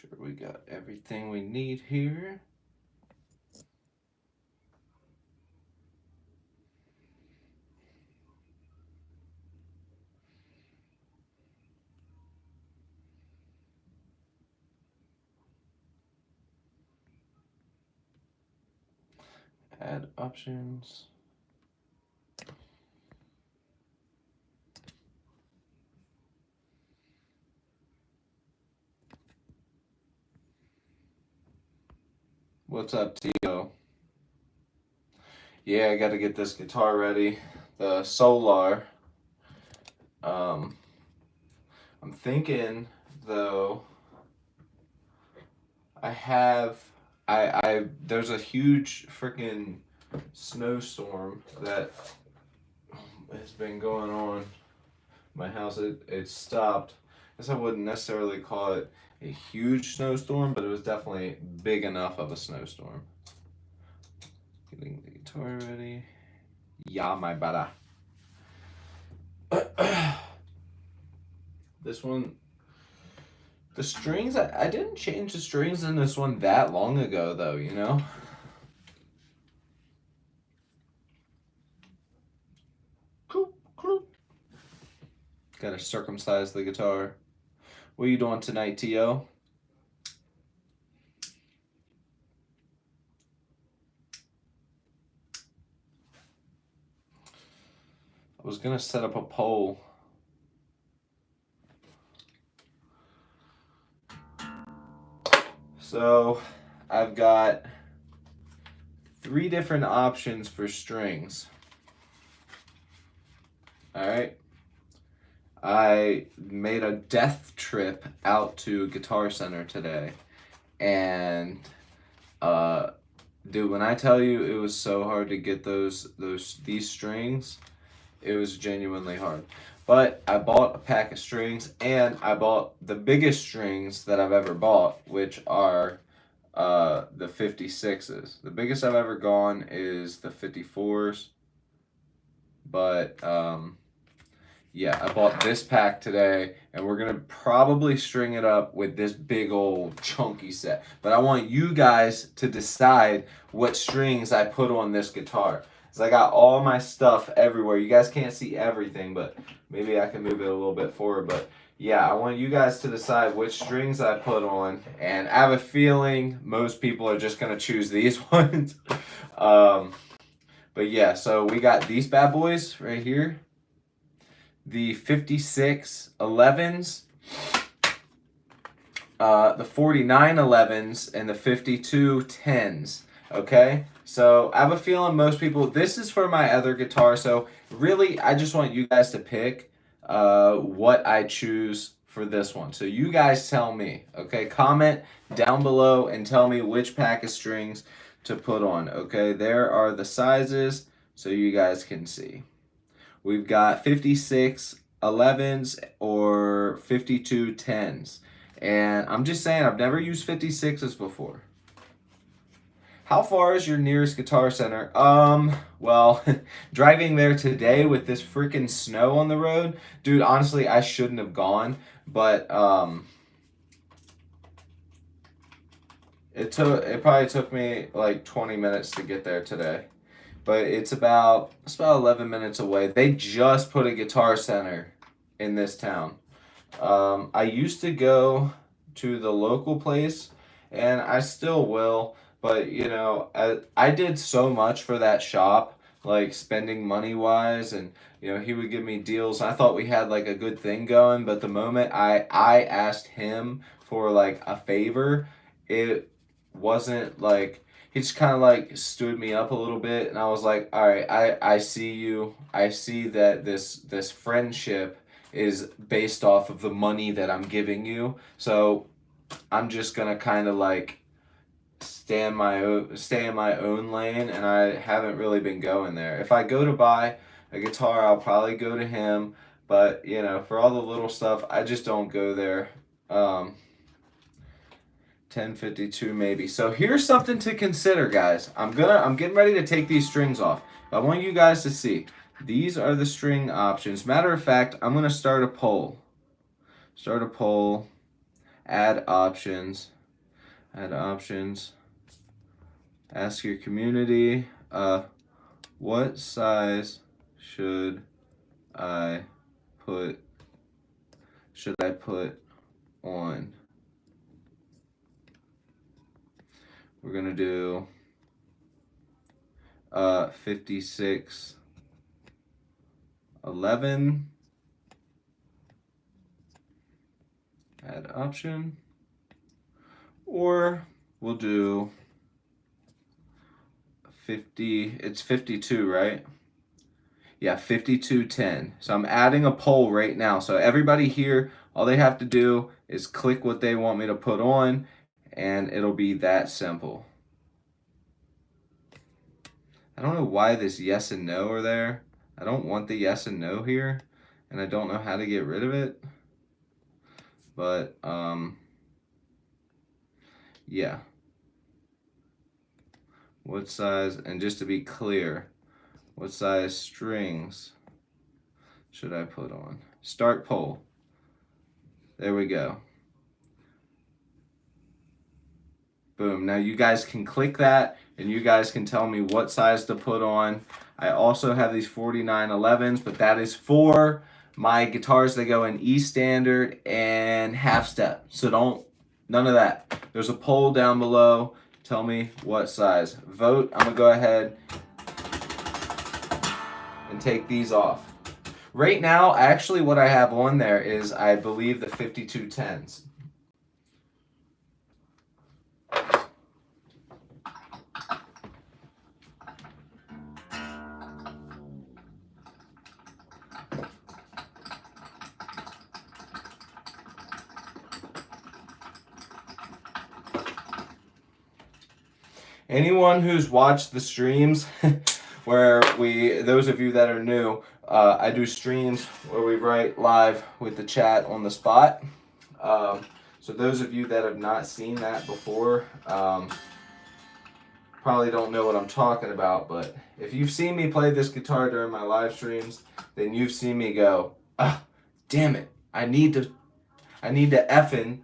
Sure we got everything we need here. Add options. What's up, Tio? Yeah, I got to get this guitar ready. The Solar. I'm thinking though. I there's a huge freaking snowstorm that has been going on my house. It stopped. I guess I wouldn't necessarily call it a huge snowstorm, but it was definitely big enough of a snowstorm. Getting the guitar ready. Yeah, my brother. This one, the strings, I didn't change the strings in this one that long ago, though, you know? Gotta circumcise the guitar. What are you doing tonight, T.O.? I was gonna set up a poll. So, I've got 3 different options for strings. Alright? I made a death trip out to Guitar Center today. And, dude, when I tell you it was so hard to get these strings, it was genuinely hard. But I bought a pack of strings, and I bought the biggest strings that I've ever bought, which are the 56s. The biggest I've ever gone is the 54s. But yeah, I bought this pack today, and we're going to probably string it up with this big old chunky set. But I want you guys to decide what strings I put on this guitar. Because I got all my stuff everywhere. You guys can't see everything, but maybe I can move it a little bit forward. But yeah, I want you guys to decide which strings I put on. And I have a feeling most people are just going to choose these ones. But yeah, so we got these bad boys right here. The 56 11s, the 49 11s, and the 52 10s. Okay? So I have a feeling most people, this is for my other guitar. So really, I just want you guys to pick what I choose for this one. So you guys tell me. Okay? Comment down below and tell me which pack of strings to put on. Okay? There are the sizes so you guys can see. We've got 56 11s or 52 10s. And I'm just saying, I've never used 56s before. How far is your nearest Guitar Center? Well, driving there today with this freaking snow on the road, dude, honestly, I shouldn't have gone, but it probably took me like 20 minutes to get there today. But it's about 11 minutes away. They just put a Guitar Center in this town. I used to go to the local place, and I still will. But you know, I did so much for that shop, like spending money wise, and you know he would give me deals. I thought we had like a good thing going, but the moment I asked him for like a favor, it wasn't like he just kind of like stood me up a little bit, and I was like, all right, I see you. I see that this friendship is based off of the money that I'm giving you. So I'm just gonna kind of like stay in my own lane, and I haven't really been going there. If I go to buy a guitar, I'll probably go to him, but you know, for all the little stuff, I just don't go there. 1052 maybe. So here's something to consider, guys. I'm getting ready to take these strings off. I want you guys to see. These are the string options. Matter of fact, I'm gonna start a poll. add options, ask your community, what size should I put on? We're gonna do 5611. Add option. Or we'll do 50, it's 52, right? Yeah, 5210. So I'm adding a poll right now. So everybody here, all they have to do is click what they want me to put on, and it'll be that simple. I don't know why this yes and no are there. I don't want the yes and no here, and I don't know how to get rid of it. But, yeah. What size, and just to be clear, what size strings should I put on? Start poll. There we go. Boom. Now you guys can click that and you guys can tell me what size to put on. I also have these 4911s, but that is for my guitars that go in E standard and half step. So none of that. There's a poll down below. Tell me what size. Vote. I'm going to go ahead and take these off. Right now, actually what I have on there is, I believe, the 5210s. Anyone who's watched the streams where those of you that are new, I do streams where we write live with the chat on the spot. So those of you that have not seen that before, probably don't know what I'm talking about, but if you've seen me play this guitar during my live streams, then you've seen me go, ah, damn it, I need to effing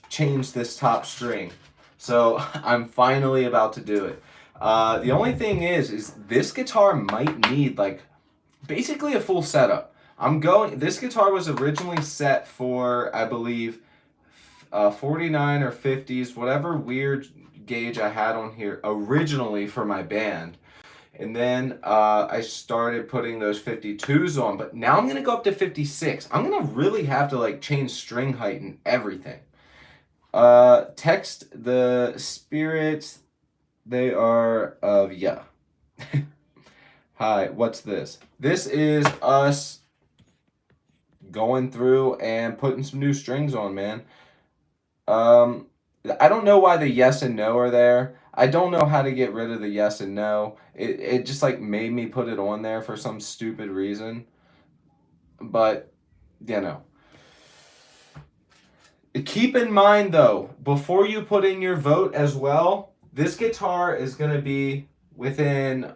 change this top string. So I'm finally about to do it. The only thing is this guitar might need like basically a full setup. This guitar was originally set for, I believe, 49 or 50s, whatever weird gauge I had on here originally for my band. And then I started putting those 52s on, but now I'm gonna go up to 56. I'm gonna really have to like change string height and everything. Text the spirits, they are of yeah. Hi, what's this? This is us going through and putting some new strings on, man. I don't know why the yes and no are there. I don't know how to get rid of the yes and no. It just like made me put it on there for some stupid reason. But, you know. Keep in mind though, before you put in your vote as well, this guitar is going to be within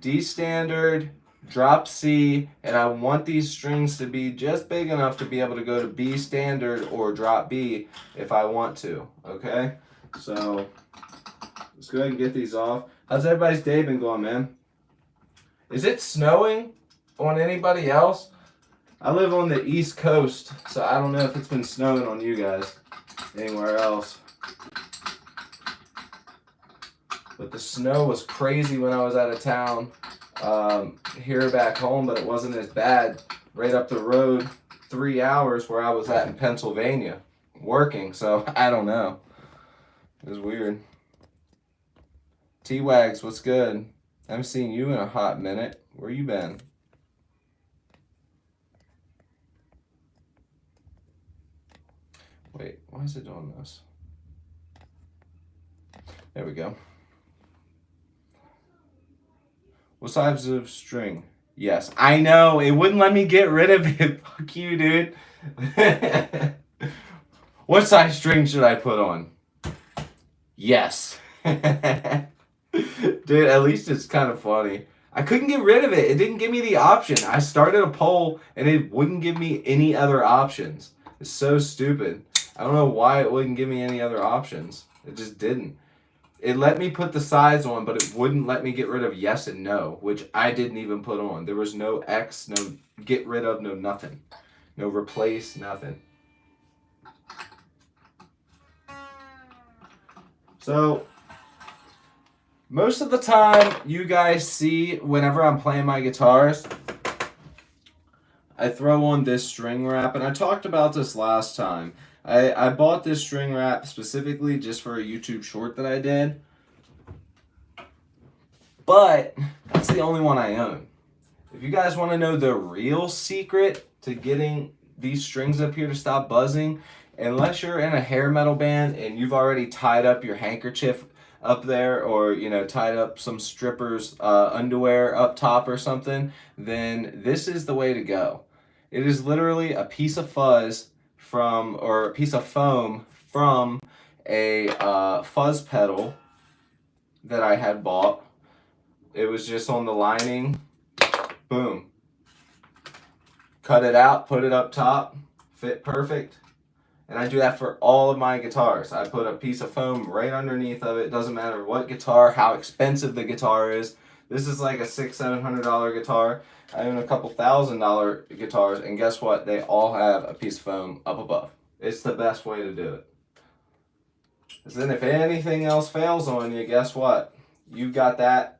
D standard, drop C, and I want these strings to be just big enough to be able to go to B standard or drop B if I want to, okay? So let's go ahead and get these off. How's everybody's day been going, man? Is it snowing on anybody else? I live on the East Coast, so I don't know if it's been snowing on you guys anywhere else. But the snow was crazy when I was out of town here back home, but it wasn't as bad right up the road 3 hours where I was at in Pennsylvania working, so I don't know. It was weird. T-Wags, what's good? I haven't seen you in a hot minute. Where you been? Wait, why is it doing this? There we go. What size of string? Yes, I know. It wouldn't let me get rid of it. Fuck you, dude. What size string should I put on? Yes. Dude, at least it's kind of funny. I couldn't get rid of it. It didn't give me the option. I started a poll and it wouldn't give me any other options. It's so stupid. I don't know why it wouldn't give me any other options. It just didn't. It let me put the sides on, but it wouldn't let me get rid of yes and no, which I didn't even put on. There was no X, no get rid of, no nothing. No replace, nothing. So, most of the time, you guys see whenever I'm playing my guitars, I throw on this string wrap, and I talked about this last time. I bought this string wrap specifically just for a YouTube short that I did, but that's the only one I own. If you guys want to know the real secret to getting these strings up here to stop buzzing, unless you're in a hair metal band and you've already tied up your handkerchief up there, or you know, tied up some strippers underwear up top or something, then this is the way to go. It is literally a piece of fuzz from, or a piece of foam from a fuzz pedal that I had bought. It was just on the lining. Boom. Cut it out, put it up top, fit perfect. And I do that for all of my guitars. I put a piece of foam right underneath of it. Doesn't matter what guitar, how expensive the guitar is. This is like a $600-700 guitar. I own a couple $1,000 guitars, and guess what? They all have a piece of foam up above. It's the best way to do it. Because then if anything else fails on you, guess what? You've got that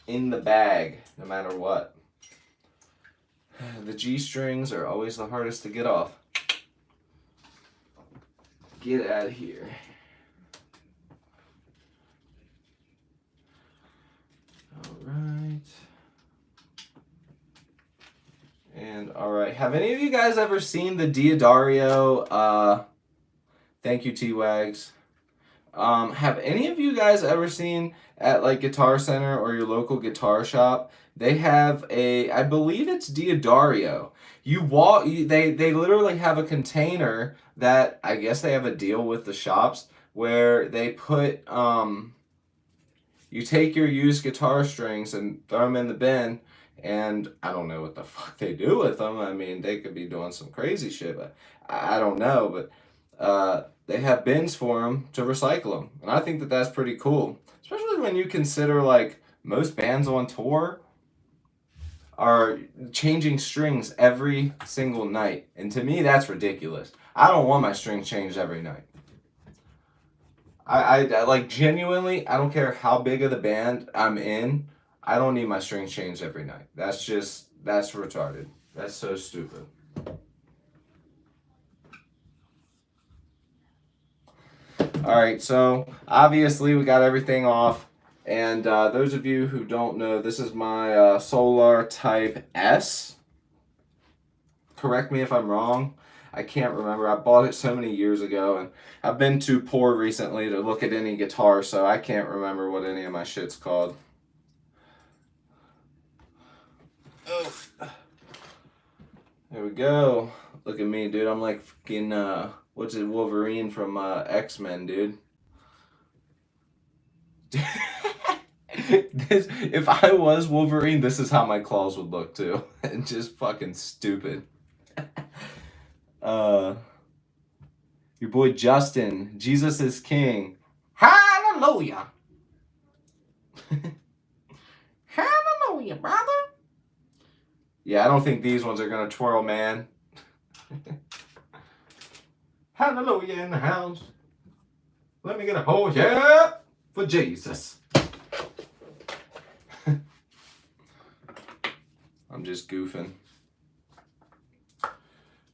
in the bag, no matter what. The G strings are always the hardest to get off. Get out of here. All right. And all right. Have any of you guys ever seen the Diodario? Thank you, T-Wags. Have any of you guys ever seen at like Guitar Center or your local guitar shop? They have a, I believe it's Diodario. You walk, they literally have a container that I guess they have a deal with the shops where they put, you take your used guitar strings and throw them in the bin, and I don't know what the fuck they do with them. I mean, they could be doing some crazy shit, but I don't know, but they have bins for them to recycle them, and I think that that's pretty cool, especially when you consider like most bands on tour are changing strings every single night. And to me, that's ridiculous. I don't want my strings changed every night. I like, genuinely, I don't care how big of the band I'm in, I don't need my strings changed every night. That's retarded. That's so stupid. Alright, so obviously we got everything off. And those of you who don't know, this is my Solar Type S. Correct me if I'm wrong. I can't remember. I bought it so many years ago, and I've been too poor recently to look at any guitar, so I can't remember what any of my shit's called. Oh. There we go. Look at me, dude. I'm like fucking, what's it, Wolverine from X-Men, dude. If I was Wolverine, this is how my claws would look too. Just fucking stupid. Your boy Justin, Jesus is King. Hallelujah. Hallelujah, brother. Yeah, I don't think these ones are gonna twirl, man. Hallelujah in the house. Let me get a hold, yeah, for Jesus. I'm just goofing.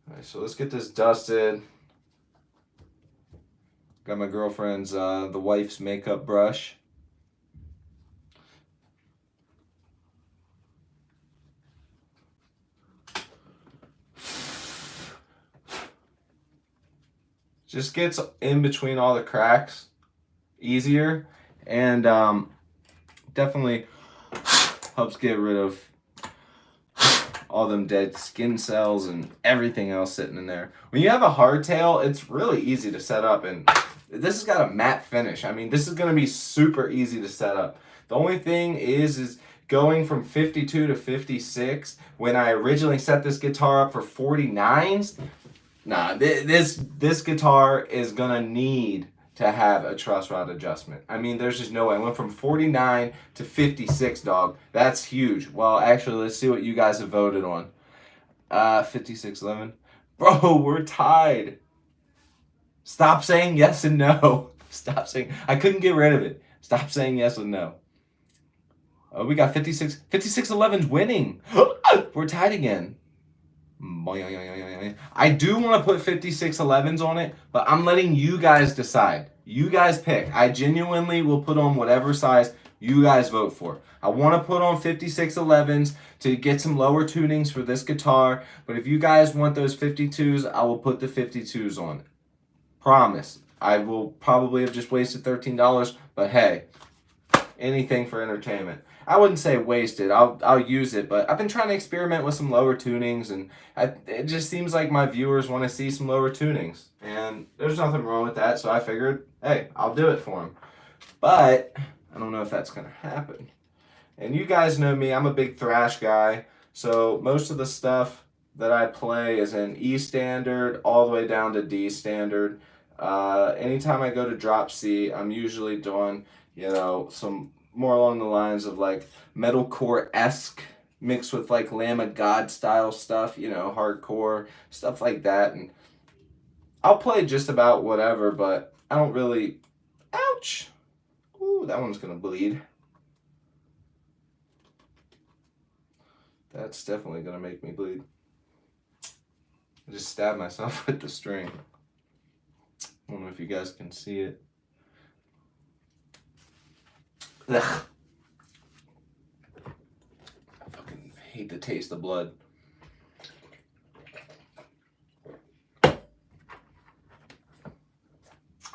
Alright, so let's get this dusted. Got my girlfriend's, the wife's makeup brush. Just gets in between all the cracks easier, and definitely helps get rid of all them dead skin cells and everything else sitting in there. When you have a hardtail, it's really easy to set up, and this has got a matte finish. I mean, this is going to be super easy to set up. The only thing is going from 52 to 56 when I originally set this guitar up for 49s. Nah, this guitar is gonna need to have a truss rod adjustment. I mean, there's just no way. I went from 49 to 56, dog. That's huge. Well, actually, let's see what you guys have voted on. 5611. Bro, we're tied. Stop saying yes and no. Stop saying. I couldn't get rid of it. Stop saying yes and no. Oh, we got 56. 5611's winning. We're tied again. I do want to put 5611s on it, but I'm letting you guys decide. You guys pick. I genuinely will put on whatever size you guys vote for. I want to put on 5611s to get some lower tunings for this guitar, but if you guys want those 52s, I will put the 52s on it. Promise. I will probably have just wasted $13, but hey, anything for entertainment. I wouldn't say wasted. I'll use it, but I've been trying to experiment with some lower tunings, and it just seems like my viewers want to see some lower tunings, and there's nothing wrong with that. So I figured, hey, I'll do it for them. But I don't know if that's gonna happen. And you guys know me; I'm a big thrash guy. So most of the stuff that I play is in E standard all the way down to D standard. Anytime I go to drop C, I'm usually doing, some more along the lines of like metalcore-esque mixed with like Lamb of God style stuff, hardcore, stuff like that. And I'll play just about whatever, but I don't really, ouch. Ooh, that one's gonna bleed. That's definitely gonna make me bleed. I just stabbed myself with the string. I don't know if you guys can see it. Ugh. I fucking hate the taste of blood.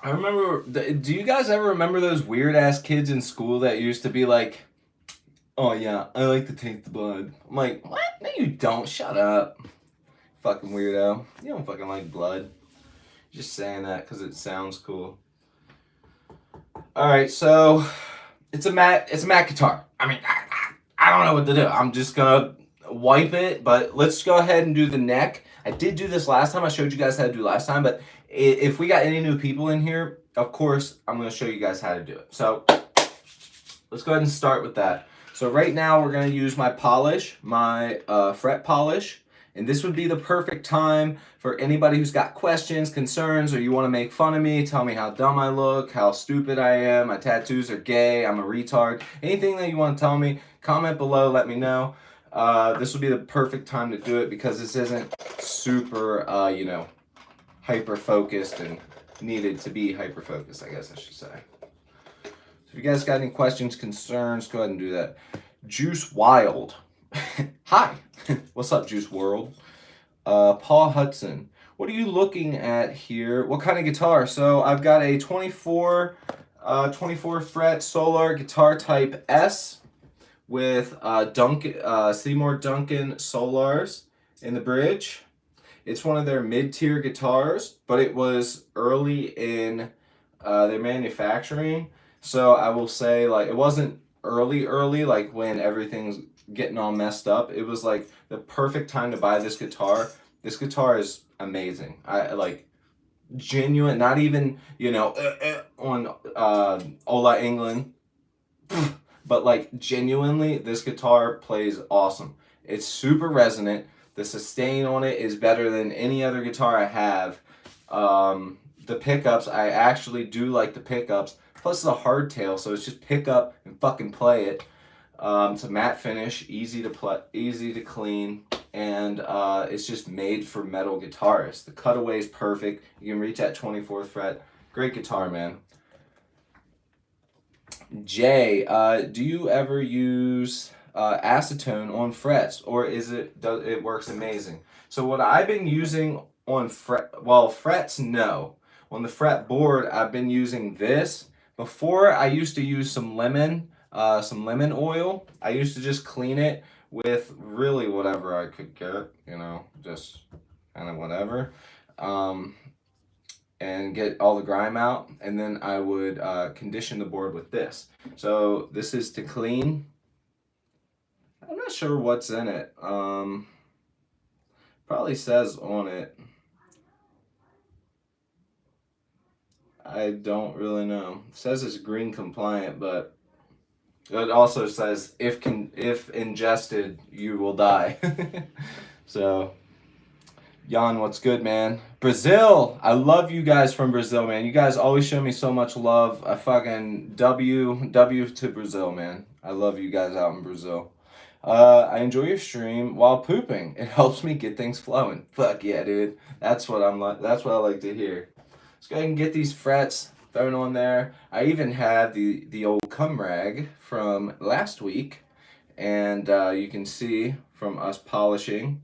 I remember, do you guys ever remember those weird ass kids in school that used to be like, oh yeah, I like to taste the blood? I'm like, what? No you don't, shut up. Fucking weirdo. You don't fucking like blood. Just saying that because it sounds cool. Alright, so it's a matte guitar. I mean, I don't know what to do. I'm just gonna wipe it, but let's go ahead and do the neck. I did do this last time. I showed you guys how to do last time, but if we got any new people in here, of course, I'm gonna show you guys how to do it. So let's go ahead and start with that. So right now we're gonna use my polish, my fret polish. And this would be the perfect time for anybody who's got questions, concerns, or you want to make fun of me, tell me how dumb I look, how stupid I am, my tattoos are gay, I'm a retard. Anything that you want to tell me, comment below, let me know. This would be the perfect time to do it because this isn't super, hyper-focused and needed to be hyper-focused, I guess I should say. So if you guys got any questions, concerns, go ahead and do that. Juice Wild. Hi. What's up, Juice World? Paul Hudson. What are you looking at here? What kind of guitar? So I've got a 24 fret Solar guitar type S with Seymour Duncan Solars in the bridge. It's one of their mid-tier guitars, but it was early in their manufacturing. So I will say, like, it wasn't early, like when everything's getting all messed up. It was like the perfect time to buy this guitar. This guitar is amazing. I like genuine, not even, on Ola England, but like genuinely, this guitar plays awesome. It's super resonant. The sustain on it is better than any other guitar I have. The pickups, I actually do like the pickups. Plus it's a hardtail, so it's just pick up and fucking play it. It's a matte finish, easy to play, easy to clean, and it's just made for metal guitarists. The cutaway is perfect. You can reach that 24th fret. Great guitar, man. Jay, do you ever use acetone on frets, or does it works amazing? So what I've been using on frets, no. On the fretboard, I've been using this. Before, I used to use some lemon oil. I used to just clean it with really whatever I could get, just kind of whatever, and get all the grime out. And then I would condition the board with this. So this is to clean. I'm not sure what's in it. Probably says on it. I don't really know. It says it's green compliant, but it also says if ingested, you will die. So, Jan, what's good, man? Brazil, I love you guys from Brazil, man. You guys always show me so much love. I fucking W to Brazil, man. I love you guys out in Brazil. I enjoy your stream while pooping. It helps me get things flowing. Fuck yeah, dude. That's what I'm like. That's what I like to hear. Let's go ahead and get these frets thrown on there. I even have the old cum rag from last week, and you can see from us polishing.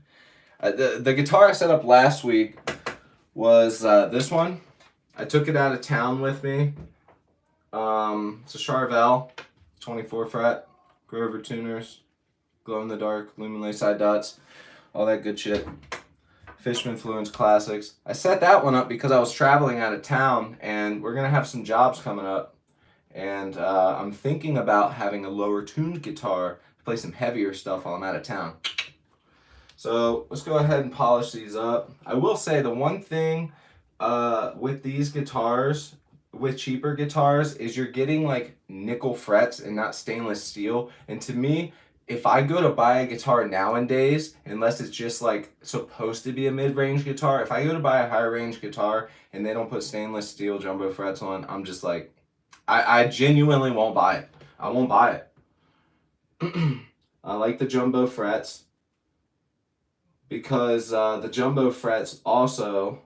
The guitar I set up last week was this one. I took it out of town with me. It's a Charvel, 24 fret, Grover tuners, glow in the dark, luminlay side dots, all that good shit. Fishman Fluence Classics. I set that one up because I was traveling out of town, and we're gonna have some jobs coming up, and I'm thinking about having a lower tuned guitar to play some heavier stuff while I'm out of town. So let's go ahead and polish these up. I will say the one thing with these guitars, with cheaper guitars, is you're getting like nickel frets and not stainless steel. And to me, if I go to buy a guitar nowadays, unless it's just like supposed to be a mid-range guitar, if I go to buy a higher range guitar and they don't put stainless steel jumbo frets on, I'm just like, I genuinely won't buy it. I won't buy it. I like the jumbo frets, because the jumbo frets also,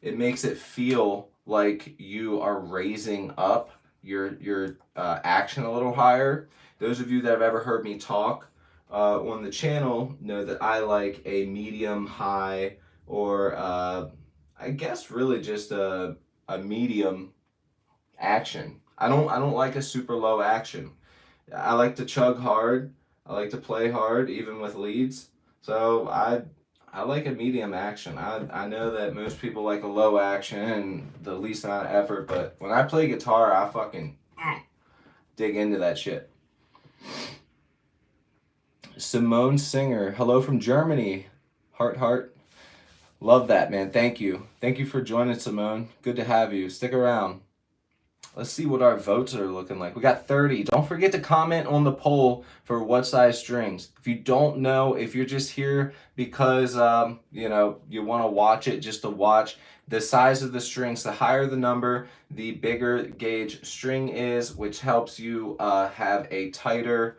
it makes it feel like you are raising up your action a little higher. Those of you that have ever heard me talk on the channel know that I like a medium high, or I guess really just a medium action. I don't like a super low action. I like to chug hard. I like to play hard even with leads. So I like a medium action. I know that most people like a low action and the least amount of effort, but when I play guitar, I fucking dig into that shit. Simone Singer, hello from Germany. Heart, heart. Love that, man. Thank you. Thank you for joining, Simone. Good to have you. Stick around. Let's see what our votes are looking like. We got 30. Don't forget to comment on the poll for what size strings. If you don't know, if you're just here because you know, you want to watch it just to watch, the size of the strings, the higher the number, the bigger gauge string is, which helps you have a tighter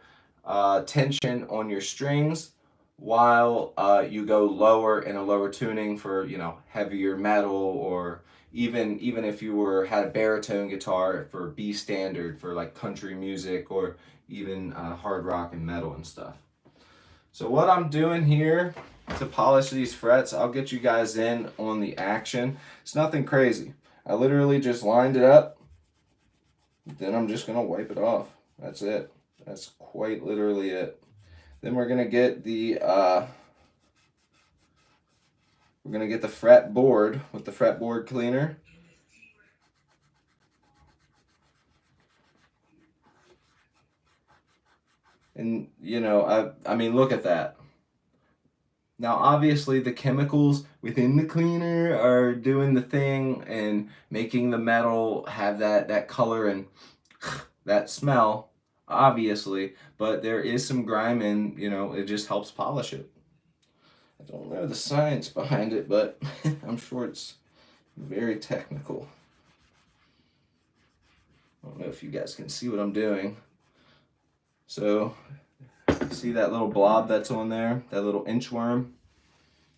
tension on your strings, while you go lower in a lower tuning for, you know, heavier metal, or even if you had a baritone guitar for B standard for like country music, or even hard rock and metal and stuff. So what I'm doing here to polish these frets, I'll get you guys in on the action. It's nothing crazy. I literally just lined it up, then I'm just gonna wipe it off. That's it. That's quite literally it. Then we're gonna get the fretboard with the fretboard cleaner. And you know, I mean, look at that. Now, obviously, the chemicals within the cleaner are doing the thing and making the metal have that color and that smell, obviously. But there is some grime, and you know, it just helps polish it. I don't know the science behind it, but I'm sure it's very technical. I don't know if you guys can see what I'm doing. So, see that little blob that's on there, that little inchworm?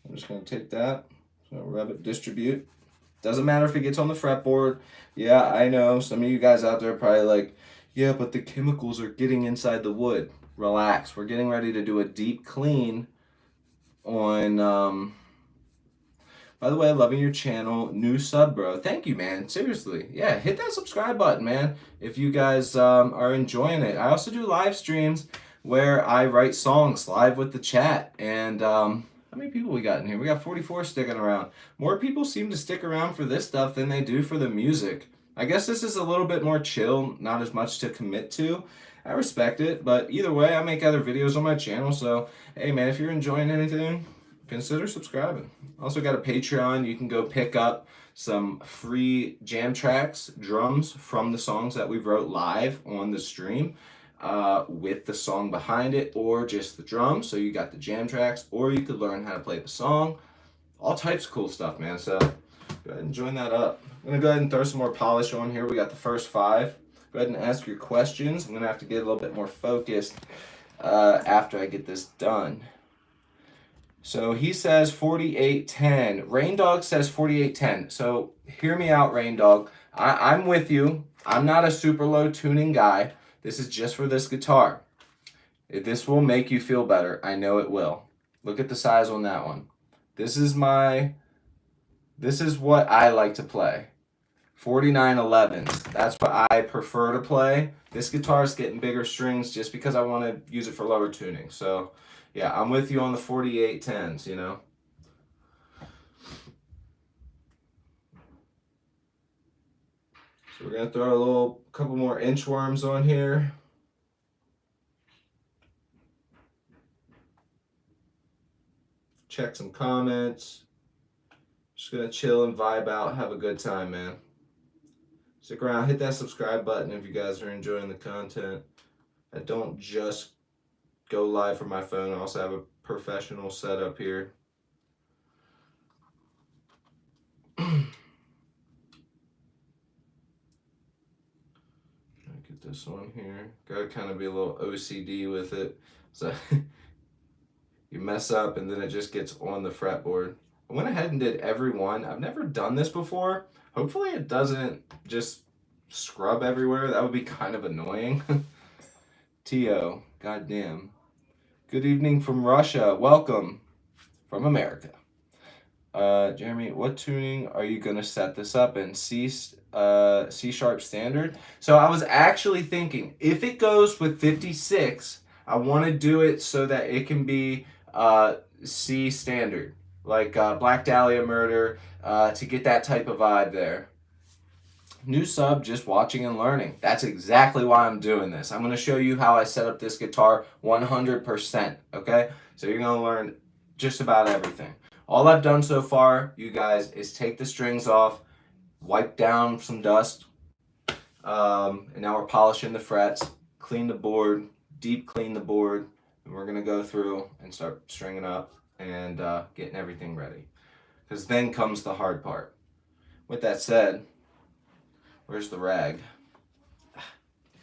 I'm just going to take that, so rub it, distribute. Doesn't matter if it gets on the fretboard. Yeah, I know, some of you guys out there are probably like, yeah, but the chemicals are getting inside the wood. Relax, we're getting ready to do a deep clean on, by the way, loving your channel, new sub, bro. Thank you, man. Seriously. Yeah, hit that subscribe button, man, if you guys are enjoying it. I also do live streams where I write songs live with the chat. And how many people we got in here? We got 44 sticking around. More people seem to stick around for this stuff than they do for the music. I guess this is a little bit more chill, not as much to commit to. I respect it, but either way, I make other videos on my channel, so hey man, if you're enjoying anything, consider subscribing. Also got a Patreon. You can go pick up some free jam tracks, drums from the songs that we wrote live on the stream, with the song behind it, or just the drums. So you got the jam tracks, or you could learn how to play the song. All types of cool stuff, man. So go ahead and join that up. I'm gonna go ahead and throw some more polish on here. We got the first 5. Go ahead and ask your questions. I'm gonna have to get a little bit more focused after I get this done. So he says 4810. Rain Dog says 4810. So hear me out, Rain Dog. I'm with you. I'm not a super low tuning guy. This is just for this guitar. This will make you feel better. I know it will. Look at the size on that one. This is what I like to play. 4911s. That's what I prefer to play. This guitar is getting bigger strings just because I want to use it for lower tuning. So yeah, I'm with you on the 4810s, you know. So we're gonna throw a couple more inchworms on here. Check some comments. Just gonna chill and vibe out, have a good time, man. Stick around, hit that subscribe button if you guys are enjoying the content. I don't just go live from my phone. I also have a professional setup here. Get this on here. Gotta kind of be a little OCD with it. So you mess up and then it just gets on the fretboard. I went ahead and did every one. I've never done this before. Hopefully it doesn't just scrub everywhere. That would be kind of annoying. T.O. Goddamn. Good evening from Russia. Welcome from America. Jeremy, what tuning are you going to set this up in? C sharp standard? So I was actually thinking, if it goes with 56, I want to do it so that it can be C standard. Like Black Dahlia Murder, to get that type of vibe there. New sub, just watching and learning. That's exactly why I'm doing this. I'm going to show you how I set up this guitar 100%, okay? So you're going to learn just about everything. All I've done so far, you guys, is take the strings off, wipe down some dust, and now we're polishing the frets, clean the board, deep clean the board, and we're going to go through and start stringing up and getting everything ready. Because then comes the hard part. With that said, where's the rag?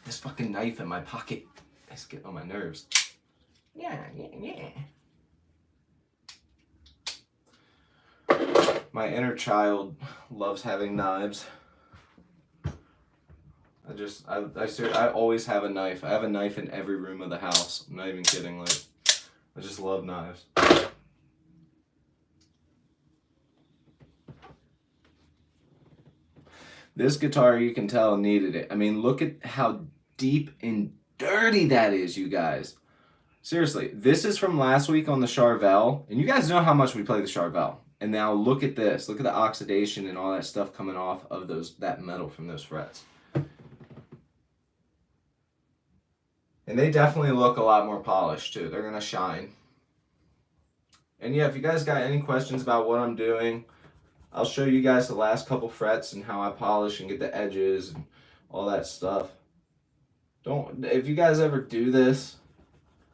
This fucking knife in my pocket is getting on my nerves. Yeah. My inner child loves having knives. I always have a knife. I have a knife in every room of the house. I'm not even kidding. Like, I just love knives. This guitar, you can tell, needed it. I mean, look at how deep and dirty that is, you guys. Seriously, this is from last week on the Charvel, and you guys know how much we play the Charvel. And now look at this. Look at the oxidation and all that stuff coming off of that metal from those frets. And they definitely look a lot more polished too. They're gonna shine. And yeah, if you guys got any questions about what I'm doing, I'll show you guys the last couple frets and how I polish and get the edges and all that stuff. If you guys ever do this,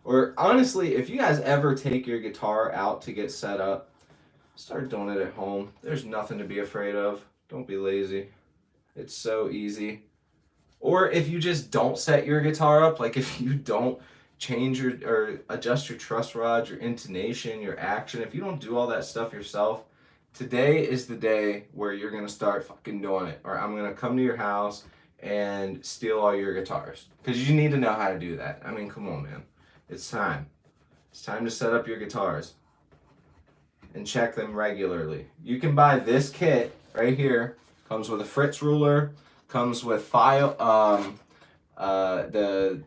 or honestly, if you guys ever take your guitar out to get set up, start doing it at home. There's nothing to be afraid of. Don't be lazy. It's so easy. Or if you just don't set your guitar up, like if you don't change or adjust your truss rods, your intonation, your action, if you don't do all that stuff yourself, today is the day where you're going to start fucking doing it. Or I'm going to come to your house and steal all your guitars. Because you need to know how to do that. I mean, come on, man. It's time. It's time to set up your guitars. And check them regularly. You can buy this kit right here. Comes with a Fritz ruler. Comes with the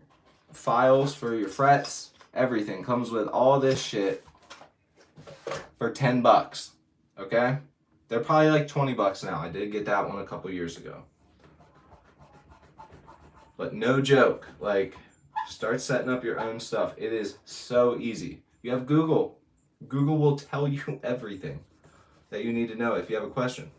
files for your frets. Everything comes with all this shit for $10. Okay? They're probably like $20 now. I did get that one a couple years ago. But no joke. Like, Start setting up your own stuff. It is so easy. You have Google. Google will tell you everything that you need to know if you have a question.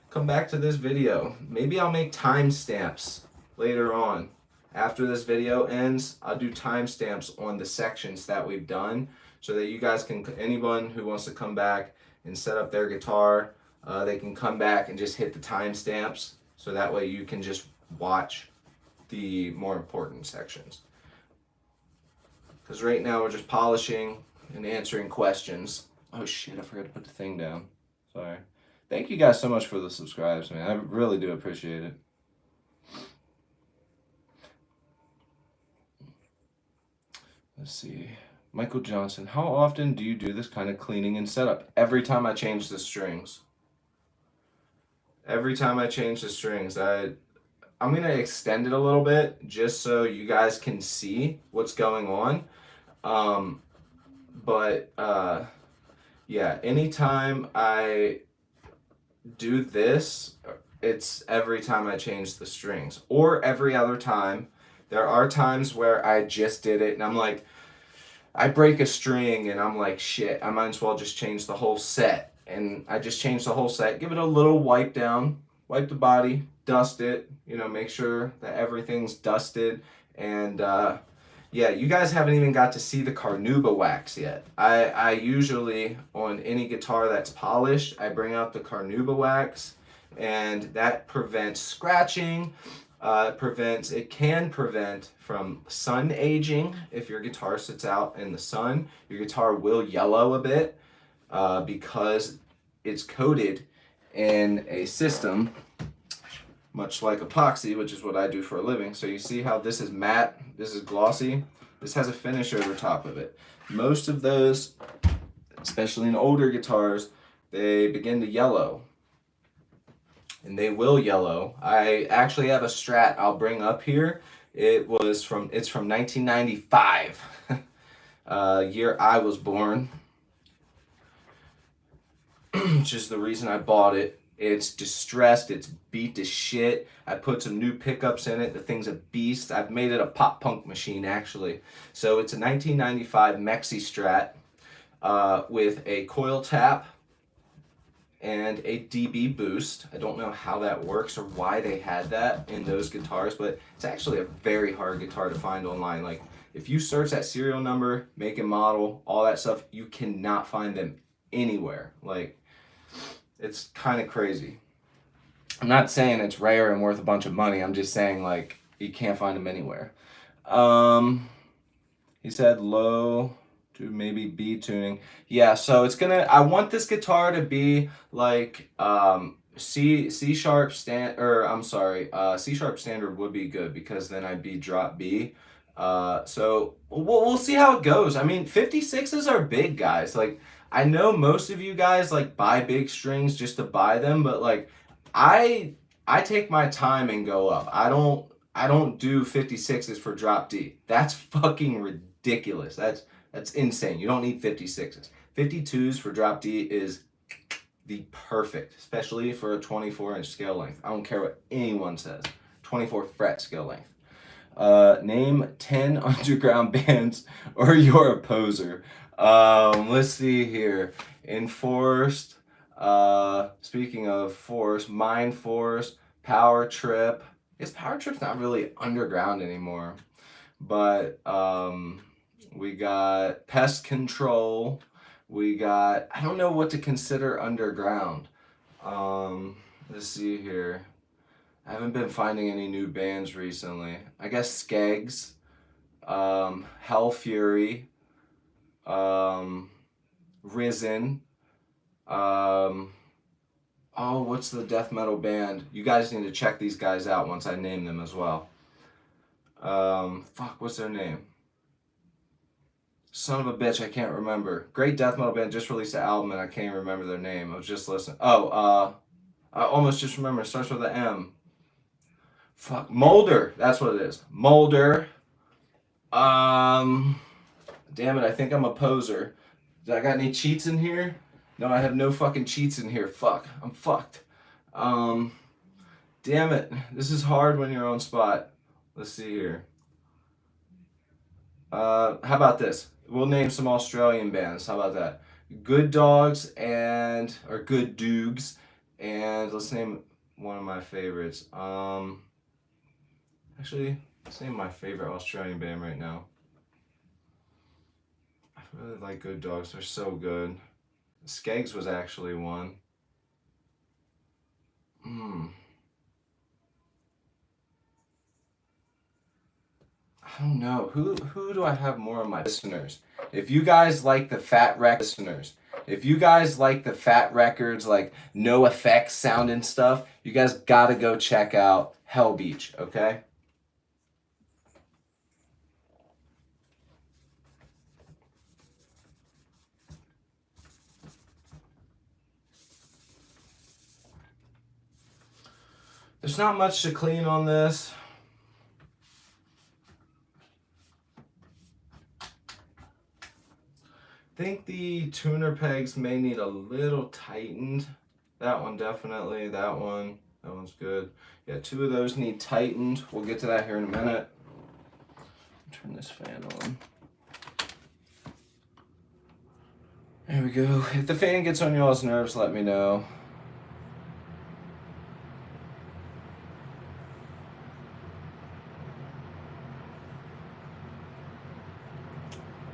Come back to this video. Maybe I'll make timestamps later on. After this video ends, I'll do timestamps on the sections that we've done so that you guys can, anyone who wants to come back and set up their guitar, they can come back and just hit the timestamps so that way you can just watch the more important sections. Because right now we're just polishing and answering questions. Oh shit, I forgot to put the thing down. Sorry. Thank you guys so much for the subscribes, man. I really do appreciate it. Let's see. Michael Johnson, how often do you do this kind of cleaning and setup? Every time I change the strings. Every time I change the strings. I'm going to extend it a little bit just so you guys can see what's going on. Yeah, anytime I do this, it's every time I change the strings or every other time. There are times where I just did it and I'm like, I break a string and I'm like, shit, I might as well just change the whole set. And I just change the whole set, give it a little wipe down, wipe the body, dust it, you know, make sure that everything's dusted. And yeah, you guys haven't even got to see the carnauba wax yet. I usually, on any guitar that's polished, I bring out the carnauba wax, and that prevents scratching. It can prevent from sun aging. If your guitar sits out in the sun, your guitar will yellow a bit because it's coated in a system much like epoxy, which is what I do for a living. So you see how this is matte, this is glossy, this has a finish over top of it. Most of those, especially in older guitars, they begin to yellow. And they will yellow. I actually have a Strat I'll bring up here. It's from 1995, year I was born, which is the reason I bought it. It's distressed, it's beat to shit. I put some new pickups in it. The thing's a beast. I've made it a pop punk machine, actually. So it's a 1995 Mexi Strat with a coil tap and a dB boost. I don't know how that works or why they had that in those guitars, but it's actually a very hard guitar to find online. Like, if you search that serial number, make and model, all that stuff, you cannot find them anywhere. Like, it's kind of crazy. I'm not saying it's rare and worth a bunch of money. I'm just saying, like, you can't find them anywhere. He said low to maybe B tuning. Yeah, so it's gonna, I want this guitar to be like C sharp standard would be good because then I'd be drop B. So we'll see how it goes. I mean, 56s are big, guys. Like, I know most of you guys like buy big strings just to buy them, but like I take my time and go up. I don't do 56s for drop D. That's fucking ridiculous. That's insane. You don't need 56s. 52s for drop D is the perfect, especially for a 24-inch scale length. I don't care what anyone says. 24 fret scale length. Name 10 underground bands or you're a poser. Let's see here. Enforced. Speaking of Force, Mind Force, Power Trip. I guess Power Trip's not really underground anymore. But we got Pest Control. We got, I don't know what to consider underground. Let's see here. I haven't been finding any new bands recently. I guess Skeggs, Hell Fury, Risen. Oh, what's the death metal band? You guys need to check these guys out once I name them as well. Fuck, what's their name? Son of a bitch, I can't remember. Great death metal band just released an album and I can't remember their name. I was just listening. Oh, I almost just remember. It starts with an M. Fuck, Molder. That's what it is. Molder. Damn it, I think I'm a poser. Do I got any cheats in here? No, I have no fucking cheats in here. Fuck, I'm fucked. Damn it. This is hard when you're on spot. Let's see here. How about this? We'll name some Australian bands. How about that? Good Dogs or Good Doogs, and let's name one of my favorites. Actually, let's name my favorite Australian band right now. I really like Good Dogs. They're so good. Skeggs was actually one. Hmm. I don't know. Who do I have more of my listeners? If you guys like the Fat Wreck listeners, if you guys like the Fat Records, like no effects sound and stuff, you guys gotta go check out Hell Beach, okay? There's not much to clean on this. I think the tuner pegs may need a little tightened. That one definitely, that one's good. Yeah, two of those need tightened. We'll get to that here in a minute. Turn this fan on. There we go. If the fan gets on y'all's nerves, let me know.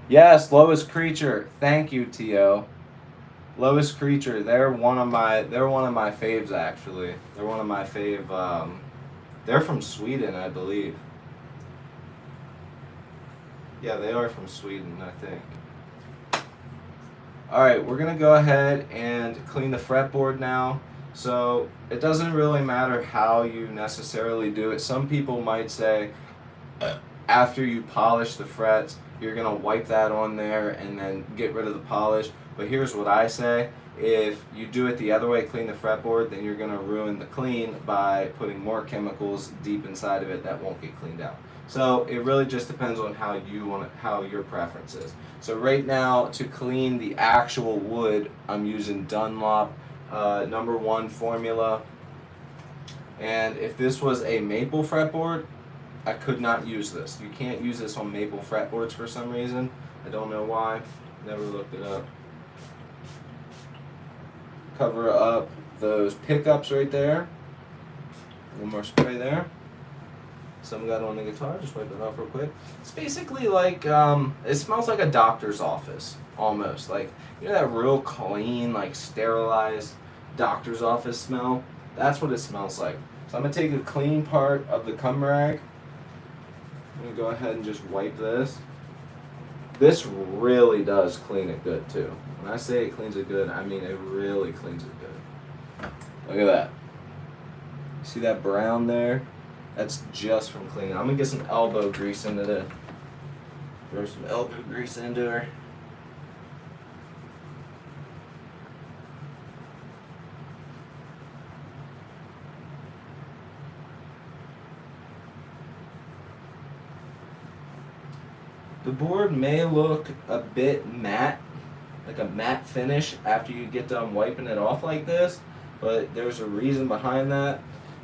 Yes, Lowest Creature. Thank you, T.O. Lowest Creature. They're one of my faves actually. They're one of my fave. They're from Sweden, I believe. Yeah, they are from Sweden, I think. Alright, we're going to go ahead and clean the fretboard now. So, it doesn't really matter how you necessarily do it. Some people might say, after you polish the frets, you're going to wipe that on there and then get rid of the polish. But here's what I say. If you do it the other way, clean the fretboard, then you're going to ruin the clean by putting more chemicals deep inside of it that won't get cleaned out. So it really just depends on how you want it, how your preference is. So right now, to clean the actual wood, I'm using Dunlop #1 formula. And if this was a maple fretboard, I could not use this. You can't use this on maple fretboards for some reason. I don't know why. Never looked it up. Cover up those pickups right there. One more spray there. Some got on the guitar. Just wipe it off real quick. It's basically like, it smells like a doctor's office, almost. Like, you know that real clean, like sterilized doctor's office smell? That's what it smells like. So I'm going to take a clean part of the cum rag. I'm going to go ahead and just wipe this. This really does clean it good too. When I say it cleans it good, I mean it really cleans it good. Look at that. See that brown there? That's just from cleaning. I'm going to get some elbow grease into this. Throw some elbow grease into her. The board may look a bit matte, like a matte finish after you get done wiping it off like this, but there's a reason behind that,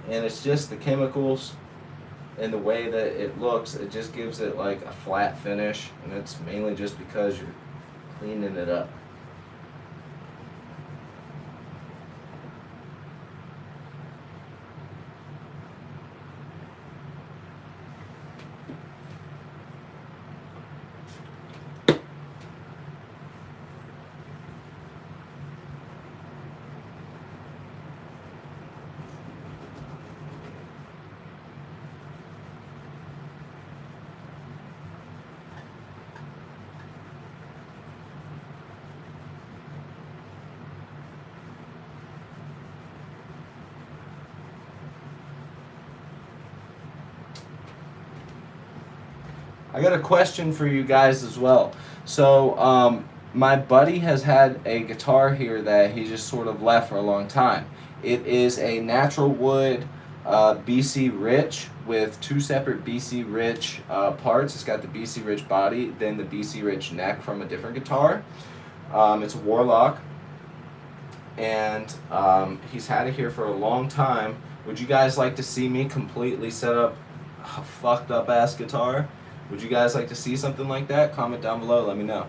and it's just the chemicals and the way that it looks. It just gives it like a flat finish, and it's mainly just because you're cleaning it up. I got a question for you guys as well. So, my buddy has had a guitar here that he just sort of left for a long time. It is a natural wood BC Rich with two separate BC Rich parts. It's got the BC Rich body, then the BC Rich neck from a different guitar. It's a Warlock, and he's had it here for a long time. Would you guys like to see me completely set up a fucked up ass guitar? Would you guys like to see something like that? Comment down below, let me know.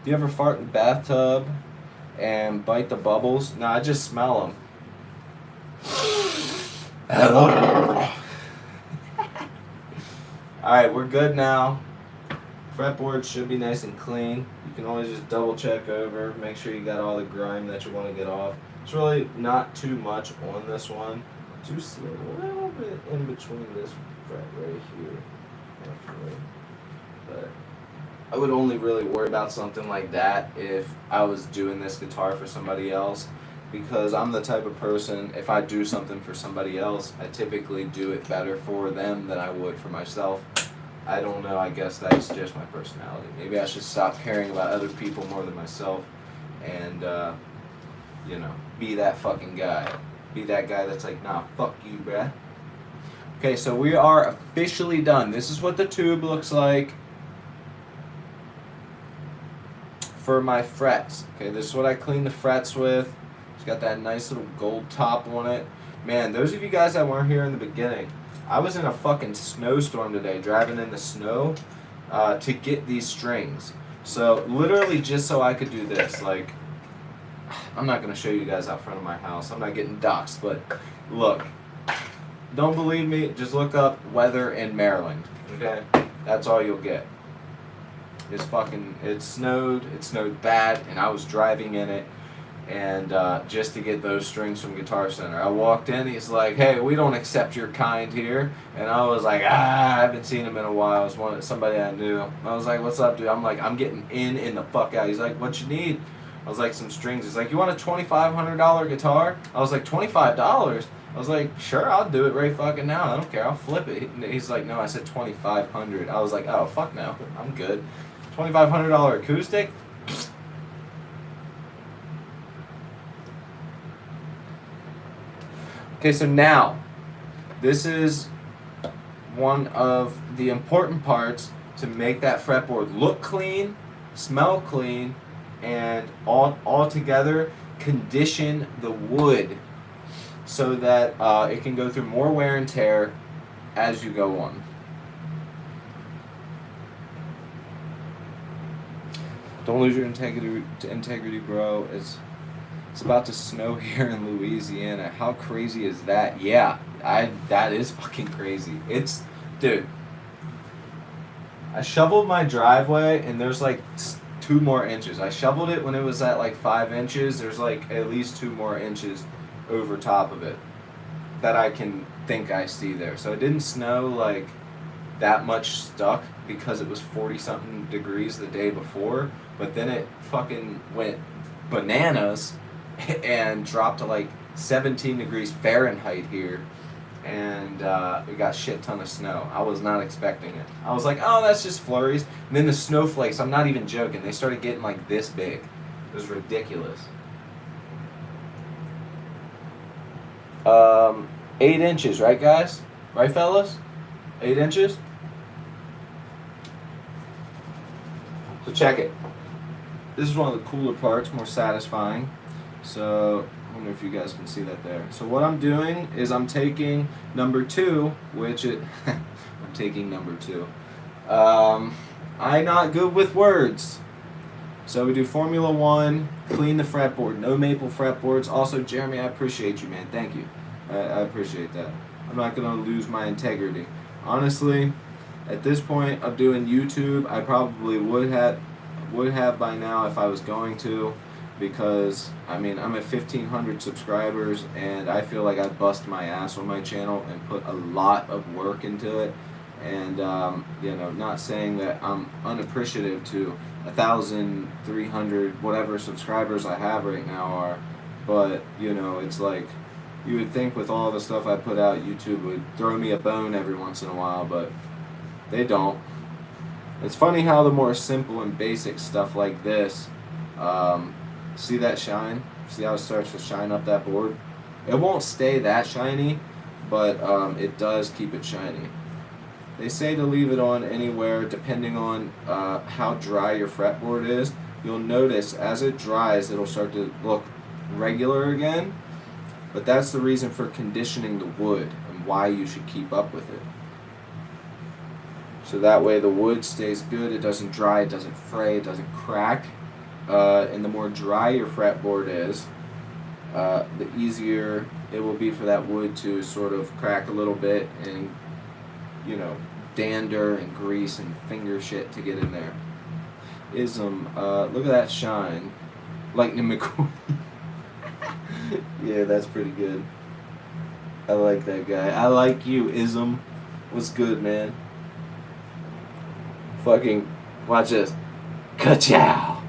Do you ever fart in the bathtub and bite the bubbles? No, I just smell them. Alright, we're good now. Fretboard should be nice and clean. You can always just double check over, make sure you got all the grime that you want to get off. It's really not too much on this one. Just a little bit in between this fret right here. Actually. But I would only really worry about something like that if I was doing this guitar for somebody else, because I'm the type of person, if I do something for somebody else, I typically do it better for them than I would for myself. I don't know, I guess that's just my personality. Maybe I should stop caring about other people more than myself and, you know, be that fucking guy. Be that guy that's like, nah, fuck you, bruh. Okay, so we are officially done. This is what the tube looks like for my frets. Okay, this is what I clean the frets with. It's got that nice little gold top on it. Man, those of you guys that weren't here in the beginning, I was in a fucking snowstorm today, driving in the snow to get these strings. So literally just so I could do this. Like, I'm not going to show you guys out front of my house. I'm not getting doxxed, but look. Don't believe me? Just look up weather in Maryland. Okay? That's all you'll get. It snowed bad, and I was driving in it, and just to get those strings from Guitar Center. I walked in, he's like, hey, we don't accept your kind here, and I was like, I haven't seen him in a while. It was somebody I knew. I was like, what's up, dude? I'm like, I'm getting in the fuck out. He's like, what you need? I was like, some strings. He's like, you want a $2,500 guitar? I was like, $25? I was like, sure, I'll do it right fucking now. I don't care. I'll flip it. He's like, no, I said $2,500. I was like, oh, fuck no. I'm good. $2,500 acoustic? Okay, so now, this is one of the important parts to make that fretboard look clean, smell clean, and all together condition the wood so that it can go through more wear and tear as you go on. Don't lose your integrity, bro. It's about to snow here in Louisiana. How crazy is that? Yeah, that is fucking crazy. Dude, I shoveled my driveway and there's like 2 more inches. I shoveled it when it was at like 5 inches. There's like at least 2 more inches over top of it that I can think I see there. So it didn't snow like that much stuck because it was 40-something degrees the day before, but then it fucking went bananas and dropped to like 17 degrees Fahrenheit here, and we got shit ton of snow. I was not expecting it. I was like, oh, that's just flurries. And then the snowflakes, I'm not even joking, they started getting like this big. It was ridiculous. 8 inches, right guys? Right fellas? 8 inches? So check it. This is one of the cooler parts, more satisfying. So I wonder if you guys can see that there. So what I'm doing is I'm taking number 2, which I'm taking number 2. I'm not good with words. So we do Formula 1, clean the fretboard, no maple fretboards. Also, Jeremy, I appreciate you, man. Thank you. I appreciate that. I'm not going to lose my integrity. Honestly, at this point of doing YouTube, I probably would have by now if I was going to, because I mean I'm at 1,500 subscribers and I feel like I bust my ass on my channel and put a lot of work into it, and you know, not saying that I'm unappreciative to 1,300 whatever subscribers I have right now are, but you know, it's like you would think with all the stuff I put out, YouTube would throw me a bone every once in a while, but they don't. It's funny how the more simple and basic stuff like this, see that shine? See how it starts to shine up that board? It won't stay that shiny, but it does keep it shiny. They say to leave it on anywhere depending on how dry your fretboard is. You'll notice as it dries, it'll start to look regular again, but that's the reason for conditioning the wood and why you should keep up with it. So that way the wood stays good, it doesn't dry, it doesn't fray, it doesn't crack. And the more dry your fretboard is, the easier it will be for that wood to sort of crack a little bit and, you know, dander and grease and finger shit to get in there. Look at that shine. Lightning McQueen. Yeah, that's pretty good. I like that guy. I like you, Ism. What's good, man? Fucking, watch this. Ka-chow.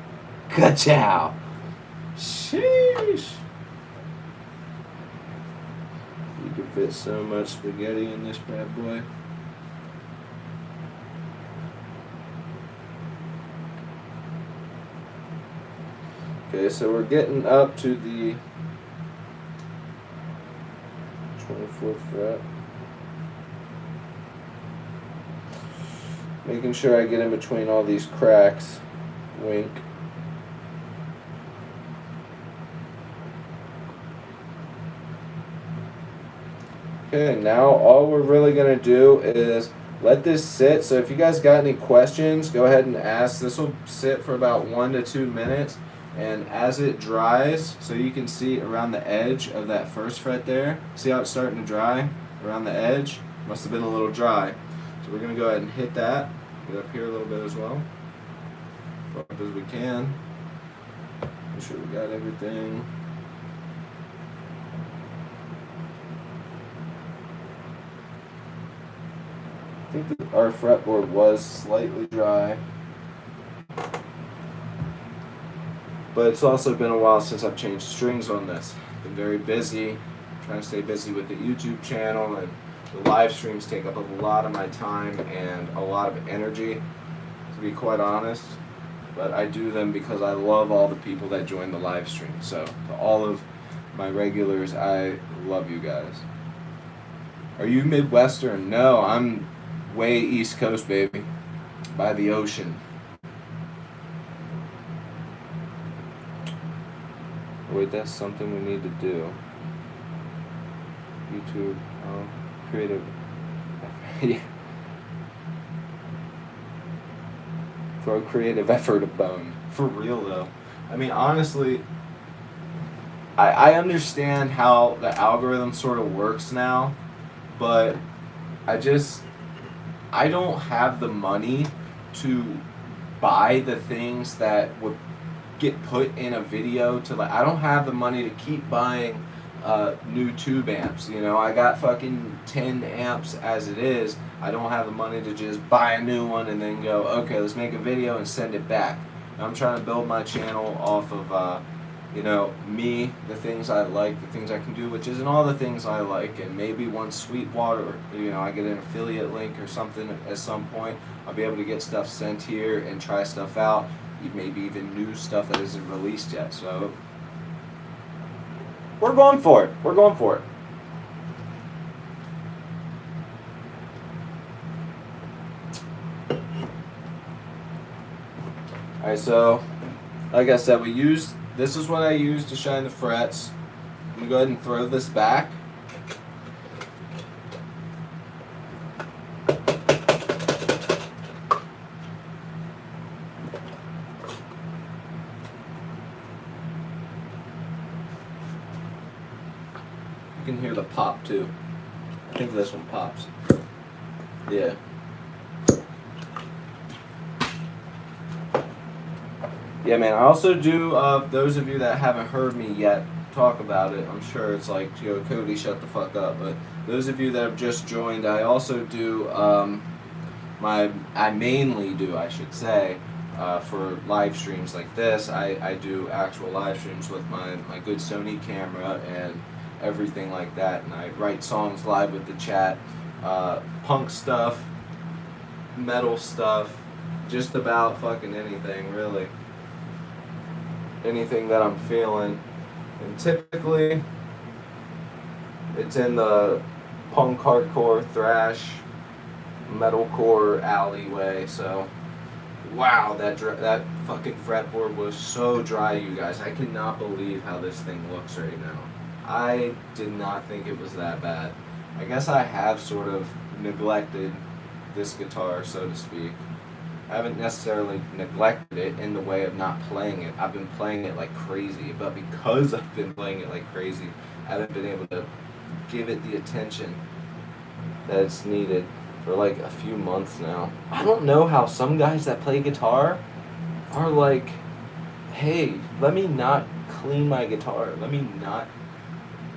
Ka-chow. Sheesh. You can fit so much spaghetti in this bad boy. Okay, so we're getting up to the 24th fret. Making sure I get in between all these cracks. Wink. Okay, now all we're really going to do is let this sit. So if you guys got any questions, go ahead and ask. This will sit for about 1 to 2 minutes. And as it dries, so you can see around the edge of that first fret there, see how it's starting to dry around the edge? Must have been a little dry. So we're going to go ahead and hit that. Get up here a little bit as well. Up as we can. Make sure we got everything. I think that our fretboard was slightly dry. But it's also been a while since I've changed strings on this. Been very busy, trying to stay busy with the YouTube channel, and the live streams take up a lot of my time and a lot of energy, to be quite honest. But I do them because I love all the people that join the live stream. So to all of my regulars, I love you guys. Are you Midwestern? No, I'm way East Coast, baby, by the ocean. Wait, that's something we need to do. YouTube, creative. Yeah. Throw creative effort a bone. For real though. I mean, honestly, I understand how the algorithm sort of works now, but I don't have the money to buy the things that would get put in a video to, like, I don't have the money to keep buying new tube amps. You know, I got fucking 10 amps as it is. I don't have the money to just buy a new one and then go, okay, let's make a video and send it back. I'm trying to build my channel off of you know, me, the things I like, the things I can do, which isn't all the things I like. And maybe once Sweetwater, you know, I get an affiliate link or something at some point, I'll be able to get stuff sent here and try stuff out. Maybe even new stuff that isn't released yet. So we're going for it. We're going for it. Alright, so like I said, this is what I used to shine the frets. I'm going to go ahead and throw this back. You can hear the pop too. I think this one pops. Yeah. Yeah, man. I also do, those of you that haven't heard me yet talk about it, I'm sure it's like, yo, Cody, shut the fuck up. But those of you that have just joined, I also do, I mainly do, I should say, for live streams like this, I do actual live streams with my good Sony camera and everything like that, and I write songs live with the chat, punk stuff, metal stuff, just about fucking anything, really. Anything that I'm feeling. And typically, it's in the punk, hardcore, thrash, metalcore alleyway, so wow, that fucking fretboard was so dry, you guys. I cannot believe how this thing looks right now. I did not think it was that bad. I guess I have sort of neglected this guitar, so to speak. I haven't necessarily neglected it in the way of not playing it. I've been playing it like crazy, but because I've been playing it like crazy, I haven't been able to give it the attention that it's needed for like a few months now. I don't know how some guys that play guitar are like, hey, let me not clean my guitar. Let me not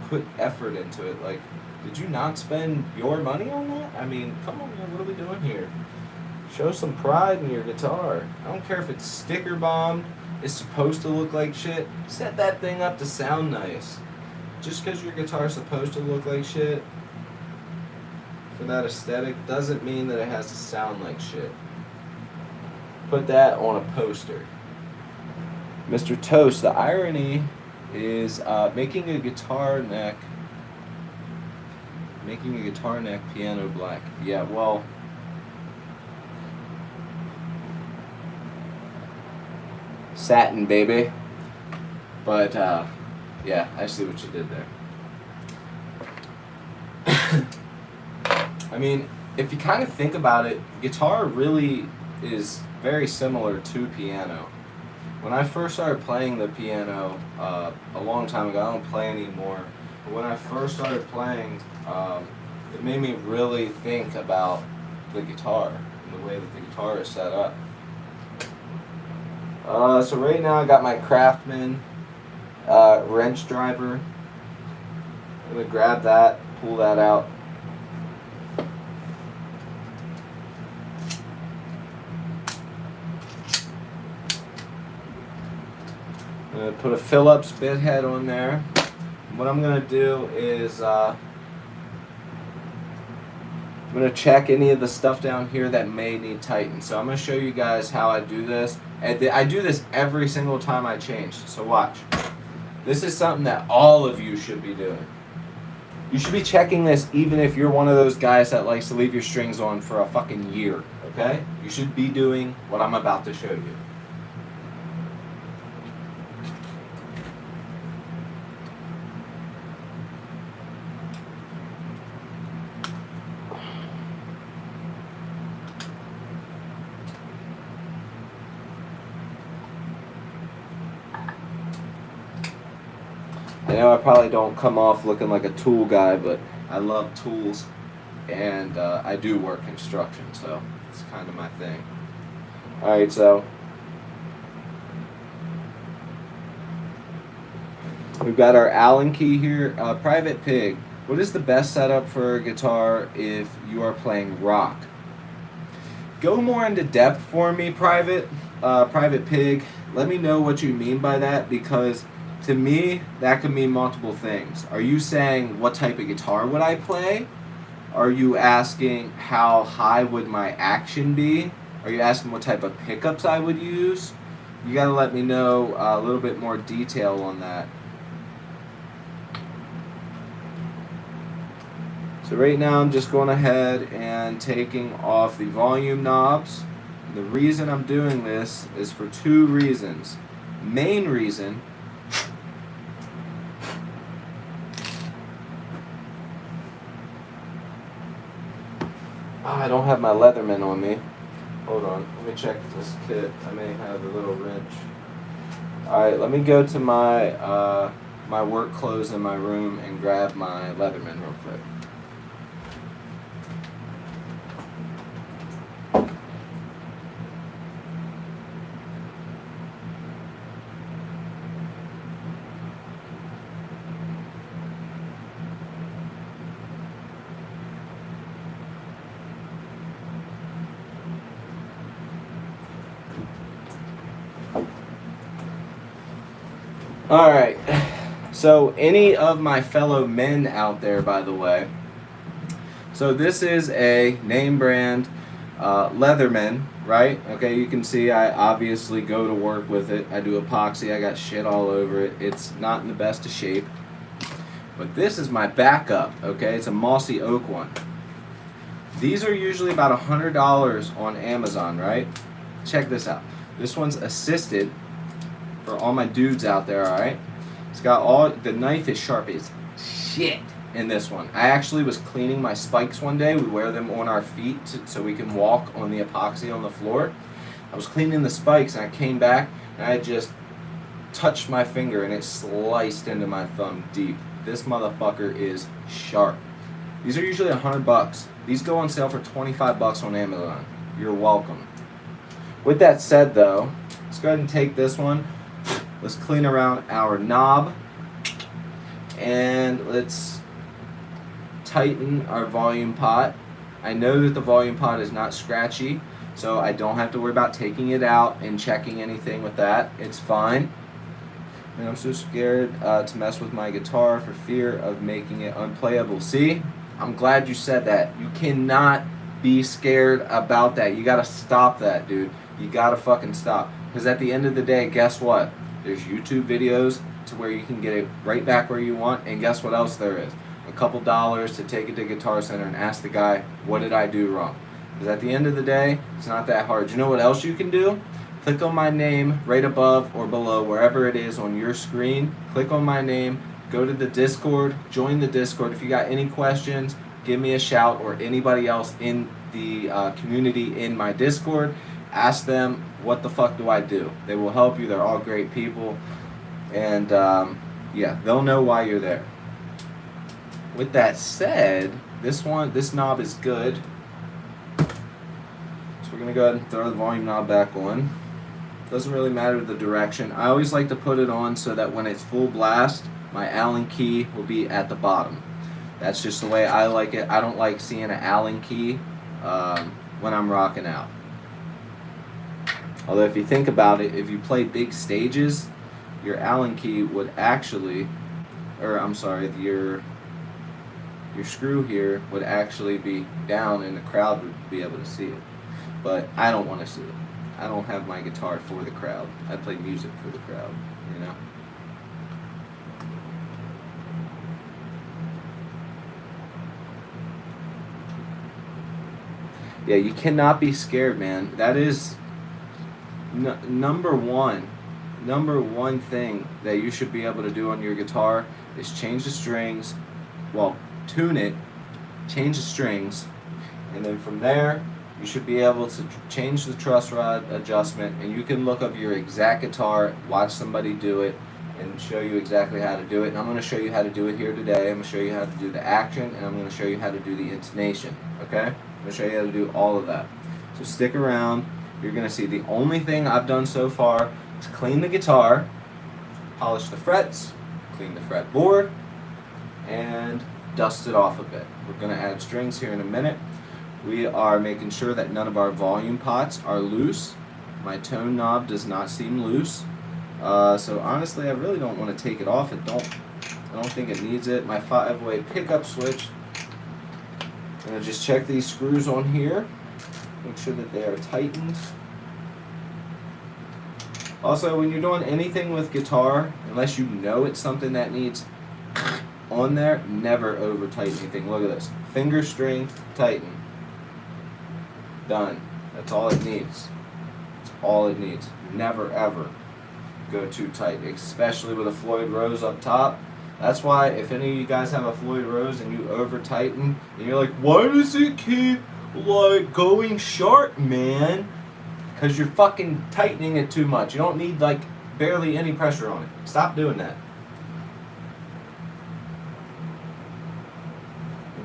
put effort into it. Like, did you not spend your money on that? I mean, come on, man, what are we doing here? Show some pride in your guitar. I don't care if it's sticker bombed, it's supposed to look like shit. Set that thing up to sound nice. Just because your guitar's supposed to look like shit, for that aesthetic, doesn't mean that it has to sound like shit. Put that on a poster. Mr. Toast, the irony is making a guitar neck piano black. Yeah, well, satin, baby. But yeah, I see what you did there. I mean, if you kind of think about it, guitar really is very similar to piano. When I first started playing the piano a long time ago, I don't play anymore, but when I first started playing, it made me really think about the guitar and the way that the guitar is set up. So right now I got my Craftsman wrench driver. I'm going to grab that, pull that out. I'm going to put a Phillips bit head on there. What I'm going to do is I'm going to check any of the stuff down here that may need tightened. So I'm going to show you guys how I do this. And I do this every single time I change. So watch. This is something that all of you should be doing. You should be checking this even if you're one of those guys that likes to leave your strings on for a fucking year. Okay? You should be doing what I'm about to show you. I know I probably don't come off looking like a tool guy, but I love tools, and I do work construction, so it's kind of my thing. Alright, so we've got our Allen key here. Private Pig. What is the best setup for a guitar if you are playing rock? Go more into depth for me, Private Pig. Let me know what you mean by that, because to me, that could mean multiple things. Are you saying what type of guitar would I play? Are you asking how high would my action be? Are you asking what type of pickups I would use? You gotta let me know a little bit more detail on that. So right now I'm just going ahead and taking off the volume knobs. The reason I'm doing this is for two reasons. Main reason, I don't have my Leatherman on me. Hold on, let me check this kit. I may have a little wrench. Alright, let me go to my my work clothes in my room and grab my Leatherman real quick. Alright, so any of my fellow men out there, by the way, so this is a name brand Leatherman, right? Okay, you can see I obviously go to work with it. I do epoxy, I got shit all over it. It's not in the best of shape. But this is my backup, okay? It's a mossy oak one. These are usually about $100 on Amazon, right? Check this out. This one's assisted. For all my dudes out there, alright? It's got all, the knife is sharp as shit. in this one. I actually was cleaning my spikes one day. We wear them on our feet so we can walk on the epoxy on the floor. I was cleaning the spikes and I came back and I just touched my finger and it sliced into my thumb deep. This motherfucker is sharp. These are usually $100. These go on sale for $25 on Amazon. You're welcome. With that said though, let's go ahead and take this one. Let's clean around our knob and let's tighten our volume pot. I know that the volume pot is not scratchy, so I don't have to worry about taking it out and checking anything with that. It's fine. And I'm so scared to mess with my guitar for fear of making it unplayable. See? I'm glad you said that. You cannot be scared about that. You gotta stop that, dude. You gotta fucking stop. Because at the end of the day, guess what? There's YouTube videos to where you can get it right back where you want. And guess what else there is? A couple dollars to take it to Guitar Center and ask the guy, what did I do wrong? Because at the end of the day, it's not that hard. You know what else you can do? Click on my name right above or below, wherever it is on your screen. Click on my name. Go to the Discord, join the Discord. If you got any questions, give me a shout, or anybody else in the community in my Discord. Ask them, what the fuck do I do? They will help you. They're all great people. And yeah, they'll know why you're there. With that said, this knob is good. So we're going to go ahead and throw the volume knob back on. Doesn't really matter the direction. I always like to put it on so that when it's full blast, my Allen key will be at the bottom. That's just the way I like it. I don't like seeing an Allen key when I'm rocking out. Although if you think about it, if you play big stages, your Allen key would actually, or I'm sorry, your screw here would actually be down and the crowd would be able to see it. But I don't want to see it. I don't have my guitar for the crowd. I play music for the crowd, you know? Yeah, you cannot be scared, man. That is number one thing that you should be able to do on your guitar is change the strings, well, tune it, change the strings, and then from there, you should be able to change the truss rod adjustment, and you can look up your exact guitar, watch somebody do it, and show you exactly how to do it. And I'm going to show you how to do it here today. I'm going to show you how to do the action, and I'm going to show you how to do the intonation, okay? I'm going to show you how to do all of that. So stick around. You're going to see the only thing I've done so far is clean the guitar, polish the frets, clean the fretboard, and dust it off a bit. We're going to add strings here in a minute. We are making sure that none of our volume pots are loose. My tone knob does not seem loose. So honestly, I really don't want to take it off. I don't think it needs it. My 5-way pickup switch. I'm going to just check these screws on here. Make sure that they are tightened. Also, when you're doing anything with guitar, unless you know it's something that needs on there, never over tighten anything. Look at this. Finger string, tighten. Done. That's all it needs. That's all it needs. Never ever go too tight, especially with a Floyd Rose up top. That's why if any of you guys have a Floyd Rose and you over tighten, and you're like, why does it keep like going sharp, man? Because you're fucking tightening it too much. You don't need like barely any pressure on it. Stop doing that.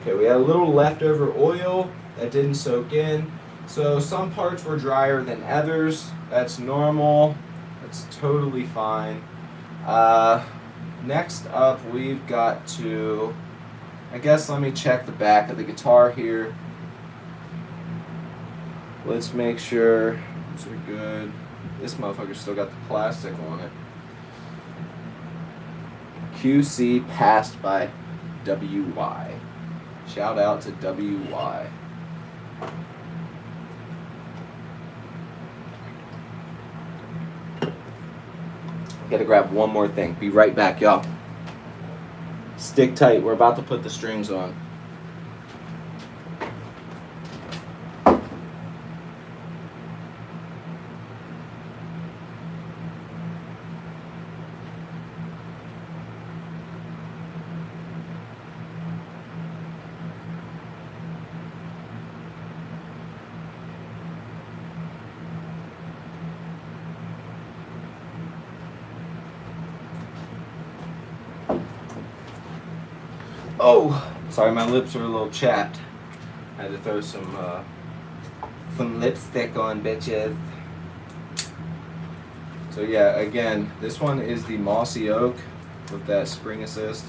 Okay, we had a little leftover oil that didn't soak in. So some parts were drier than others. That's normal. That's totally fine. Next up, we've got to, I guess let me check the back of the guitar here. Let's make sure these are good. This motherfucker still got the plastic on it. QC passed by WY. Shout out to WY. Gotta grab one more thing. Be right back, y'all. Stick tight. We're about to put the strings on. Oh, sorry, my lips are a little chapped. I had to throw some lipstick on, bitches. So yeah, again, this one is the Mossy Oak with that spring assist.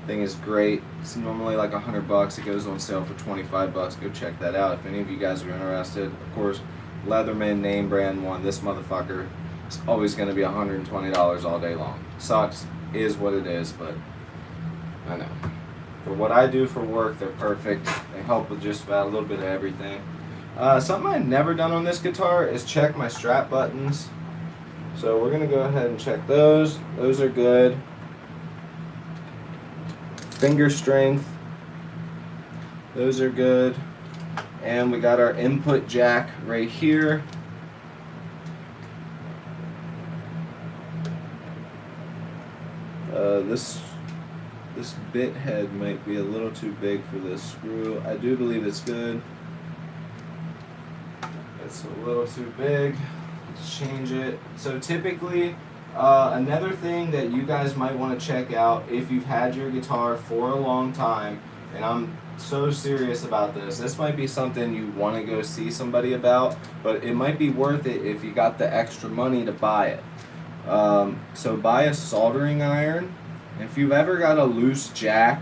Thing is great. It's normally like $100. It goes on sale for $25. Go check that out if any of you guys are interested. Of course, Leatherman name brand one. This motherfucker is always going to be $120 all day long. Sucks, is what it is, but I know. For what I do for work, they're perfect. They help with just about a little bit of everything. Something I've never done on this guitar is check my strap buttons. So we're going to go ahead and check those. Those are good. Finger strength. Those are good. And we got our input jack right here. This bit head might be a little too big for this screw. I do believe it's good. It's a little too big. Let's change it. So typically, another thing that you guys might want to check out if you've had your guitar for a long time, and I'm so serious about this. This might be something you want to go see somebody about, but it might be worth it if you got the extra money to buy it. So buy a soldering iron. If you've ever got a loose jack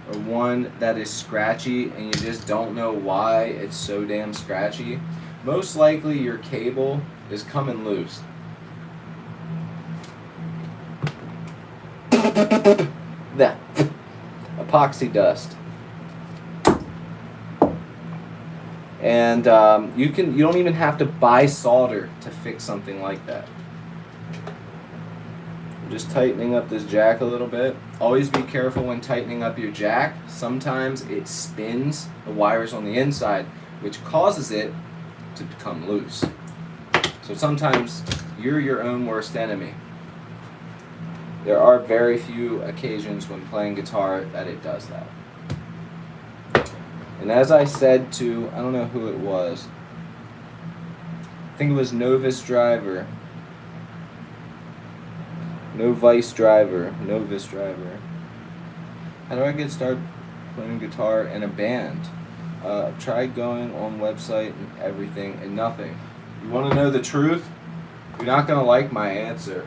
or one that is scratchy and you just don't know why it's so damn scratchy, most likely your cable is coming loose. That epoxy dust. And you don't even have to buy solder to fix something like that. Just tightening up this jack a little bit. Always be careful when tightening up your jack. Sometimes it spins the wires on the inside, which causes it to become loose. So sometimes you're your own worst enemy. There are very few occasions when playing guitar that it does that. And as I said to, I don't know who it was, I think it was Novice Driver. Novice Driver. How do I get started playing guitar in a band? Try going on website and everything and nothing. You want to know the truth? You're not going to like my answer.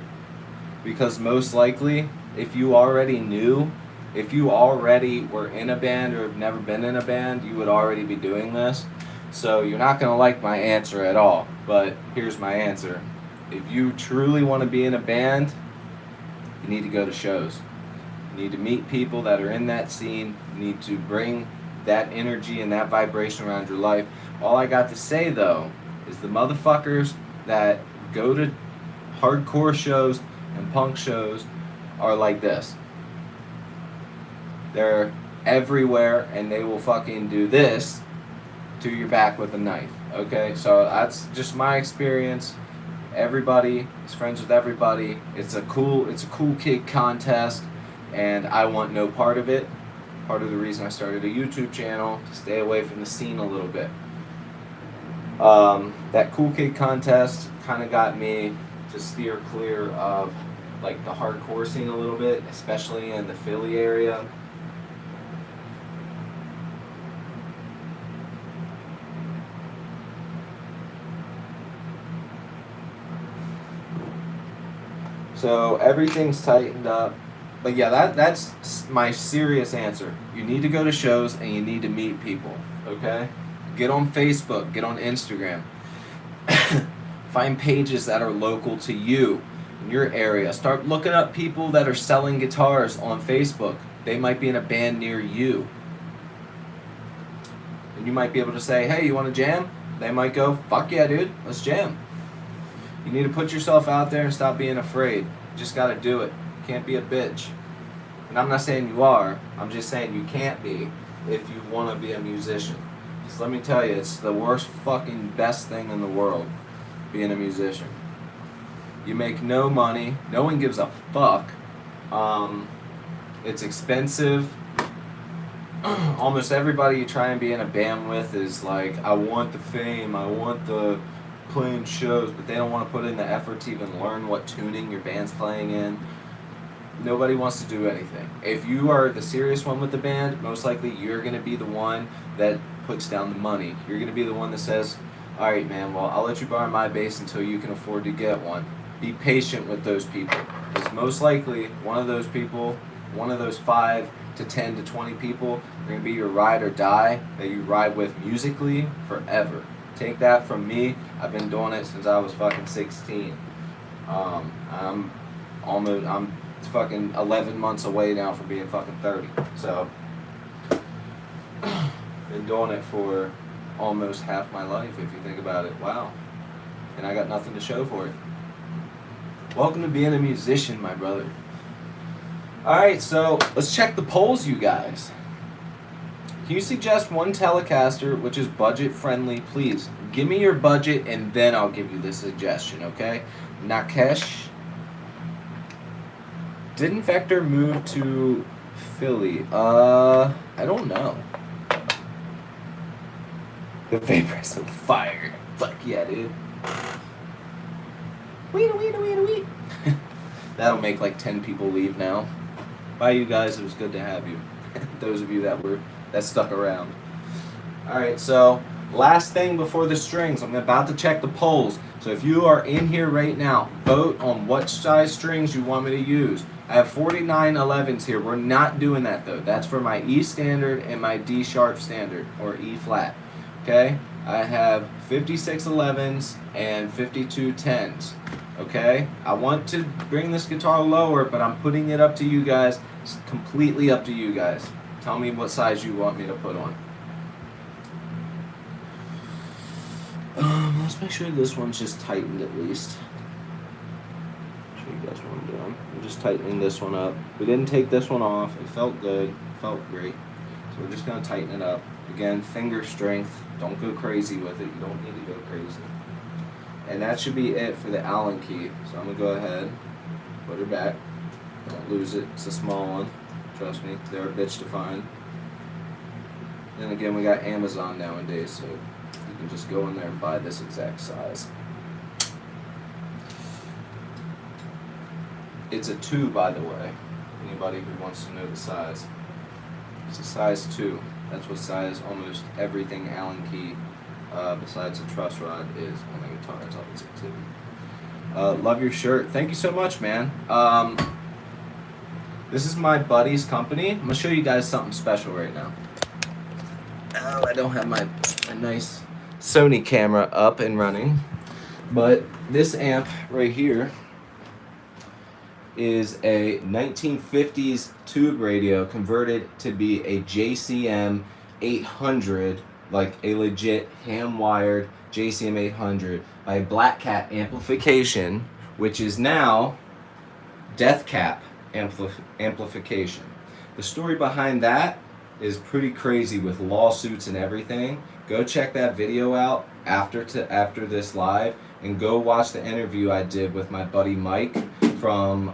Because most likely, if you already knew, if you already were in a band or have never been in a band, you would already be doing this. So you're not going to like my answer at all. But here's my answer. If you truly want to be in a band, you need to go to shows. You need to meet people that are in that scene. You need to bring that energy and that vibration around your life. All I got to say, though, is the motherfuckers that go to hardcore shows and punk shows are like this. They're everywhere and they will fucking do this to your back with a knife. Okay? So that's just my experience. Everybody is friends with everybody. It's a cool kid contest, and I want no part of it. Part of the reason I started a YouTube channel, to stay away from the scene a little bit. That cool kid contest kind of got me to steer clear of like the hardcore scene a little bit, especially in the Philly area. So everything's tightened up. But yeah, that's my serious answer. You need to go to shows and you need to meet people, okay? Get on Facebook, get on Instagram. Find pages that are local to you in your area. Start looking up people that are selling guitars on Facebook. They might be in a band near you. And you might be able to say, hey, you want to jam? They might go, fuck yeah, dude, let's jam. You need to put yourself out there and stop being afraid. You just got to do it. You can't be a bitch. And I'm not saying you are. I'm just saying you can't be if you want to be a musician. Just let me tell you, it's the worst fucking best thing in the world, being a musician. You make no money. No one gives a fuck. It's expensive. Almost everybody you try and be in a band with is like, I want the fame, I want the playing shows, but they don't want to put in the effort to even learn what tuning your band's playing in. Nobody wants to do anything. If you are the serious one with the band, most likely you're going to be the one that puts down the money. You're going to be the one that says, all right, man, well, I'll let you borrow my bass until you can afford to get one. Be patient with those people. Because most likely, one of those people, one of those 5 to 10 to 20 people, are going to be your ride or die that you ride with musically forever. Take that from me. I've been doing it since I was fucking 16. I'm fucking 11 months away now from being fucking 30. So, been doing it for almost half my life, if you think about it. Wow. And I got nothing to show for it. Welcome to being a musician, my brother. Alright, so let's check the polls, you guys. Can you suggest one Telecaster which is budget friendly, please? Give me your budget and then I'll give you the suggestion, okay? Nakesh. Didn't Vector move to Philly? I don't know. The vapor's on fire. Fuck yeah, dude. Wee. That'll make like 10 people leave now. Bye, you guys. It was good to have you. Those of you that stuck around. Alright, so last thing before the strings. I'm about to check the polls. So if you are in here right now, vote on what size strings you want me to use. I have 49 11s here. We're not doing that though. That's for my E standard and my D sharp standard, or E flat. Okay? I have 56 11s and 52 10s. Okay? I want to bring this guitar lower, but I'm putting it up to you guys. It's completely up to you guys. Tell me what size you want me to put on. Let's make sure this one's just tightened at least. Show you guys what I'm doing. I'm just tightening this one up. We didn't take this one off. It felt good. It felt great. So we're just going to tighten it up. Again, finger strength. Don't go crazy with it. You don't need to go crazy. And that should be it for the Allen key. So I'm going to go ahead, put her back. Don't lose it. It's a small one. Trust me. They're a bitch to find. Then again, we got Amazon nowadays, so you can just go in there and buy this exact size. It's a 2, by the way. Anybody who wants to know the size. It's a size 2. That's what size almost everything Allen key besides a truss rod is on the guitar. It's always a 2. Love your shirt. Thank you so much, man. This is my buddy's company. I'm going to show you guys something special right now. Oh, I don't have my nice Sony camera up and running. But this amp right here is a 1950s tube radio converted to be a JCM 800, like a legit hand-wired JCM 800 by Black Cat Amplification, which is now Death Cap Amplification. The story behind that is pretty crazy with lawsuits and everything. Go check that video out after this live, and go watch the interview I did with my buddy Mike from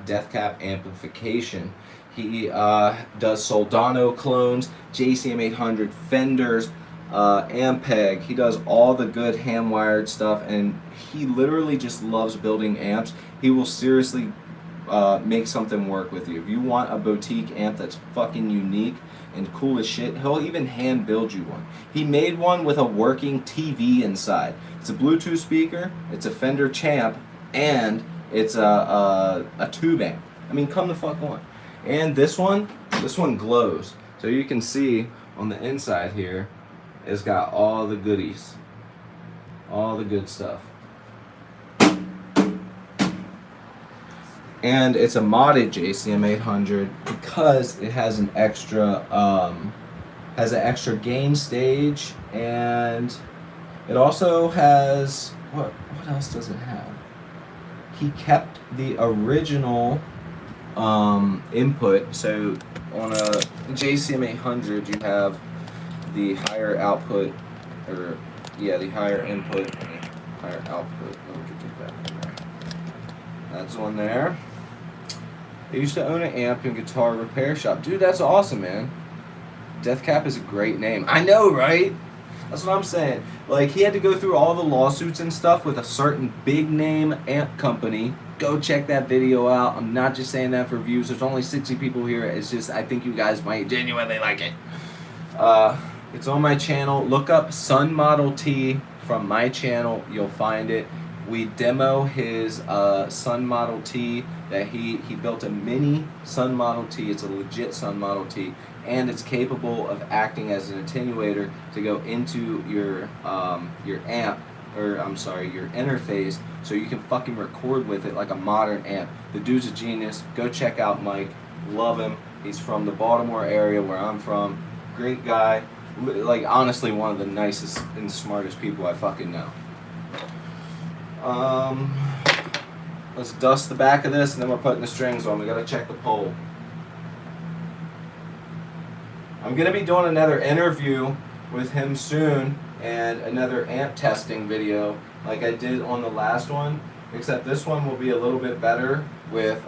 Death Cap Amplification. He does Soldano clones, JCM 800 Fenders, Ampeg. He does all the good ham-wired stuff, and he literally just loves building amps. He will seriously make something work with you. If you want a boutique amp that's fucking unique and cool as shit, he'll even hand build you one. He made one with a working TV inside. It's a Bluetooth speaker, it's a Fender Champ, and it's a tube amp. I mean, come the fuck on. And this one glows. So you can see on the inside here, it's got all the goodies. All the good stuff. And it's a modded JCM 800 because it has an extra gain stage, and it also has what else does it have? He kept the original input. So on a JCM 800 you have the higher output, or yeah, the higher input and the higher output. Let me get that there. That's on there. I used to own an amp and guitar repair shop. Dude, that's awesome, man. Death Cap is a great name. I know, right? That's what I'm saying. Like, he had to go through all the lawsuits and stuff with a certain big name amp company. Go check that video out. I'm not just saying that for views. There's only 60 people here. It's just, I think you guys might genuinely like it. It's on my channel. Look up Sun Model T from my channel. You'll find it. We demo his Sun Model T that he built a mini Sun Model T. It's a legit Sun Model T, and it's capable of acting as an attenuator to go into your amp, or I'm sorry, your interface, so you can fucking record with it like a modern amp. The dude's a genius. Go check out Mike. Love him. He's from the Baltimore area where I'm from. Great guy. Like, honestly, one of the nicest and smartest people I fucking know. Let's dust the back of this, and then we're putting the strings on. We gotta check the pole. I'm gonna be doing another interview with him soon, and another amp testing video like I did on the last one, except this one will be a little bit better with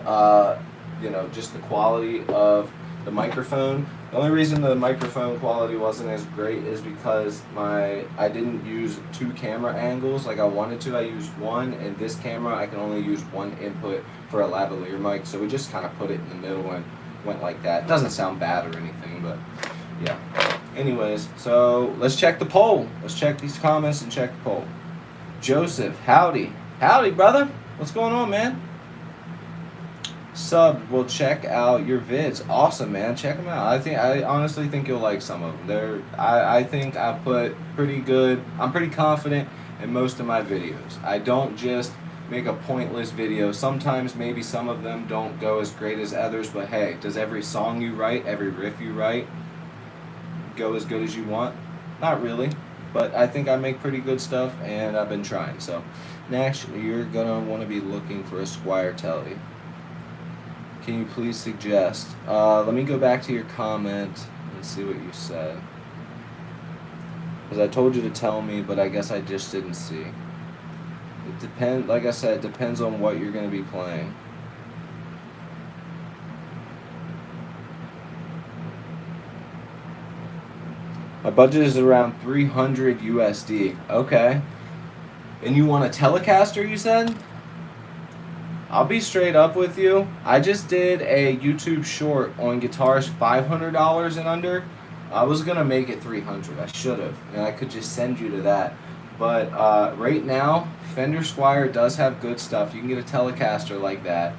just the quality of the microphone. The only reason the microphone quality wasn't as great is because I didn't use 2 camera angles like I wanted to. I used one, and this camera I can only use one input for a lavalier mic, so we just kind of put it in the middle and went like that. It doesn't sound bad or anything, but yeah. Anyways, so let's check the poll. Let's check these comments and check the poll. Joseph, howdy. Howdy, brother. What's going on, man? Sub will check out your vids. Awesome, man. Check them out. I honestly think you'll like some of them. I think I put pretty good. I'm pretty confident in most of my videos. I don't just make a pointless video. Sometimes maybe some of them don't go as great as others, but hey, does every song you write, every riff you write, go as good as you want? Not really, but I think I make pretty good stuff, and I've been trying. So next, you're gonna want to be looking for a Squire Telly. Can you please suggest? Let me go back to your comment and see what you said. Because I told you to tell me, but I guess I just didn't see. It depends, like I said, it depends on what you're going to be playing. My budget is around 300 USD. Okay. And you want a Telecaster, you said? I'll be straight up with you. I just did a YouTube short on guitars $500 and under. I was gonna make it 300. I should have, and I could just send you to that. But right now, Fender Squire does have good stuff. You can get a Telecaster like that.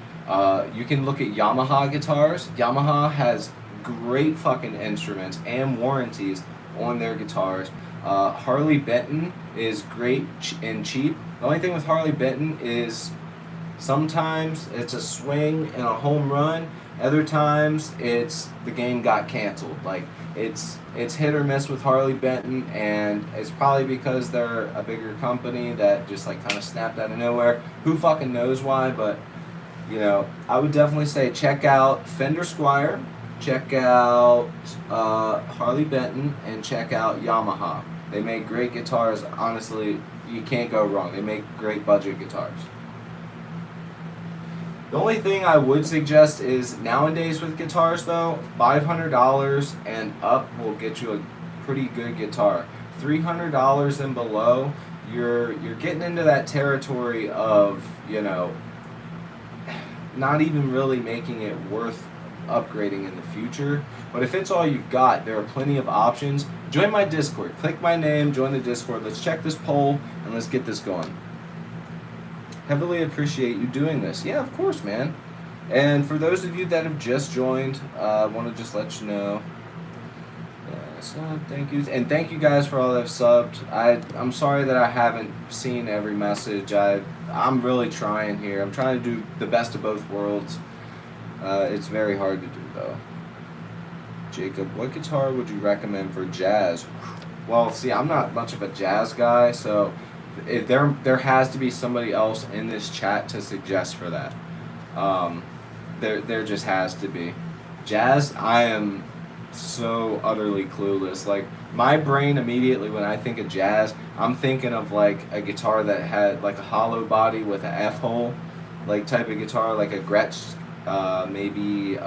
You can look at Yamaha guitars. Yamaha has great fucking instruments and warranties on their guitars. Harley Benton is great and cheap. The only thing with Harley Benton is sometimes it's a swing and a home run. Other times it's the game got canceled. Like it's hit or miss with Harley Benton, and it's probably because they're a bigger company that just like kind of snapped out of nowhere. Who fucking knows why? But I would definitely say check out Fender Squire, check out Harley Benton, and check out Yamaha. They make great guitars. Honestly, you can't go wrong. They make great budget guitars. The only thing I would suggest is nowadays with guitars though, $500 and up will get you a pretty good guitar. $300 and below, you're getting into that territory of, not even really making it worth upgrading in the future. But if it's all you've got, there are plenty of options. Join my Discord. Click my name, join the Discord. Let's check this poll and let's get this going. Heavily appreciate you doing this. Yeah, of course, man. And for those of you that have just joined, I want to just let you know. Thank you. And thank you guys for all that have subbed. I'm sorry that I haven't seen every message. I'm really trying here. I'm trying to do the best of both worlds. It's very hard to do, though. Jacob, what guitar would you recommend for jazz? Well, see, I'm not much of a jazz guy, so if there has to be somebody else in this chat to suggest for that. There just has to be. Jazz, I am so utterly clueless. Like, my brain immediately when I think of jazz, I'm thinking of like a guitar that had like a hollow body with an F-hole, like type of guitar, like a Gretsch, maybe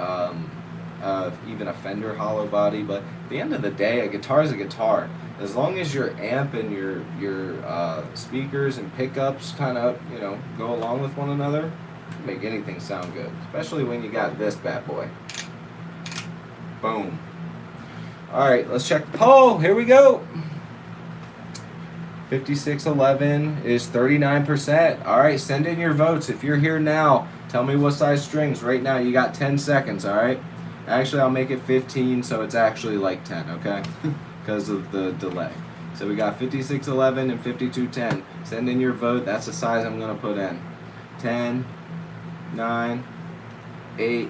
even a Fender hollow body. But at the end of the day, a guitar is a guitar. As long as your amp and your speakers and pickups kind of, you know, go along with one another, make anything sound good. Especially when you got this bad boy. Boom. All right, let's check the poll. Here we go. 5611 is 39%. All right, send in your votes. If you're here now, tell me what size strings. Right now, you got 10 seconds, all right? Actually, I'll make it 15, so it's actually like 10, okay? Because of the delay. So we got 5611 and 5210. Send in your vote. That's the size I'm going to put in. 10, 9, 8,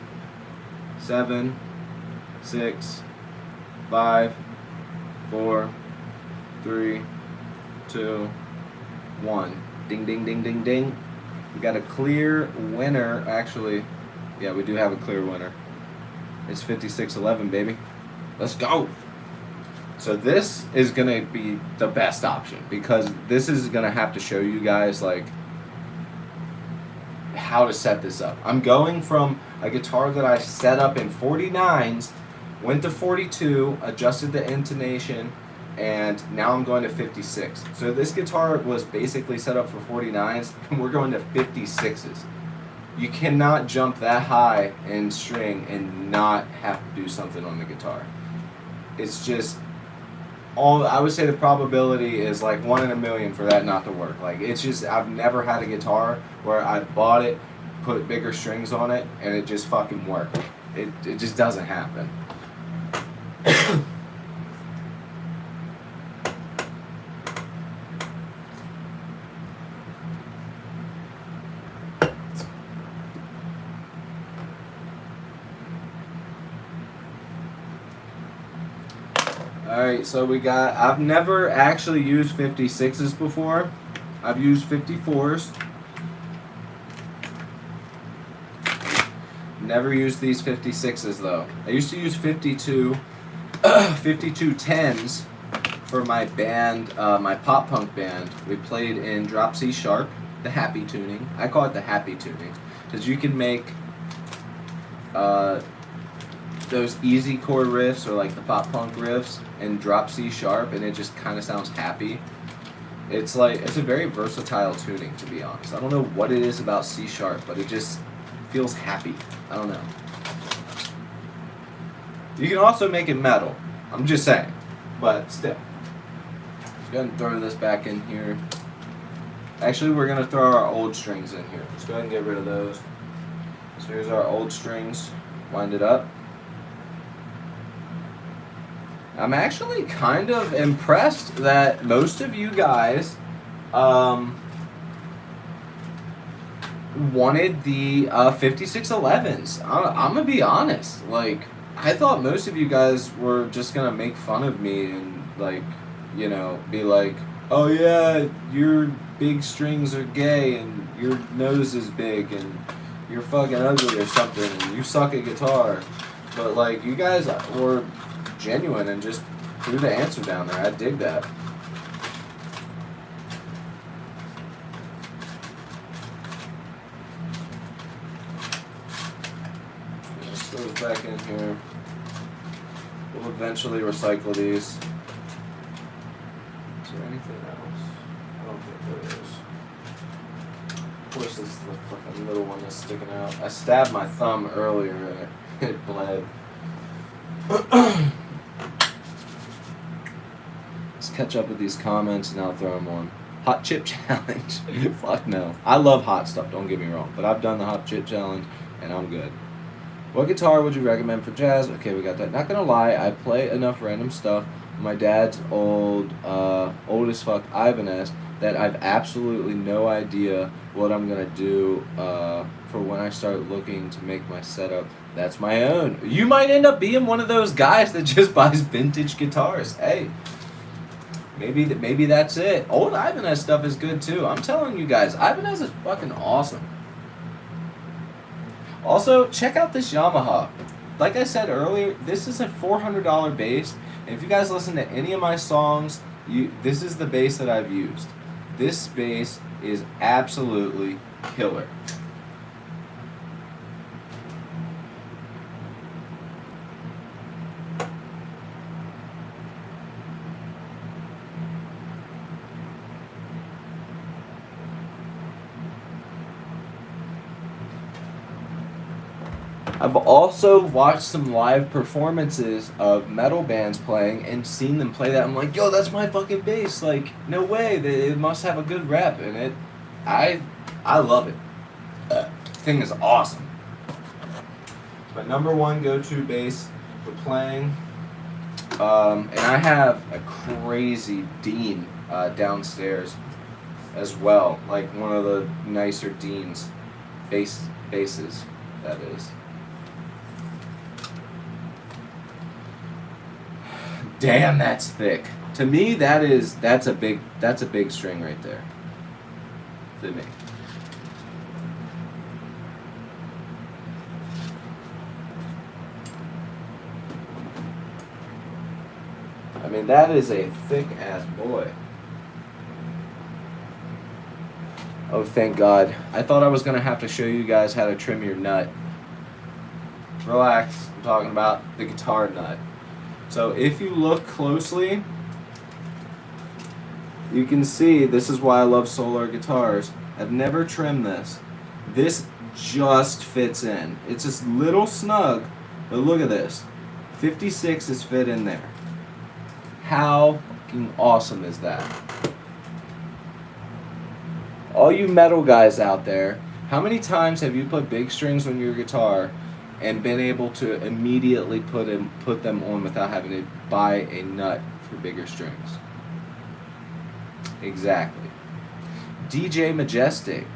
7, 6, 5, 4, 3, 2, 1. Ding, ding, ding, ding, ding. We got a clear winner. Actually, yeah, we do have a clear winner. It's 5611, baby. Let's go. So this is going to be the best option because this is going to have to show you guys, like, how to set this up. I'm going from a guitar that I set up in 49s, went to 42, adjusted the intonation, and now I'm going to 56. So this guitar was basically set up for 49s, and we're going to 56s. You cannot jump that high in string and not have to do something on the guitar. It's just, I would say the probability is like 1 in a million for that not to work. Like, it's just, I've never had a guitar where I bought it, put bigger strings on it, and it just fucking worked. It just doesn't happen. Alright, so we got, I've never actually used 56s before. I've used 54s. Never used these 56s though. I used to use 5210s for my band, my pop punk band. We played in drop C sharp, the happy tuning. I call it the happy tuning because you can make those easy chord riffs or like the pop punk riffs in drop C sharp, and it just kind of sounds happy. It's like, it's a very versatile tuning, to be honest. I don't know what it is about C sharp, but it just feels happy. I don't know. You can also make it metal. I'm just saying, but still. Let's go ahead and throw this back in here. Actually, we're gonna throw our old strings in here. Let's go ahead and get rid of those. So here's our old strings. Wind it up. I'm actually kind of impressed that most of you guys wanted the 5611s. I'm gonna be honest. Like, I thought most of you guys were just gonna make fun of me and, like, you know, be like, oh yeah, your big strings are gay and your nose is big and you're fucking ugly or something and you suck at guitar. But, like, you guys were genuine and just threw the answer down there. I dig that. This goes back in here. We'll eventually recycle these. Is there anything else? I don't think there is. Of course, this is the fucking little one that's sticking out. I stabbed my thumb earlier and it bled. Let's catch up with these comments and I'll throw them on. Hot chip challenge. Fuck no. I love hot stuff, don't get me wrong, but I've done the hot chip challenge and I'm good. What guitar would you recommend for jazz? Okay, we got that. Not gonna lie, I play enough random stuff. My dad's old as fuck Ibanez that I've absolutely no idea what I'm gonna do for when I start looking to make my setup. That's my own. You might end up being one of those guys that just buys vintage guitars. Hey, maybe that's it. Old Ibanez stuff is good too. I'm telling you guys, Ibanez is fucking awesome. Also, check out this Yamaha. Like I said earlier, this is a $400 bass. And if you guys listen to any of my songs, this is the bass that I've used. This bass is absolutely killer. I've also watched some live performances of metal bands playing and seen them play that. I'm like, yo, that's my fucking bass. Like, no way. It must have a good rep, and I love it. Thing is awesome. My number one go-to bass for playing. And I have a crazy Dean downstairs as well, like one of the nicer Dean's basses, that is. Damn, that's thick. To me, that's a big string right there. To me. I mean, that is a thick ass boy. Oh, thank God. I thought I was gonna have to show you guys how to trim your nut. Relax, I'm talking about the guitar nut. So if you look closely, you can see this is why I love Solar guitars. I've never trimmed this. This just fits in. It's just little snug, but look at this. 56 is fit in there. How fucking awesome is that? All you metal guys out there, how many times have you put big strings on your guitar and been able to immediately put them on without having to buy a nut for bigger strings? Exactly. DJ Majestic,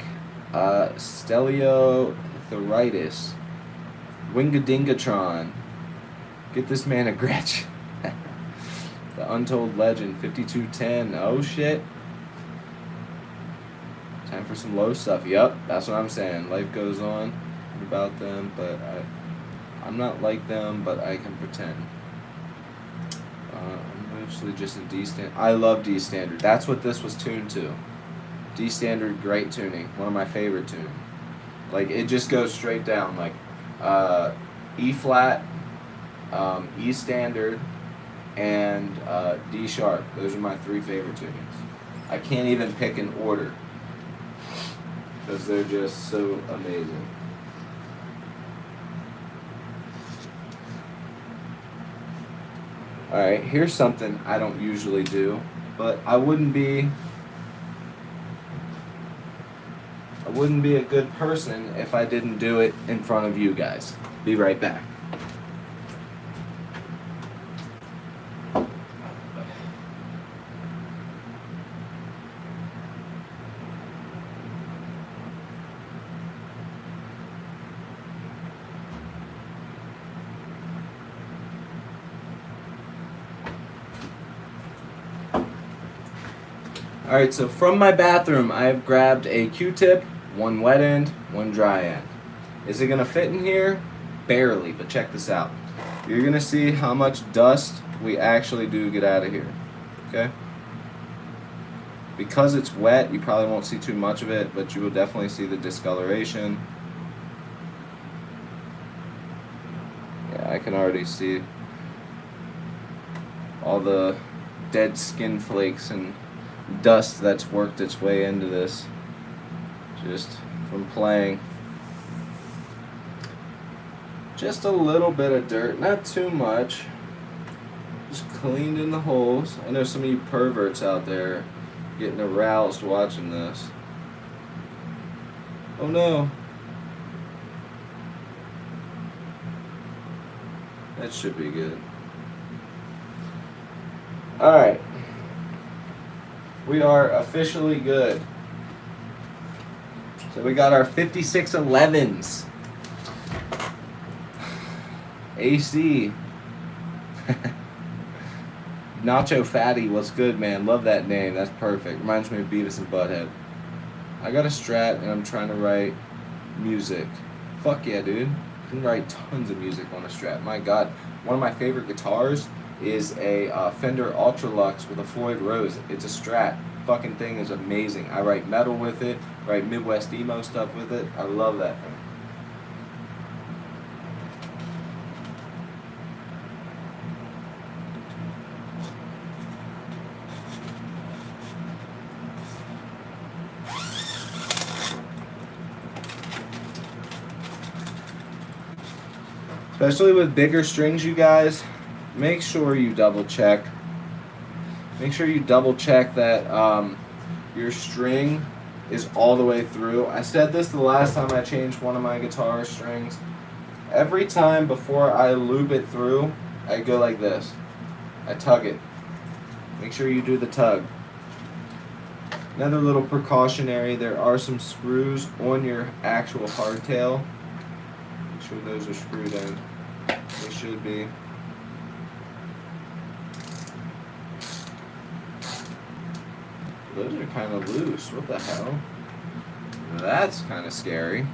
Steliotherritis, Wingadingatron. Get this man a Gretsch. The Untold Legend, 5210. Oh shit. Time for some low stuff. Yup, that's what I'm saying. Life goes on about them, but I'm not like them, but I can pretend. I'm mostly just in D standard. I love D standard. That's what this was tuned to. D standard, great tuning. One of my favorite tuning. Like, it just goes straight down. Like, E flat, E standard, and D sharp. Those are my three favorite tunings. I can't even pick an order because they're just so amazing. Alright, here's something I don't usually do, but I wouldn't be a good person if I didn't do it in front of you guys. Be right back. Alright, so from my bathroom, I have grabbed a Q-tip, one wet end, one dry end. Is it going to fit in here? Barely, but check this out. You're going to see how much dust we actually do get out of here. Okay? Because it's wet, you probably won't see too much of it, but you will definitely see the discoloration. Yeah, I can already see all the dead skin flakes and dust that's worked its way into this just from playing. Just a little bit of dirt, not too much, just cleaned in the holes. I know some of you perverts out there getting aroused watching this. Oh no, that should be good. Alright, we are officially good. So we got our 5611s. AC. Nacho Fatty, what's good, man? Love that name. That's perfect. Reminds me of Beavis and Butthead. I got a Strat and I'm trying to write music. Fuck yeah, dude. I can write tons of music on a Strat. My God. One of my favorite guitars is a Fender Ultralux with a Floyd Rose. It's a Strat. Fucking thing is amazing. I write metal with it, write Midwest emo stuff with it. I love that thing. Especially with bigger strings, you guys, make sure you double check. Make sure you double check that your string is all the way through. I said this the last time I changed one of my guitar strings. Every time before I loop it through, I go like this. I tug it. Make sure you do the tug. Another little precautionary, there are some screws on your actual hardtail. Make sure those are screwed in. They should be. Those are kind of loose. What the hell? That's kind of scary.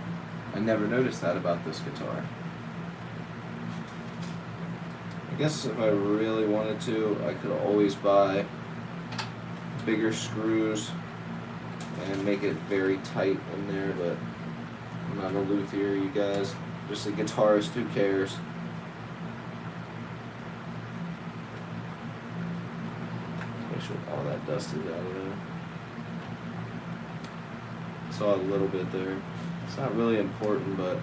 I never noticed that about this guitar. I guess if I really wanted to, I could always buy bigger screws and make it very tight in there, but I'm not a luthier, you guys. Just a guitarist who cares. Make sure all that dust is out of there. Saw a little bit there. It's not really important, but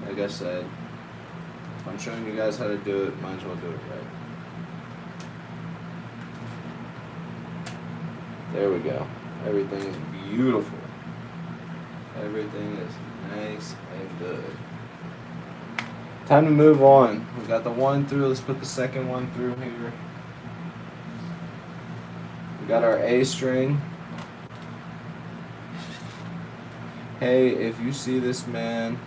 like I said, if I'm showing you guys how to do it, might as well do it right. There we go. Everything is beautiful. Everything is nice and good. Time to move on. We got the one through. Let's put the second one through here. We got our A string. Hey, if you see this, man,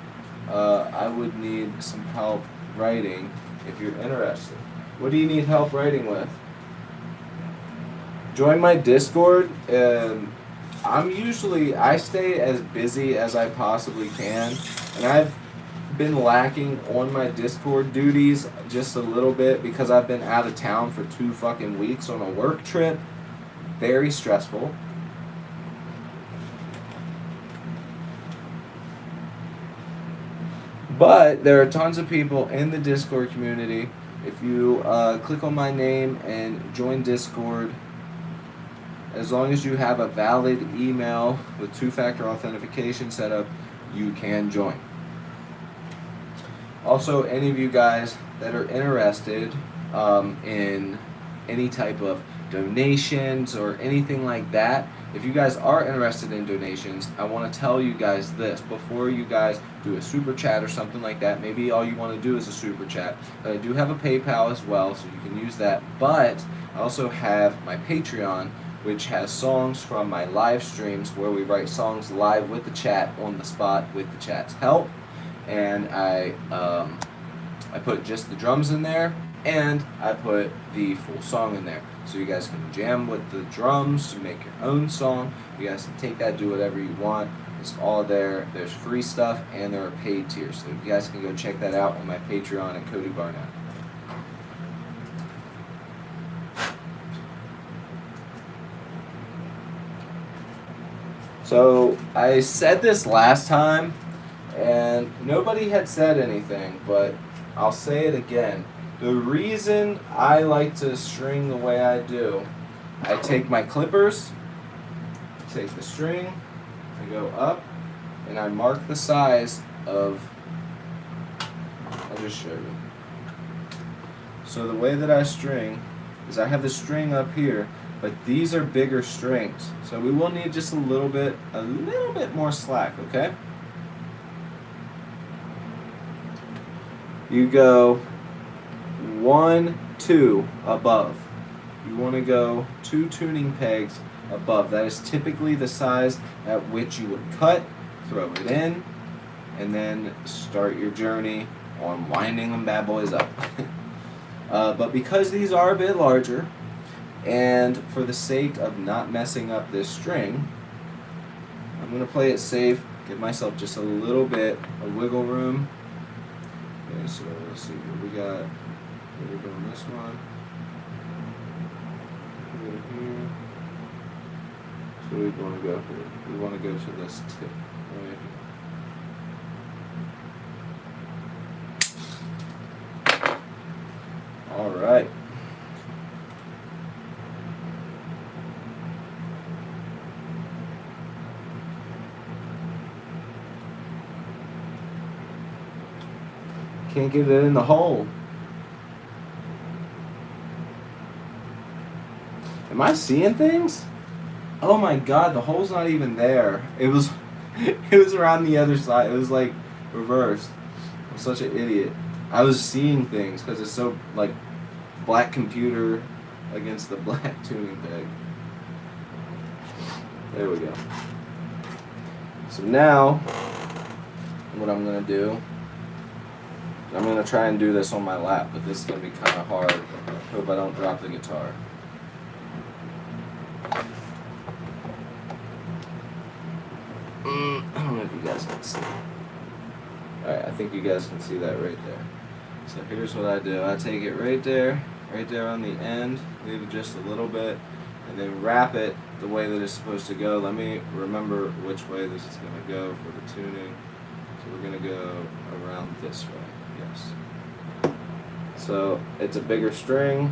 I would need some help writing if you're interested. What do you need help writing with? Join my Discord. I stay as busy as I possibly can, and I've been lacking on my Discord duties just a little bit because I've been out of town for 2 fucking weeks on a work trip. Very stressful. But there are tons of people in the Discord community. If you click on my name and join Discord, as long as you have a valid email with 2-factor authentication set up, you can join. Also, any of you guys that are interested in any type of donations or anything like that, if you guys are interested in donations, I want to tell you guys this before you guys do a super chat or something like that. Maybe all you want to do is a super chat. But I do have a PayPal as well, so you can use that. But I also have my Patreon, which has songs from my live streams where we write songs live with the chat on the spot with the chat's help. And I put just the drums in there, and I put the full song in there. So you guys can jam with the drums, make your own song. You guys can take that, do whatever you want. It's all there. There's free stuff, and there are paid tiers. So you guys can go check that out on my Patreon at Cody Barnett. So I said this last time, and nobody had said anything, but I'll say it again. The reason I like to string the way I do, I take my clippers, take the string, I go up, and I mark the size of, I'll just show you. So the way that I string is I have the string up here, but these are bigger strings. So we will need just a little bit more slack, okay? You go 1, 2 above. You want to go 2 tuning pegs above. That is typically the size at which you would cut, throw it in, and then start your journey on winding them bad boys up. But because these are a bit larger, and for the sake of not messing up this string, I'm going to play it safe, give myself just a little bit of wiggle room. Okay, so let's see what we got. We're doing this one. Right here. So we want to go here. We want to go to this tip right here. All right. Can't get it in the hole. Am I seeing things? Oh my god, the hole's not even there. It was it was around the other side. It was like reversed. I'm such an idiot. I was seeing things because it's so like black computer against the black tuning peg. There we go. So now, what I'm going to do, I'm going to try and do this on my lap, but this is going to be kind of hard. Hope I don't drop the guitar. I don't know if you guys can see. Alright, I think you guys can see that right there. So here's what I do. I take it right there on the end, leave it just a little bit, and then wrap it the way that it's supposed to go. Let me remember which way this is going to go for the tuning. So we're going to go around this way, yes. So it's a bigger string,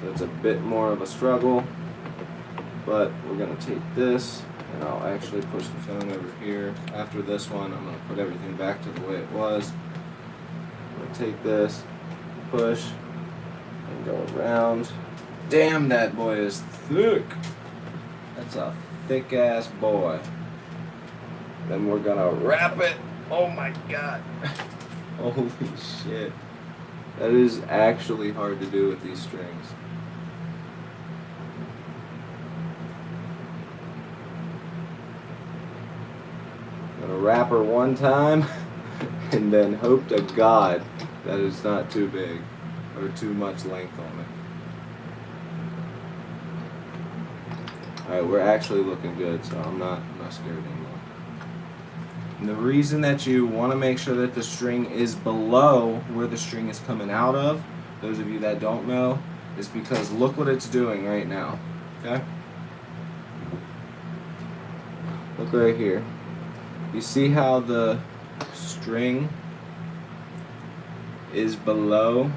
so it's a bit more of a struggle, but we're going to take this, and I'll actually push the phone over here. After this one, I'm going to put everything back to the way it was. I'm going to take this, push, and go around. Damn, that boy is thick. That's a thick ass boy. Then we're gonna wrap it. Oh my god. Holy shit. That is actually hard to do with these strings. Gonna wrap her one time and then hope to God that it's not too big or too much length on it. Alright, we're actually looking good, so I'm not scared anymore. And the reason that you want to make sure that the string is below where the string is coming out of, those of you that don't know, is because look what it's doing right now. Okay? Look right here. You see how the string is below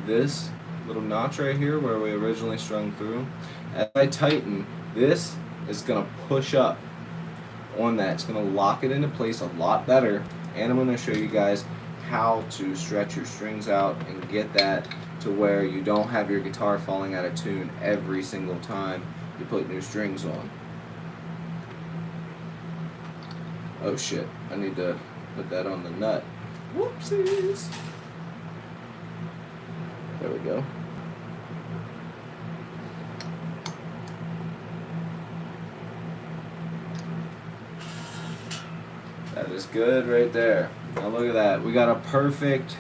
this little notch right here where we originally strung through? As I tighten, this is going to push up on that. It's going to lock it into place a lot better. And I'm going to show you guys how to stretch your strings out and get that to where you don't have your guitar falling out of tune every single time you put new strings on. Oh shit, I need to put that on the nut. Whoopsies. There we go. That is good right there. Now look at that. We got a perfect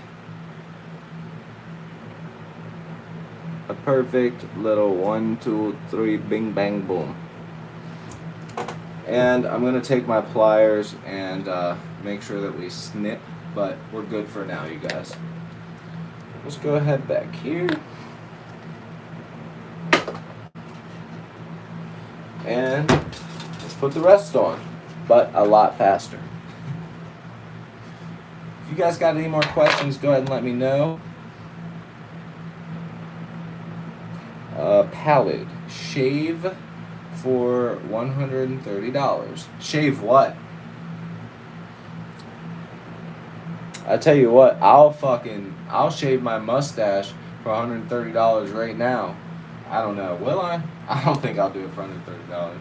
little 1, 2, 3 bing bang boom. And I'm going to take my pliers and make sure that we snip, but we're good for now, you guys. Let's go ahead back here. And let's put the rest on, but a lot faster. If you guys got any more questions, go ahead and let me know. Palette. Shave for $130. Shave what? I tell you what, I'll shave my mustache for $130 right now. I don't know. Will I? I don't think I'll do it for $130.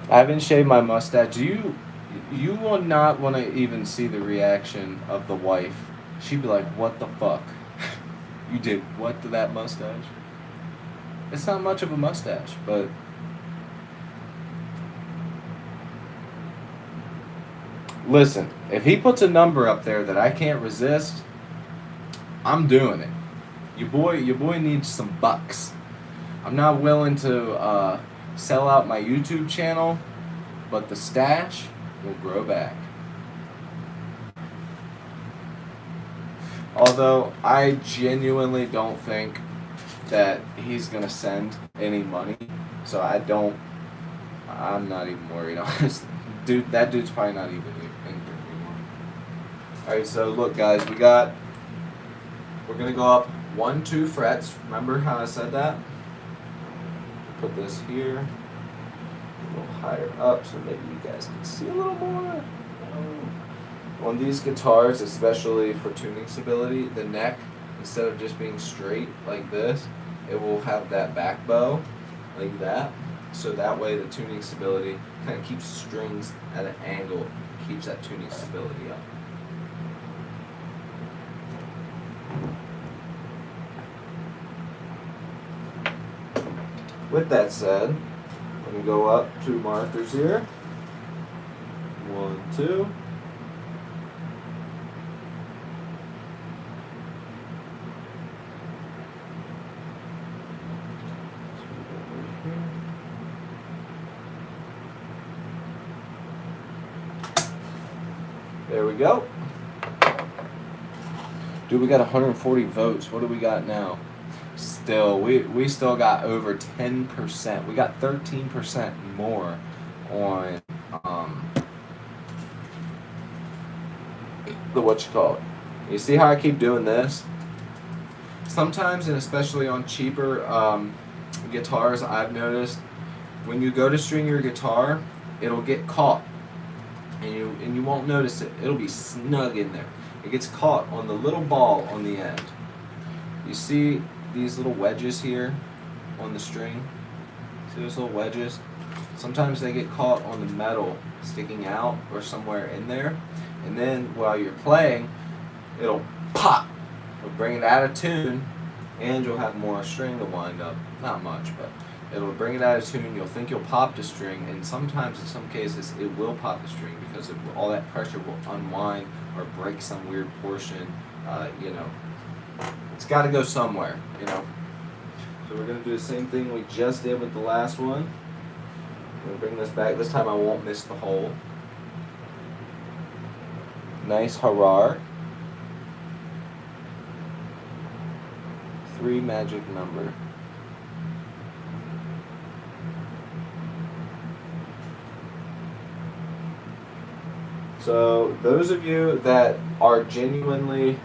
I haven't shaved my mustache. You will not want to even see the reaction of the wife. She'd be like, what the fuck? You did what to that mustache? It's not much of a mustache, but listen, if he puts a number up there that I can't resist, I'm doing it. Your boy needs some bucks. I'm not willing to sell out my YouTube channel, but the stash will grow back. Although I genuinely don't think that he's gonna send any money, so I'm not even worried, honestly. Dude, that dude's probably not even in here anymore. Alright, so look guys, we're gonna go up 1, 2 frets. Remember how I said that? Put this here, a little higher up so maybe you guys can see a little more. On these guitars, especially for tuning stability, the neck, instead of just being straight like this, it will have that back bow like that. So that way the tuning stability kind of keeps the strings at an angle, keeps that tuning stability up. With that said, let me go up 2 markers here. 1, 2. There we go. Dude, we got 140 votes. What do we got now? Still, we still got over 10%. We got 13% more on the what you call it. You see how I keep doing this? Sometimes, and especially on cheaper guitars, I've noticed when you go to string your guitar, it'll get caught. And you won't notice it. It'll be snug in there. It gets caught on the little ball on the end. You see these little wedges here on the string? See those little wedges? Sometimes they get caught on the metal sticking out or somewhere in there. And then while you're playing, it'll pop. It'll bring it out of tune, and you'll have more string to wind up. Not much, but it'll bring it out of tune. You'll think you'll pop the string, and sometimes, in some cases, it will pop the string because all that pressure will unwind or break some weird portion. You know, it's got to go somewhere. You know. So we're gonna do the same thing we just did with the last one. I'm gonna bring this back. This time I won't miss the hole. Nice harar. 3 magic number. So those of you that are genuinely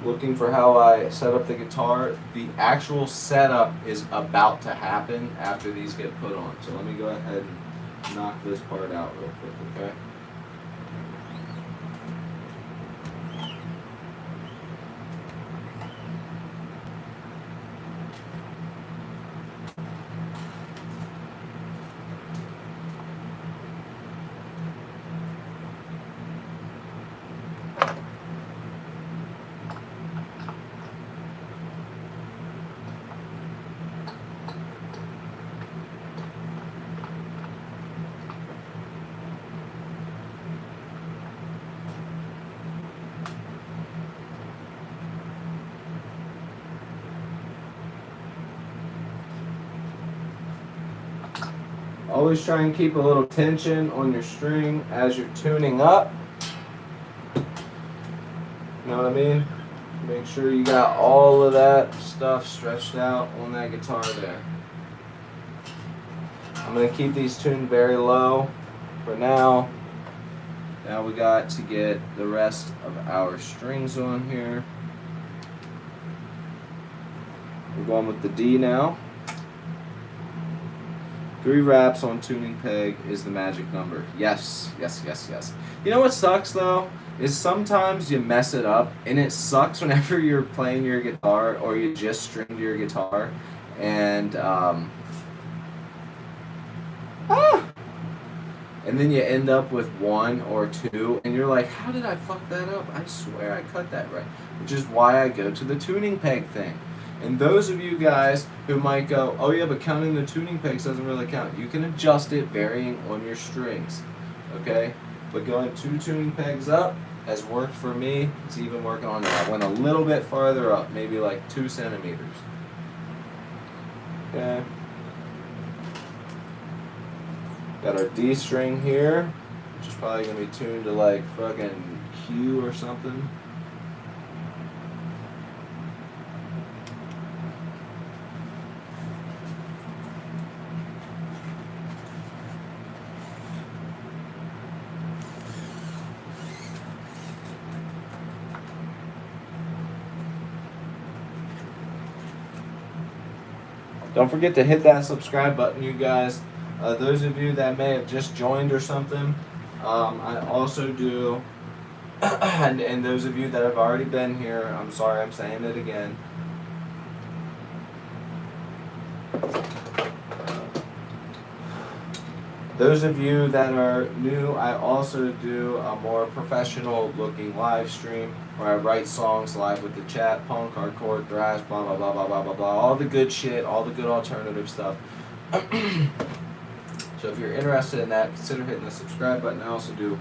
looking for how I set up the guitar, the actual setup is about to happen after these get put on. So let me go ahead and knock this part out real quick, okay? Always try and keep a little tension on your string as you're tuning up. You know what I mean? Make sure you got all of that stuff stretched out on that guitar there. I'm going to keep these tuned very low for now. Now we got to get the rest of our strings on here. We're going with the D now. 3 wraps on tuning peg is the magic number. Yes, yes, yes, yes. You know what sucks though? Is sometimes you mess it up, and it sucks whenever you're playing your guitar or you just stringed your guitar and and then you end up with 1 or 2 and you're like, how did I fuck that up? I swear I cut that right. Which is why I go to the tuning peg thing. And those of you guys who might go, oh yeah, but counting the tuning pegs doesn't really count. You can adjust it varying on your strings, okay? But going 2 tuning pegs up has worked for me. It's even working on it. I went a little bit farther up, maybe like 2 centimeters. Okay. Got our D string here, which is probably gonna be tuned to like fucking Q or something. Don't forget to hit that subscribe button, you guys. Those of you that may have just joined or something, I also do, and those of you that have already been here, I'm sorry I'm saying it again. Those of you that are new, I also do a more professional looking live stream where I write songs live with the chat, punk, hardcore, thrash, blah blah blah blah blah blah blah, all the good shit, all the good alternative stuff. So if you're interested in that, consider hitting the subscribe button. I also do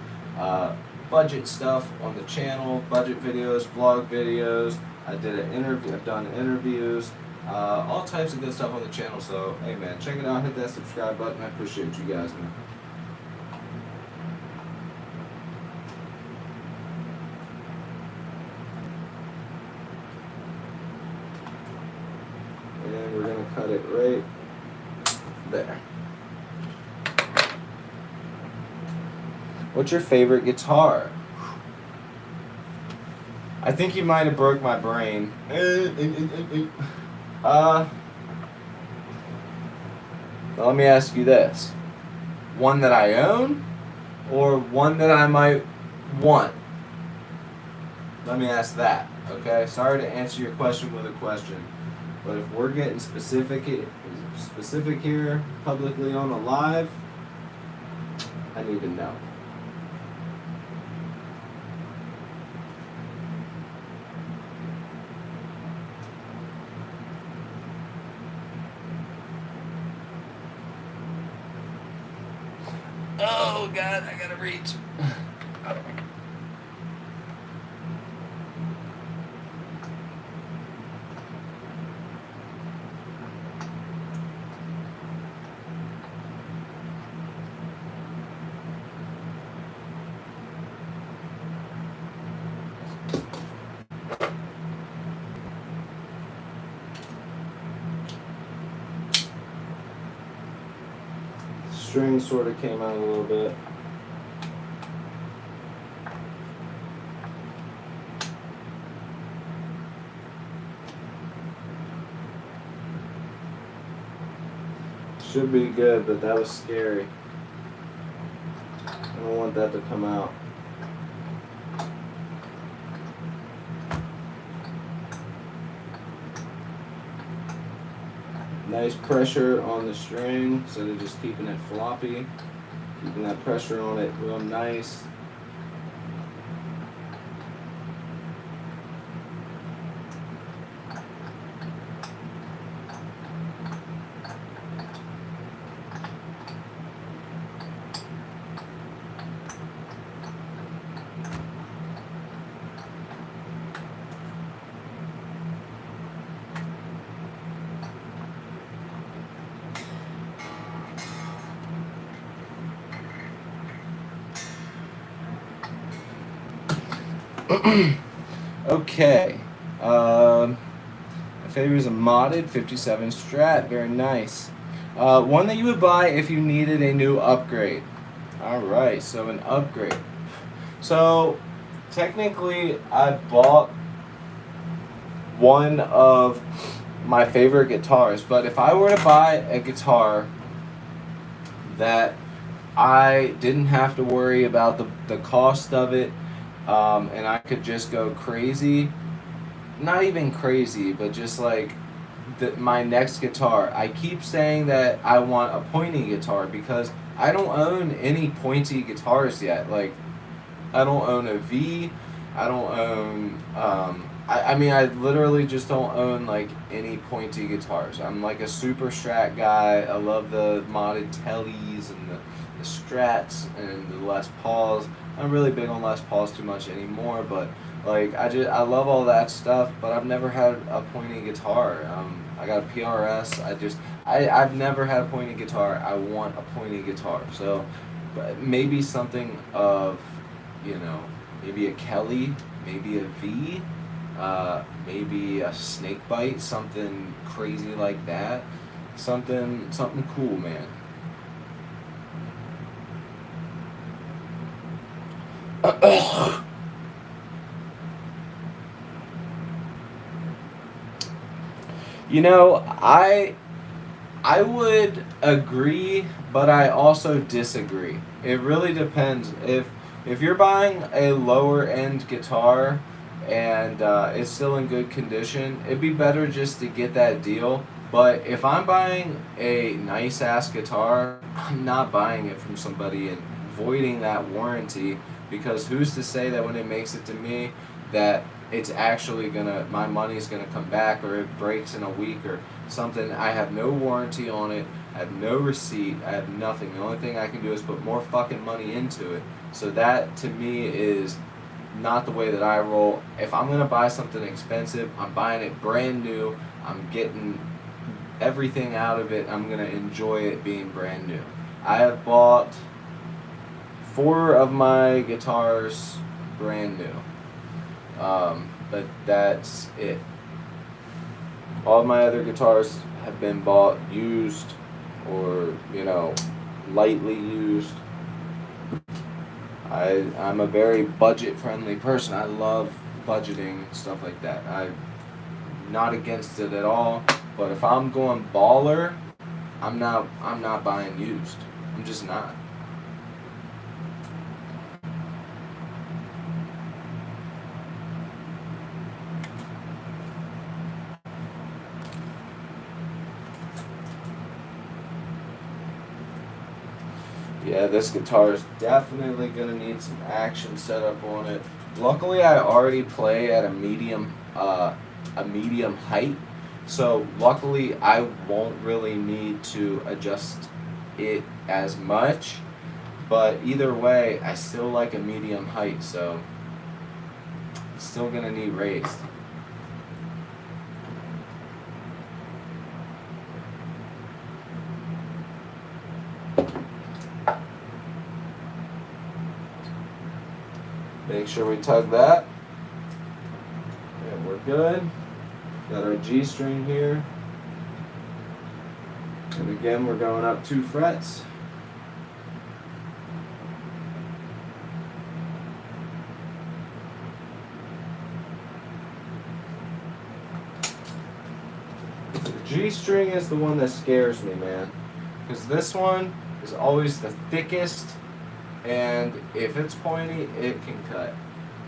budget stuff on the channel, budget videos, vlog videos. I did an interview. I've done interviews, all types of good stuff on the channel. So hey man, check it out. Hit that subscribe button. I appreciate you guys, man. And we're gonna cut it right there. What's your favorite guitar? I think you might have broke my brain. Let me ask you this. One that I own or one that I might want? Let me ask that, okay? Sorry to answer your question with a question, but if we're getting specific here publicly on a live, I need to know. Oh God, I gotta reach. String sort of came out a little bit. Should be good, but that was scary. I don't want that to come out. Nice pressure on the string instead of just keeping it floppy. Keeping that pressure on it real nice. Okay. My favorite is a modded 57 Strat. Very nice. One that you would buy if you needed a new upgrade. Alright, so an upgrade. So, technically, I bought one of my favorite guitars, but if I were to buy a guitar that I didn't have to worry about the cost of it, and I could just go crazy, not even crazy, but just like my next guitar. I keep saying that I want a pointy guitar because I don't own any pointy guitars yet. Like, I don't own a V, I don't own, I mean, I literally just don't own like any pointy guitars. I'm like a super Strat guy. I love the modded Tellys and the Strats and the Les Pauls. I'm really big on Les Pauls too much anymore, but like I love all that stuff, but I've never had a pointy guitar. I got a PRS. I've never had a pointy guitar. I want a pointy guitar. So maybe something of, maybe a Kelly, maybe a V, maybe a Snakebite, something crazy like that. Something cool, man. I would agree, but I also disagree. It really depends. If you're buying a lower end guitar and it's still in good condition, it'd be better just to get that deal. But if I'm buying a nice ass guitar, I'm not buying it from somebody and voiding that warranty, because who's to say that when it makes it to me that it's actually gonna, my money's gonna come back, or it breaks in a week or something. I have no warranty on it. I have no receipt. I have nothing. The only thing I can do is put more fucking money into it. So that to me is not the way that I roll. If I'm gonna buy something expensive, I'm buying it brand new. I'm getting everything out of it. I'm gonna enjoy it being brand new. I have bought 4 of my guitars brand new. But that's it. All of my other guitars have been bought used, or lightly used. I'm a very budget friendly person. I love budgeting and stuff like that. I'm not against it at all. But if I'm going baller, I'm not buying used. I'm just not. Yeah, this guitar is definitely gonna need some action set up on it. Luckily, I already play at a medium height, so luckily I won't really need to adjust it as much. But either way, I still like a medium height, so it's still gonna need raised. Make sure we tug that. And we're good. Got our G string here. And again, we're going up 2 frets. The G string is the one that scares me, man. Because this one is always the thickest. And if it's pointy, it can cut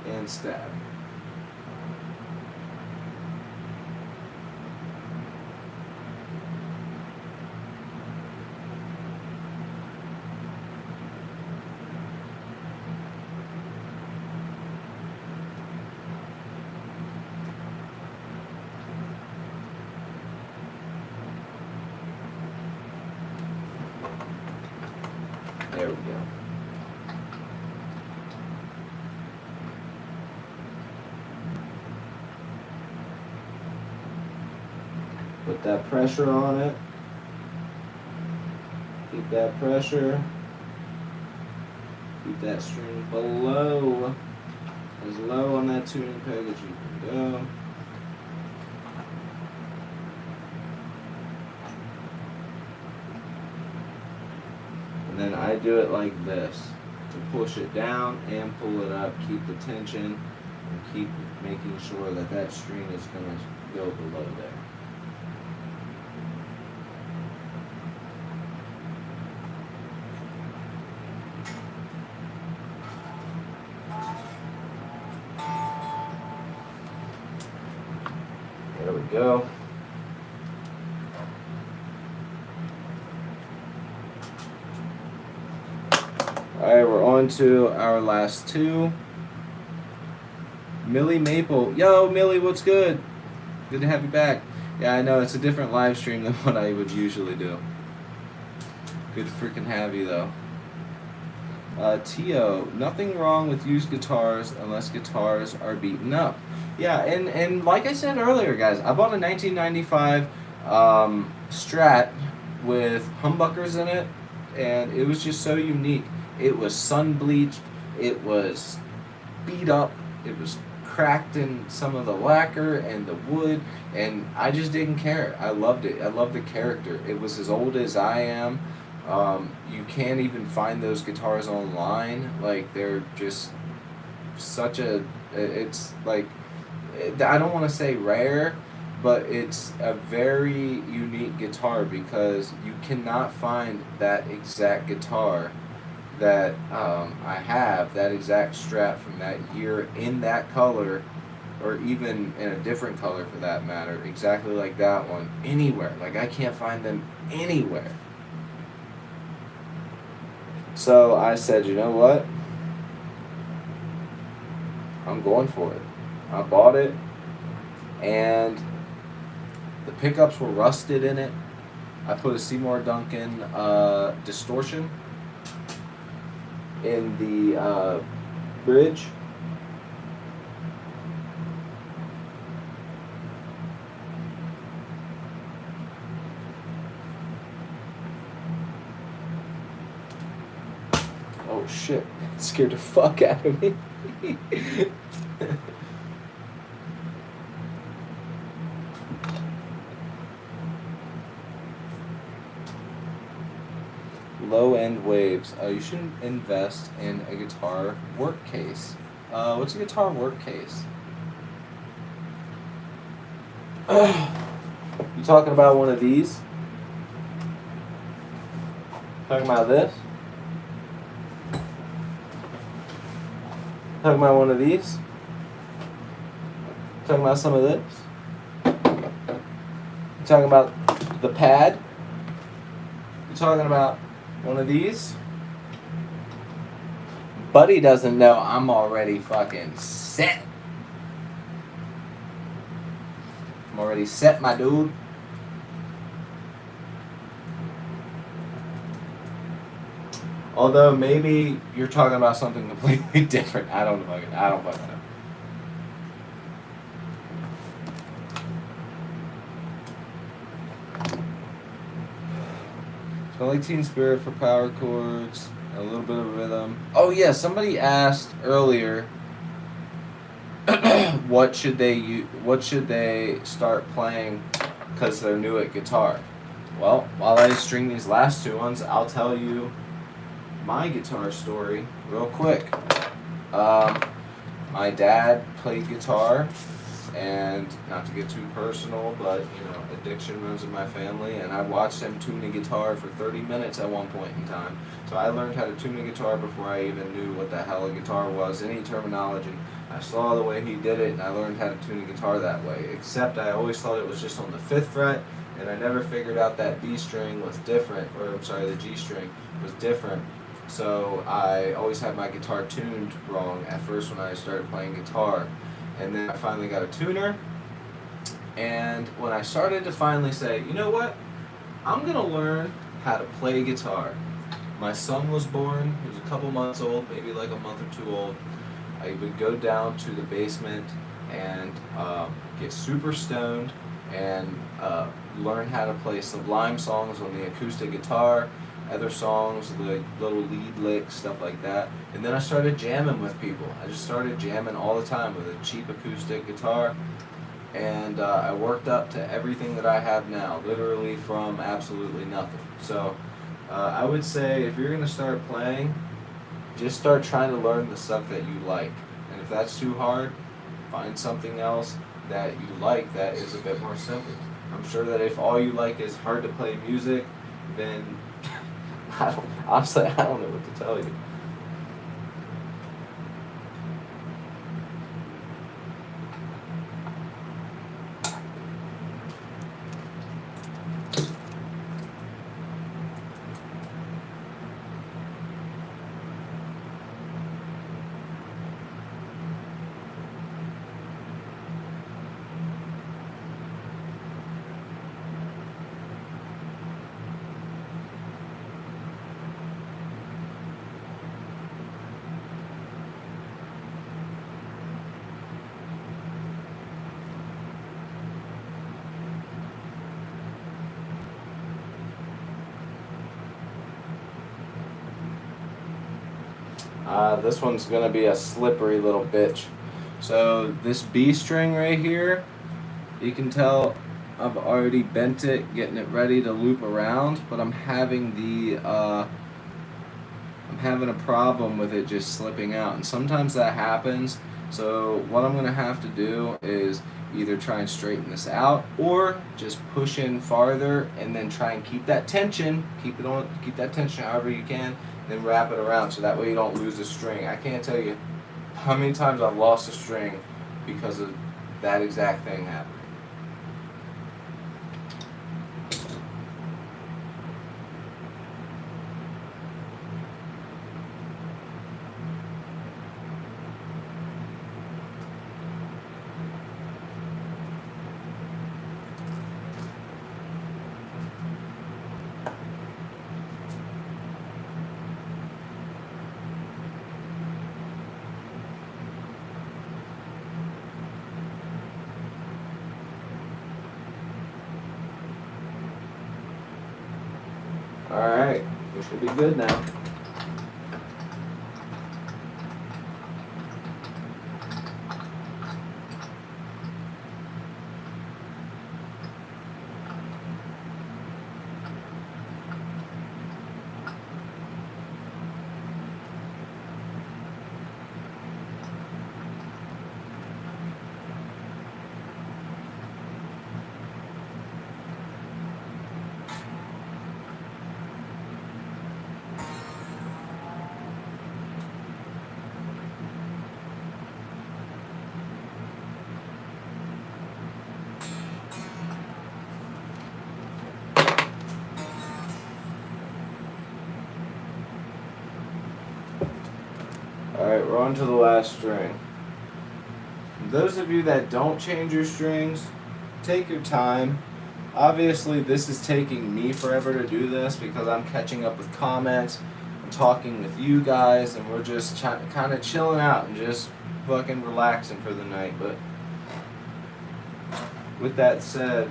and stab. There we go. Put that pressure on it. Keep that pressure. Keep that string below, as low on that tuning peg as you can go. And then I do it like this, to push it down and pull it up, keep the tension, and keep making sure that that string is going to go below there. There we go. Alright, we're on to our last 2. Millie Maple. Yo, Millie, what's good? Good to have you back. Yeah, I know, it's a different live stream than what I would usually do. Good to freaking have you, though. Tio, nothing wrong with used guitars unless guitars are beaten up. Yeah, and like I said earlier, guys, I bought a 1995 Strat with humbuckers in it, and it was just so unique. It was sun bleached, it was beat up, it was cracked in some of the lacquer and the wood, and I just didn't care. I loved it. I loved the character. It was as old as I am. You can't even find those guitars online. Like, they're just such a, it's like, I don't want to say rare, but it's a very unique guitar because you cannot find that exact guitar that I have, that exact Strat from that year in that color, or even in a different color for that matter, exactly like that one, anywhere. Like, I can't find them anywhere. So I said, you know what? I'm going for it. I bought it, and the pickups were rusted in it. I put a Seymour Duncan distortion in the bridge. Oh shit, it scared the fuck out of me. Low end waves. You shouldn't invest in a guitar work case. What's a guitar work case? You talking about one of these? Talking about this? Talking about one of these? Talking about some of this? You talking about the pad? You talking about one of these? Buddy doesn't know I'm already fucking set. I'm already set, my dude. Although maybe you're talking about something completely different. I don't fucking know. Smell like Teen Spirit for power chords, a little bit of rhythm. Oh yeah, somebody asked earlier what should they start playing because they're new at guitar. Well, while I string these last two ones, I'll tell you my guitar story real quick. My dad played guitar, and not to get too personal, but addiction runs in my family, and I watched him tune a guitar for 30 minutes at one point in time. So I learned how to tune a guitar before I even knew what the hell a guitar was, any terminology. I saw the way he did it, and I learned how to tune a guitar that way, except I always thought it was just on the 5th fret, and I never figured out that B string was different, or I'm sorry, the G string was different. So I always had my guitar tuned wrong at first when I started playing guitar. And then I finally got a tuner. And when I started to finally say, you know what? I'm going to learn how to play guitar. My son was born. He was a couple months old, maybe like a month or two old. I would go down to the basement and get super stoned and learn how to play Sublime songs on the acoustic guitar, other songs, like little lead licks, stuff like that. And then I started jamming with people. I just started jamming all the time with a cheap acoustic guitar. And I worked up to everything that I have now, literally from absolutely nothing. So I would say if you're going to start playing, just start trying to learn the stuff that you like. And if that's too hard, find something else that you like that is a bit more simple. I'm sure that if all you like is hard to play music, then honestly, I don't know what to tell you. This one's going to be a slippery little bitch. So this B string right here, you can tell I've already bent it, getting it ready to loop around, but I'm having a problem with it just slipping out. And sometimes that happens, So what I'm gonna have to do is either try and straighten this out or just push in farther and then try and keep that tension, keep that tension however you can, then wrap it around so that way you don't lose the string. I can't tell you how many times I've lost a string because of that exact thing happening. Alright, we should be good now. Alright, we're on to the last string. Those of you that don't change your strings, take your time. Obviously, this is taking me forever to do this because I'm catching up with comments, I'm talking with you guys, and we're just kind of chilling out and just fucking relaxing for the night. But with that said,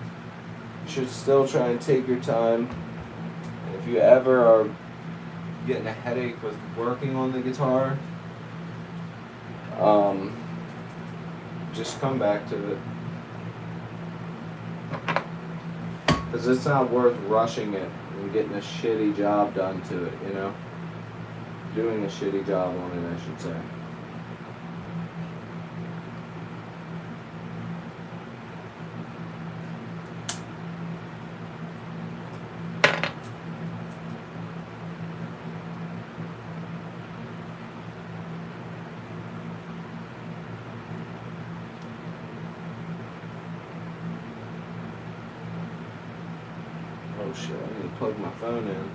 you should still try and take your time. And if you ever are getting a headache with working on the guitar, just come back to it. Because it's not worth rushing it and getting a shitty job done to it, you know? Doing a shitty job on it, I should say. Oh shit, I need to plug my phone in.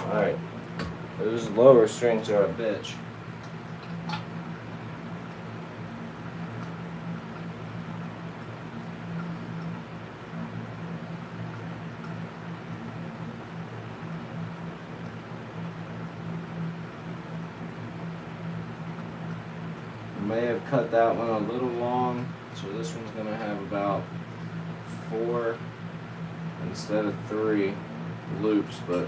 Alright, those lower strings are a bitch. May have cut that one a little long, so this one's going to have about 4 instead of 3 loops, but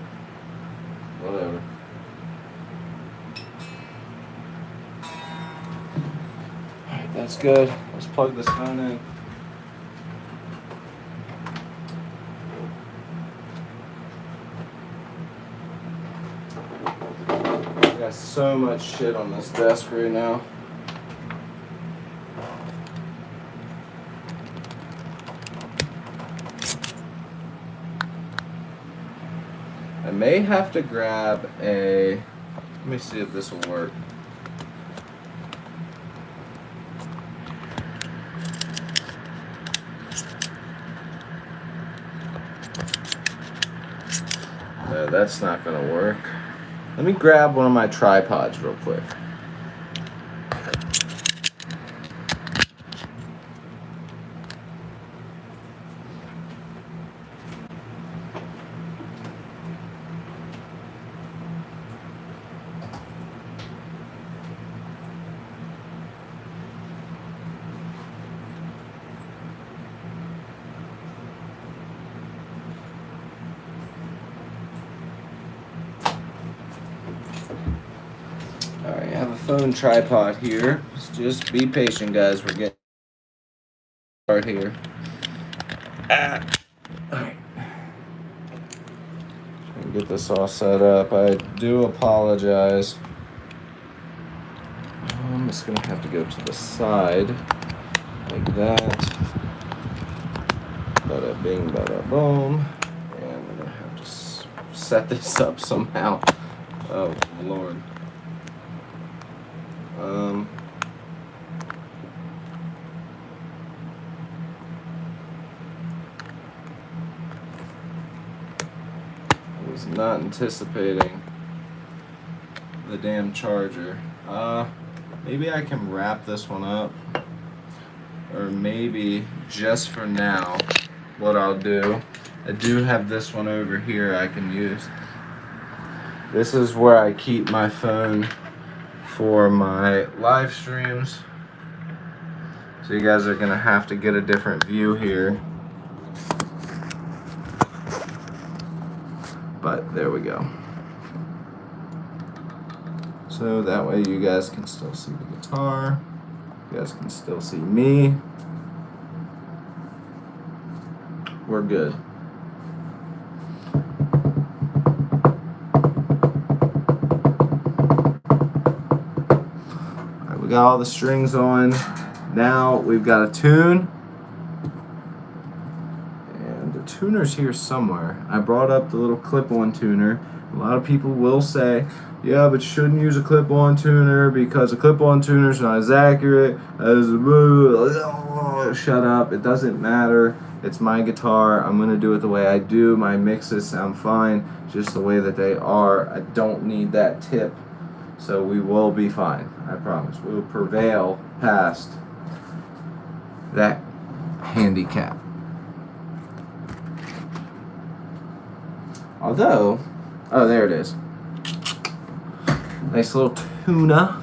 whatever. Alright, that's good. Let's plug this phone in. I got so much shit on this desk right now. I may have to grab a, let me see if this will work. No, that's not gonna work. Let me grab one of my tripods real quick. Alright, I have a phone tripod here. Just be patient, guys. We're getting started here. Alright. Get this all set up. I do apologize. I'm just gonna have to go to the side like that. Bada bing, bada boom. And I'm gonna have to set this up somehow. Oh, Lord. I was not anticipating the damn charger. Maybe I can wrap this one up. Or maybe just for now, what I'll do, I do have this one over here I can use. This is where I keep my phone for my live streams. So you guys are gonna have to get a different view here. But there we go. So that way you guys can still see the guitar. You guys can still see me. We're good. Alright, we got all the strings on. Now we've got a tune. And the tuner's here somewhere. I brought up the little clip-on tuner. A lot of people will say, yeah, but you shouldn't use a clip-on tuner because a clip-on tuner is not as accurate as shut up. It doesn't matter. It's my guitar. I'm going to do it the way I do. My mixes sound fine just the way that they are. I don't need that tip. So we will be fine. I promise. We will prevail past that handicap. Although, oh, there it is. Nice little tuna.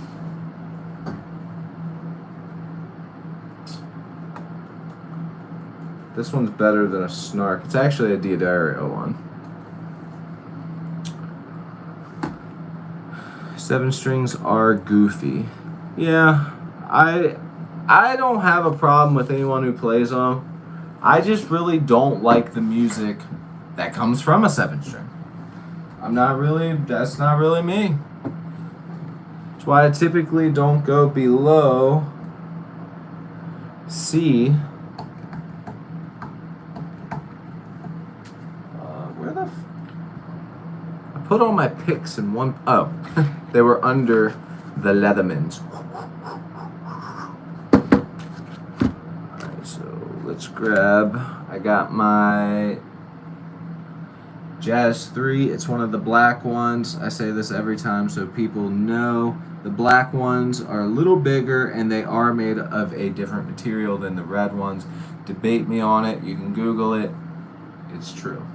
This one's better than a snark. It's actually a D'Addario one. 7 strings are goofy. Yeah, I don't have a problem with anyone who plays them. I just really don't like the music that comes from a 7 string. That's not really me. That's why I typically don't go below C. I put all my picks in one. Oh, they were under the Leathermans. Alright, so let's grab. I got my Jazz 3. It's one of the black ones. I say this every time so people know. The black ones are a little bigger and they are made of a different material than the red ones. Debate me on it. You can Google it. It's true.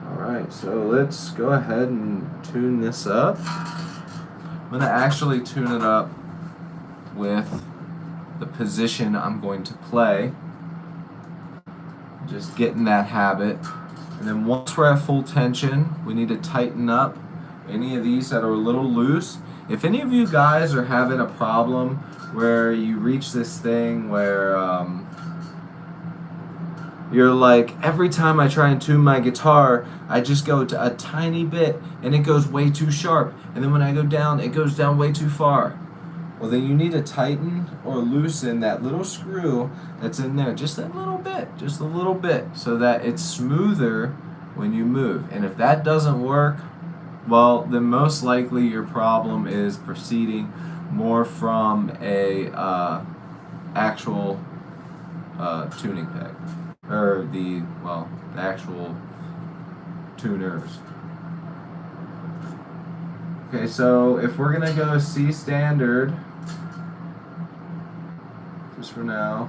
Alright, so let's go ahead and tune this up. I'm going to actually tune it up with the position I'm going to play. Just get in that habit. And then once we're at full tension, we need to tighten up any of these that are a little loose. If any of you guys are having a problem where you reach this thing where you're like, every time I try and tune my guitar, I just go to a tiny bit and it goes way too sharp. And then when I go down, it goes down way too far. Well, then you need to tighten or loosen that little screw that's in there. Just that little bit, just a little bit, so that it's smoother when you move. And if that doesn't work, well, then most likely your problem is proceeding more from a actual tuning peg. Or the actual tuners. Okay, so if we're gonna go C standard, just for now.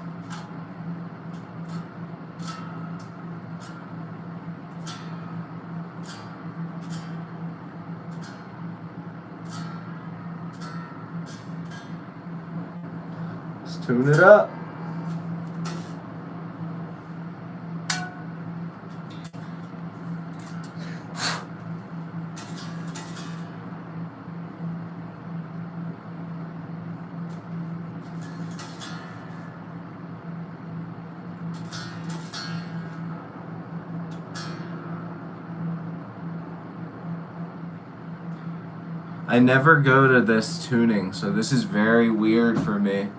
Let's tune it up. I never go to this tuning, so this is very weird for me.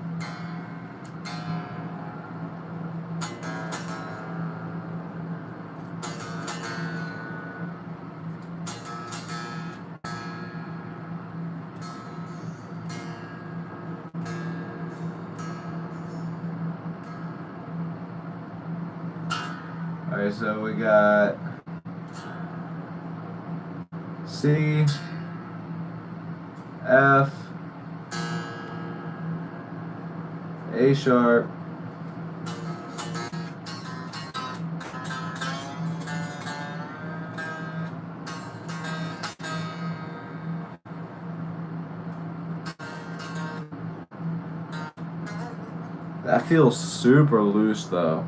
Alright, so we got C, F, A sharp, that feels super loose though.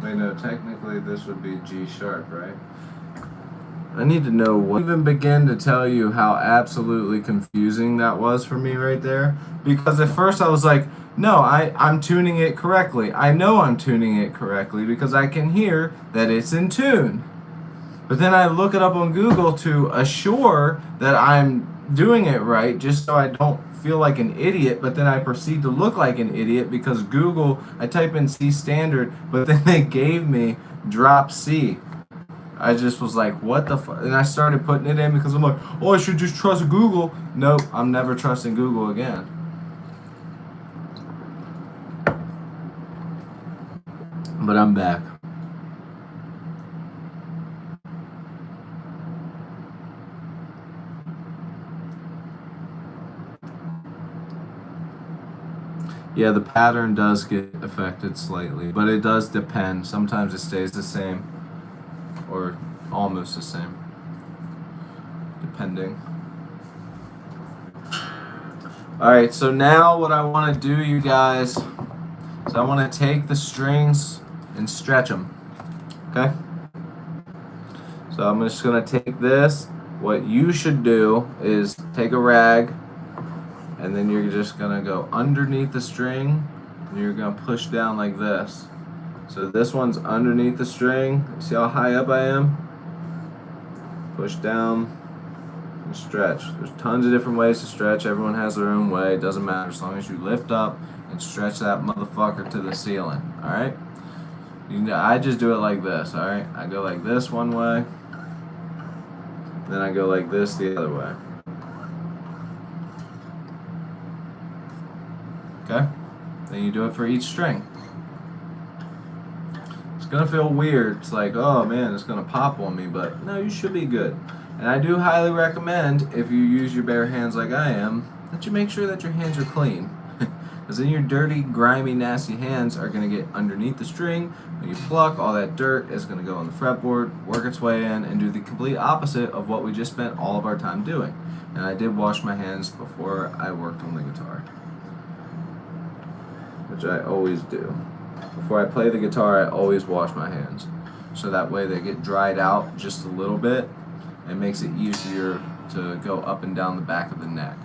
Wait, no, technically this would be G sharp, right? I need to know what even begin to tell you how absolutely confusing that was for me right there. Because at first I was like, no, I'm tuning it correctly. I know I'm tuning it correctly because I can hear that it's in tune. But then I look it up on Google to assure that I'm doing it right, just so I don't feel like an idiot, but then I proceed to look like an idiot because Google, I type in C standard, but then they gave me drop C. I just was like, what the fuck? And I started putting it in because I'm like, oh, I should just trust Google. Nope, I'm never trusting Google again. But I'm back. Yeah, the pattern does get affected slightly, but it does depend. Sometimes it stays the same or almost the same, depending. Alright, so now what I want to do, you guys, is I want to take the strings and stretch them. Okay? So I'm just going to take this. What you should do is take a rag, and then you're just going to go underneath the string, and you're going to push down like this. So this one's underneath the string. See how high up I am? Push down and stretch. There's tons of different ways to stretch. Everyone has their own way. It doesn't matter as long as you lift up and stretch that motherfucker to the ceiling. Alright? I just do it like this. Alright? I go like this one way. Then I go like this the other way. Okay? Then you do it for each string. It's gonna feel weird. It's like, oh man, it's gonna pop on me, but no, you should be good. And I do highly recommend, if you use your bare hands like I am, that you make sure that your hands are clean. Because then your dirty, grimy, nasty hands are gonna get underneath the string. When you pluck, all that dirt is gonna go on the fretboard, work its way in, and do the complete opposite of what we just spent all of our time doing. And I did wash my hands before I worked on the guitar, which I always do. Before I play the guitar, I always wash my hands. So that way they get dried out just a little bit. It makes it easier to go up and down the back of the neck.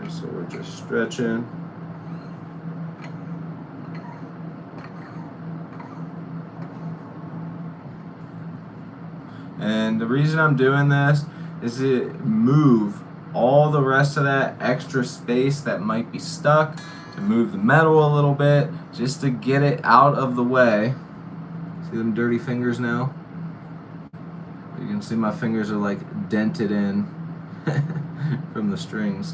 So we're just stretching. And the reason I'm doing this is to move all the rest of that extra space that might be stuck, to move the metal a little bit, just to get it out of the way. See them dirty fingers now? You can see my fingers are like dented in from the strings.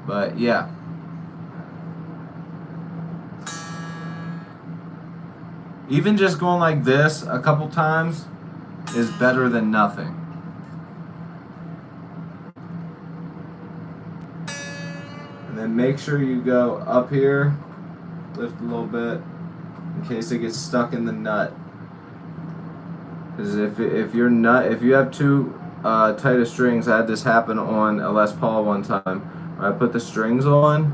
But yeah. Even just going like this a couple times is better than nothing. And then make sure you go up here, lift a little bit, in case it gets stuck in the nut. Because if you have too tight of strings, I had this happen on a Les Paul one time. Where I put the strings on,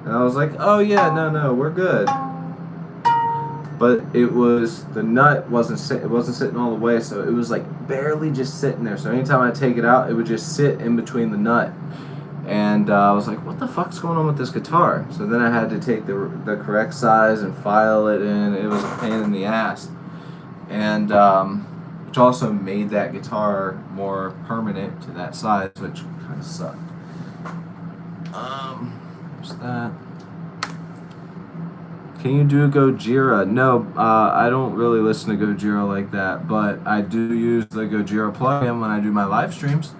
and I was like, oh yeah, no, we're good. But the nut wasn't sitting all the way, so it was like barely just sitting there. So anytime I take it out, it would just sit in between the nut. And I was like, what the fuck's going on with this guitar? So then I had to take the correct size and file it in. It was a pain in the ass. And which also made that guitar more permanent to that size, which kind of sucked. What's that? Can you do Gojira? No, I don't really listen to Gojira like that, but I do use the Gojira plugin when I do my live streams.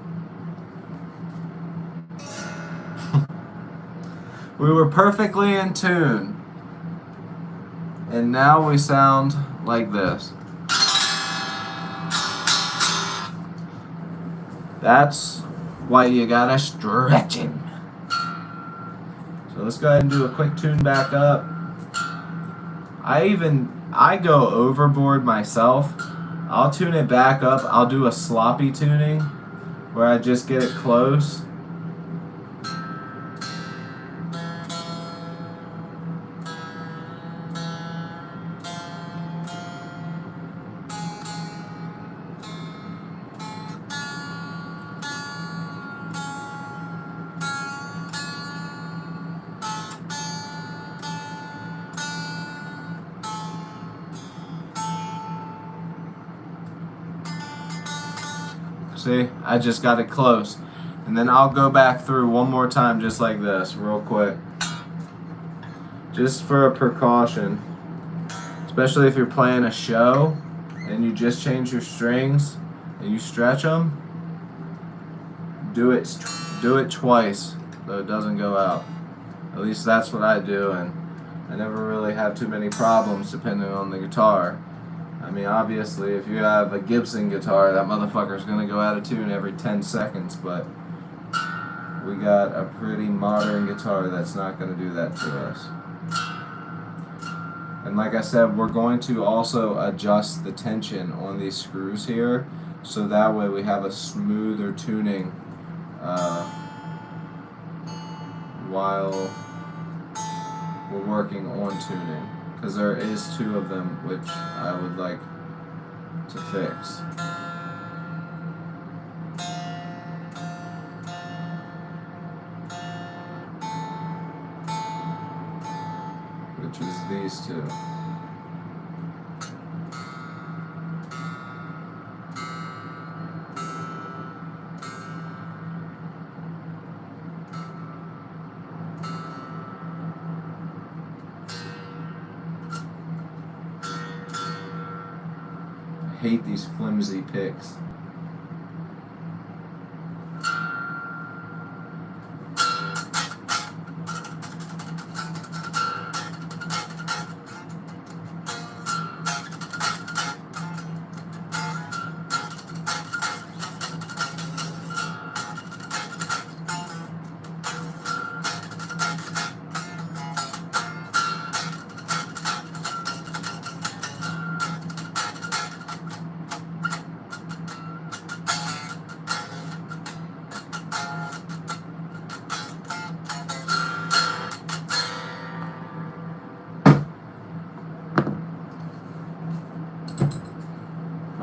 We were perfectly in tune, and now we sound like this. That's why you gotta stretch him. So let's go ahead and do a quick tune back up. I go overboard myself. I'll tune it back up. I'll do a sloppy tuning where I just get it close. See, I just got it close. And then I'll go back through one more time just like this, real quick. Just for a precaution. Especially if you're playing a show and you just change your strings and you stretch them. Do it twice so it doesn't go out. At least that's what I do, and I never really have too many problems depending on the guitar. I mean, obviously, if you have a Gibson guitar, that motherfucker's going to go out of tune every 10 seconds, but we got a pretty modern guitar that's not going to do that to us. And like I said, we're going to also adjust the tension on these screws here, so that way we have a smoother tuning while we're working on tuning. Because there is two of them which I would like to fix. Which is these two. I hate these flimsy picks.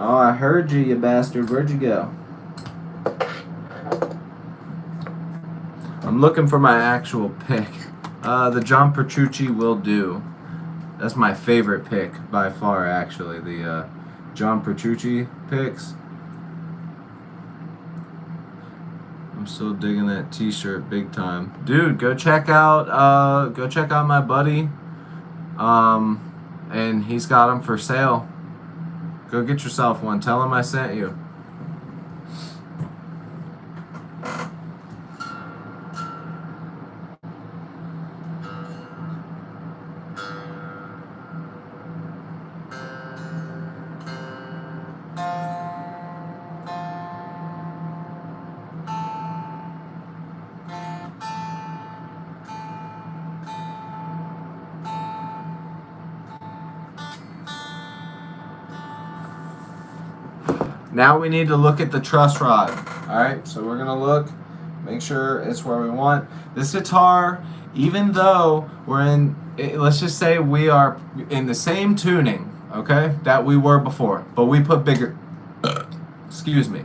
Oh, I heard you, you bastard. Where'd you go? I'm looking for my actual pick. The John Petrucci will do. That's my favorite pick by far, actually. The John Petrucci picks. I'm still digging that T-shirt big time, dude. Go check out my buddy. And he's got them for sale. Go get yourself one. Tell him I sent you. Now we need to look at the truss rod. Alright, so we're gonna look, make sure it's where we want. This guitar, even though we're in, let's just say we are in the same tuning, okay, that we were before, but we put bigger, excuse me,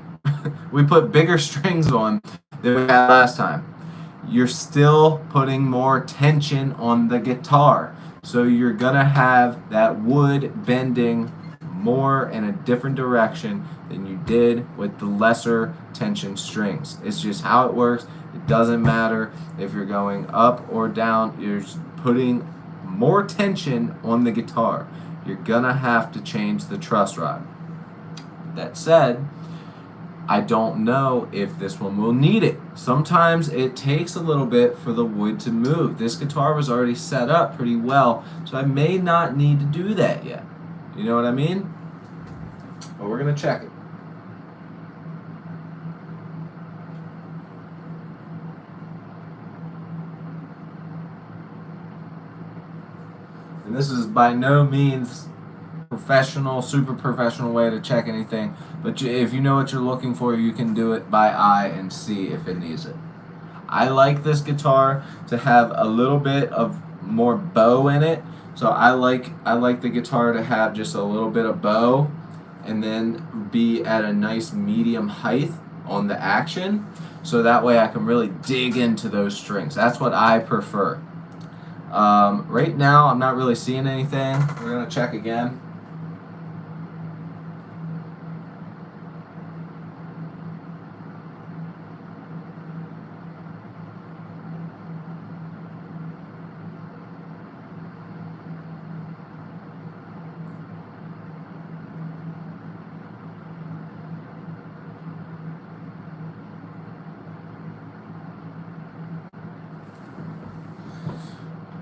we put bigger strings on than we had last time. You're still putting more tension on the guitar. So you're gonna have that wood bending more in a different direction than you did with the lesser tension strings. It's just how it works. It doesn't matter if you're going up or down, you're putting more tension on the guitar. You're gonna have to change the truss rod. That said, I don't know if this one will need it. Sometimes it takes a little bit for the wood to move. This guitar was already set up pretty well, so I may not need to do that yet. You know what I mean? But we're gonna check it. And this is by no means professional, super professional way to check anything, but if you know what you're looking for, you can do it by eye and see if it needs it. I like this guitar to have a little bit of more bow in it, so I like the guitar to have just a little bit of bow and then be at a nice medium height on the action, so that way I can really dig into those strings. That's what I prefer. Right now I'm not really seeing anything. We're gonna check again.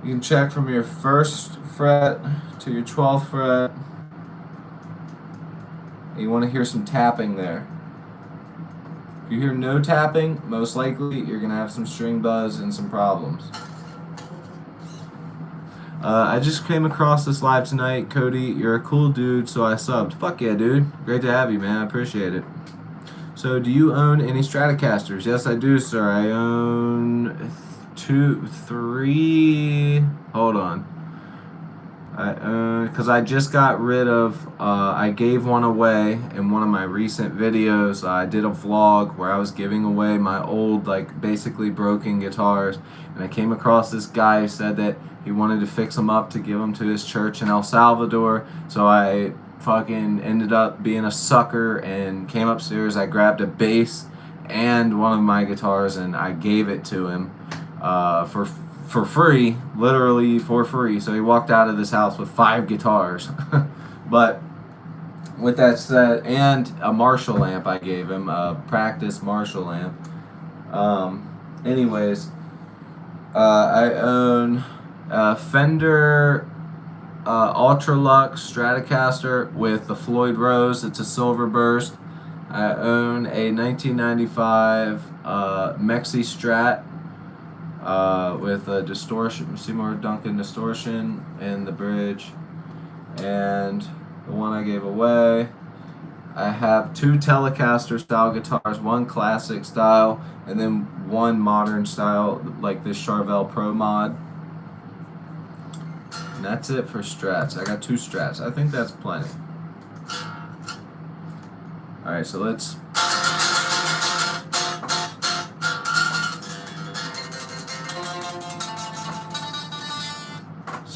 You can check from your 1st fret to your 12th fret. You want to hear some tapping there. If you hear no tapping, most likely you're going to have some string buzz and some problems. I just came across this live tonight. Cody, you're a cool dude, so I subbed. Fuck yeah, dude. Great to have you, man. I appreciate it. So, do you own any Stratocasters? Yes, I do, sir. I own 2, 3. Hold on. Because I just got rid of, I gave one away in one of my recent videos. I did a vlog where I was giving away my old, like, basically broken guitars, and I came across this guy who said that he wanted to fix them up to give them to his church in El Salvador, so I fucking ended up being a sucker and came upstairs. I grabbed a bass and one of my guitars and I gave it to him for free, literally for free. So he walked out of this house with 5 guitars. But with that said, and a Marshall amp I gave him, a practice Marshall amp. Anyways, I own a Fender Ultralux Stratocaster with the Floyd Rose. It's a silver burst. I own a 1995 Mexi Strat with a distortion, Seymour Duncan distortion in the bridge, and the one I gave away. I have 2 Telecaster style guitars, one classic style, and then one modern style, like this Charvel Pro Mod. And that's it for Strats. I got 2 Strats. I think that's plenty. Alright, so let's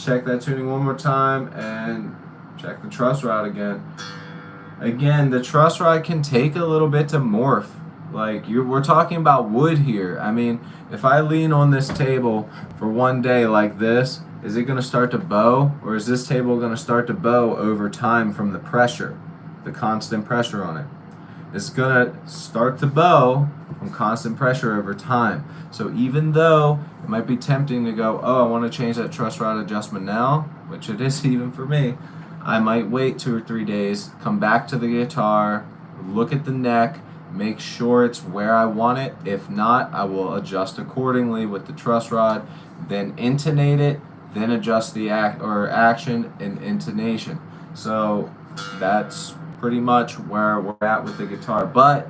check that tuning one more time and check the truss rod again. Again, the truss rod can take a little bit to morph. Like, we're talking about wood here. I mean, if I lean on this table for one day like this, is it going to start to bow? Or is this table going to start to bow over time from the pressure, the constant pressure on it? It's going to start to bow from constant pressure over time. So even though it might be tempting to go, oh, I want to change that truss rod adjustment now, which it is even for me, I might wait 2 or 3 days, come back to the guitar, look at the neck, make sure it's where I want it. If not, I will adjust accordingly with the truss rod, then intonate it, then adjust the action and intonation. So that's pretty much where we're at with the guitar. But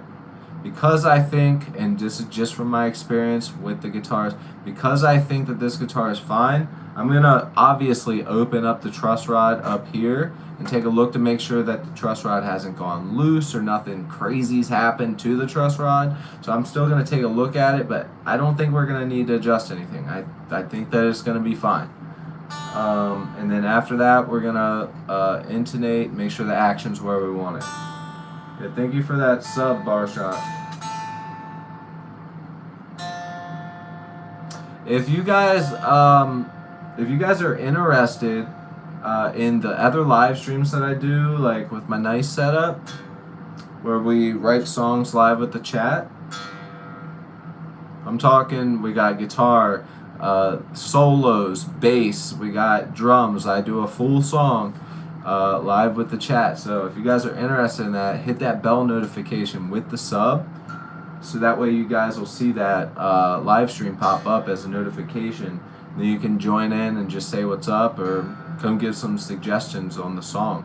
because I think, and this is just from my experience with the guitars, because I think that this guitar is fine, I'm gonna obviously open up the truss rod up here and take a look to make sure that the truss rod hasn't gone loose or nothing crazy's happened to the truss rod. So I'm still gonna take a look at it, but I don't think we're gonna need to adjust anything. I think that it's gonna be fine. And then after that, we're gonna intonate, make sure the action's where we want it. Yeah, thank you for that sub, Bar Shot. If you guys are interested in the other live streams that I do, like with my nice setup, where we write songs live with the chat, I'm talking, we got guitar, solos, bass, we got drums. I do a full song live with the chat. So if you guys are interested in that, hit that bell notification with the sub, so that way you guys will see that live stream pop up as a notification. Then you can join in and just say what's up, or come give some suggestions on the song.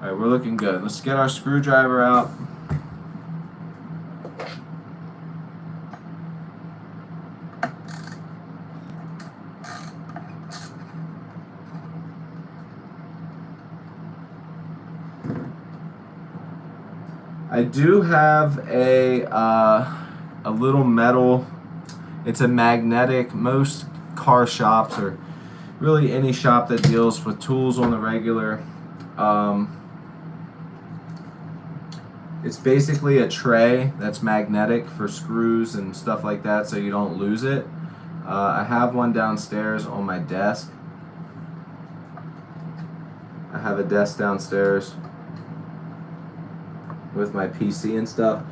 Alright, we're looking good. Let's get our screwdriver out. I do have a little metal, it's a magnetic. Most car shops, or really any shop that deals with tools on the regular, it's basically a tray that's magnetic for screws and stuff like that, so you don't lose it. I have one downstairs on my desk. I have a desk downstairs with my PC and stuff.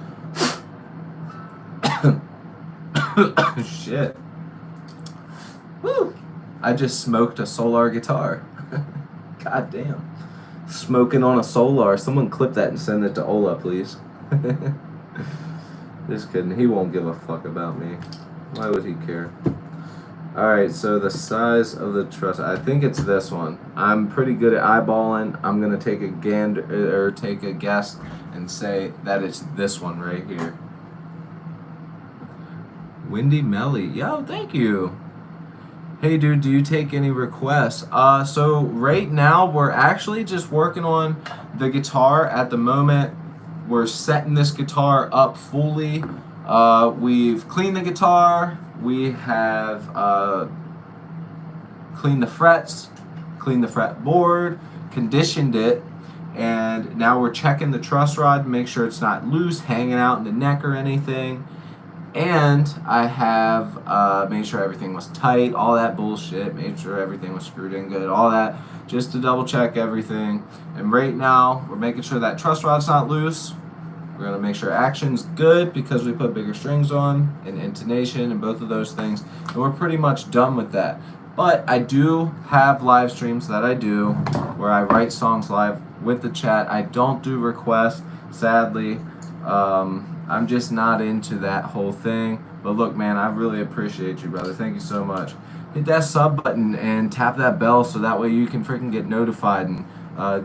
Shit. Woo! I just smoked a Solar guitar. God damn. Smoking on a Solar. Someone clip that and send it to Ola, please. Just kidding. He won't give a fuck about me. Why would he care? Alright, so the size of the truss, I think it's this one. I'm pretty good at eyeballing. I'm gonna take a guess and say that it's this one right here. Windy Melly. Yo, thank you. Hey dude, do you take any requests? So right now we're actually just working on the guitar at the moment. We're setting this guitar up fully. We've cleaned the guitar. We have cleaned the frets, cleaned the fretboard, conditioned it, and now we're checking the truss rod to make sure it's not loose, hanging out in the neck or anything. And I have made sure everything was tight, all that bullshit, made sure everything was screwed in good, all that, just to double check everything. And right now, we're making sure that truss rod's not loose. We're going to make sure action's good because we put bigger strings on, and intonation, and both of those things. And we're pretty much done with that. But I do have live streams that I do where I write songs live with the chat. I don't do requests, sadly. I'm just not into that whole thing. But look, man, I really appreciate you, brother. Thank you so much. Hit that sub button and tap that bell so that way you can freaking get notified and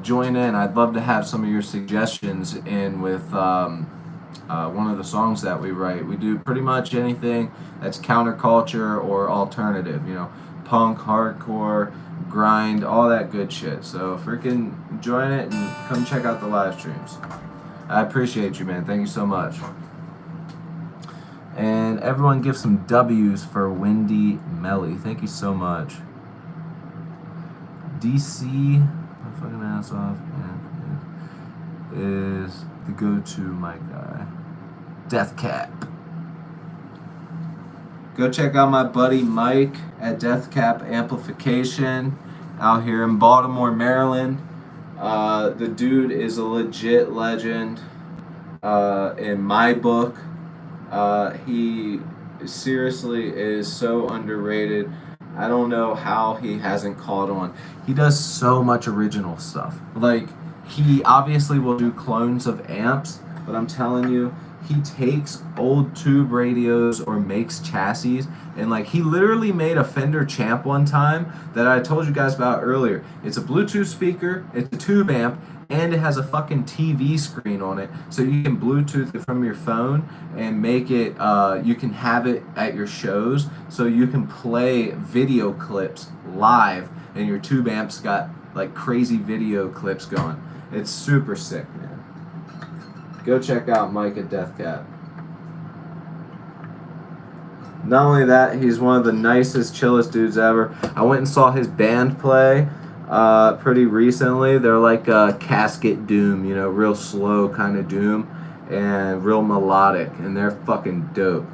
join in. I'd love to have some of your suggestions in with one of the songs that we write. We do pretty much anything that's counterculture or alternative, you know, punk, hardcore, grind, all that good shit. So freaking join it and come check out the live streams. I appreciate you, man. Thank you so much. And everyone give some W's for Windy Melly. Thank you so much. DC, my fucking ass off, man, is the go-to mic guy. Death Cap. Go check out my buddy Mike at Death Cap Amplification out here in Baltimore, Maryland. The dude is a legit legend in my book. He seriously is so underrated. I don't know how he hasn't caught on. He does so much original stuff. Like, he obviously will do clones of amps, but I'm telling you, he takes old tube radios or makes chassis, and like he literally made a Fender Champ one time that I told you guys about earlier. It's a Bluetooth speaker, it's a tube amp, and it has a fucking TV screen on it, so you can Bluetooth it from your phone and make it, you can have it at your shows, so you can play video clips live, and your tube amp's got like crazy video clips going. It's super sick, man. Go check out Mike at Death Cab. Not only that, he's one of the nicest, chillest dudes ever. I went and saw his band play pretty recently. They're like casket doom, you know, real slow kind of doom and real melodic, and they're fucking dope.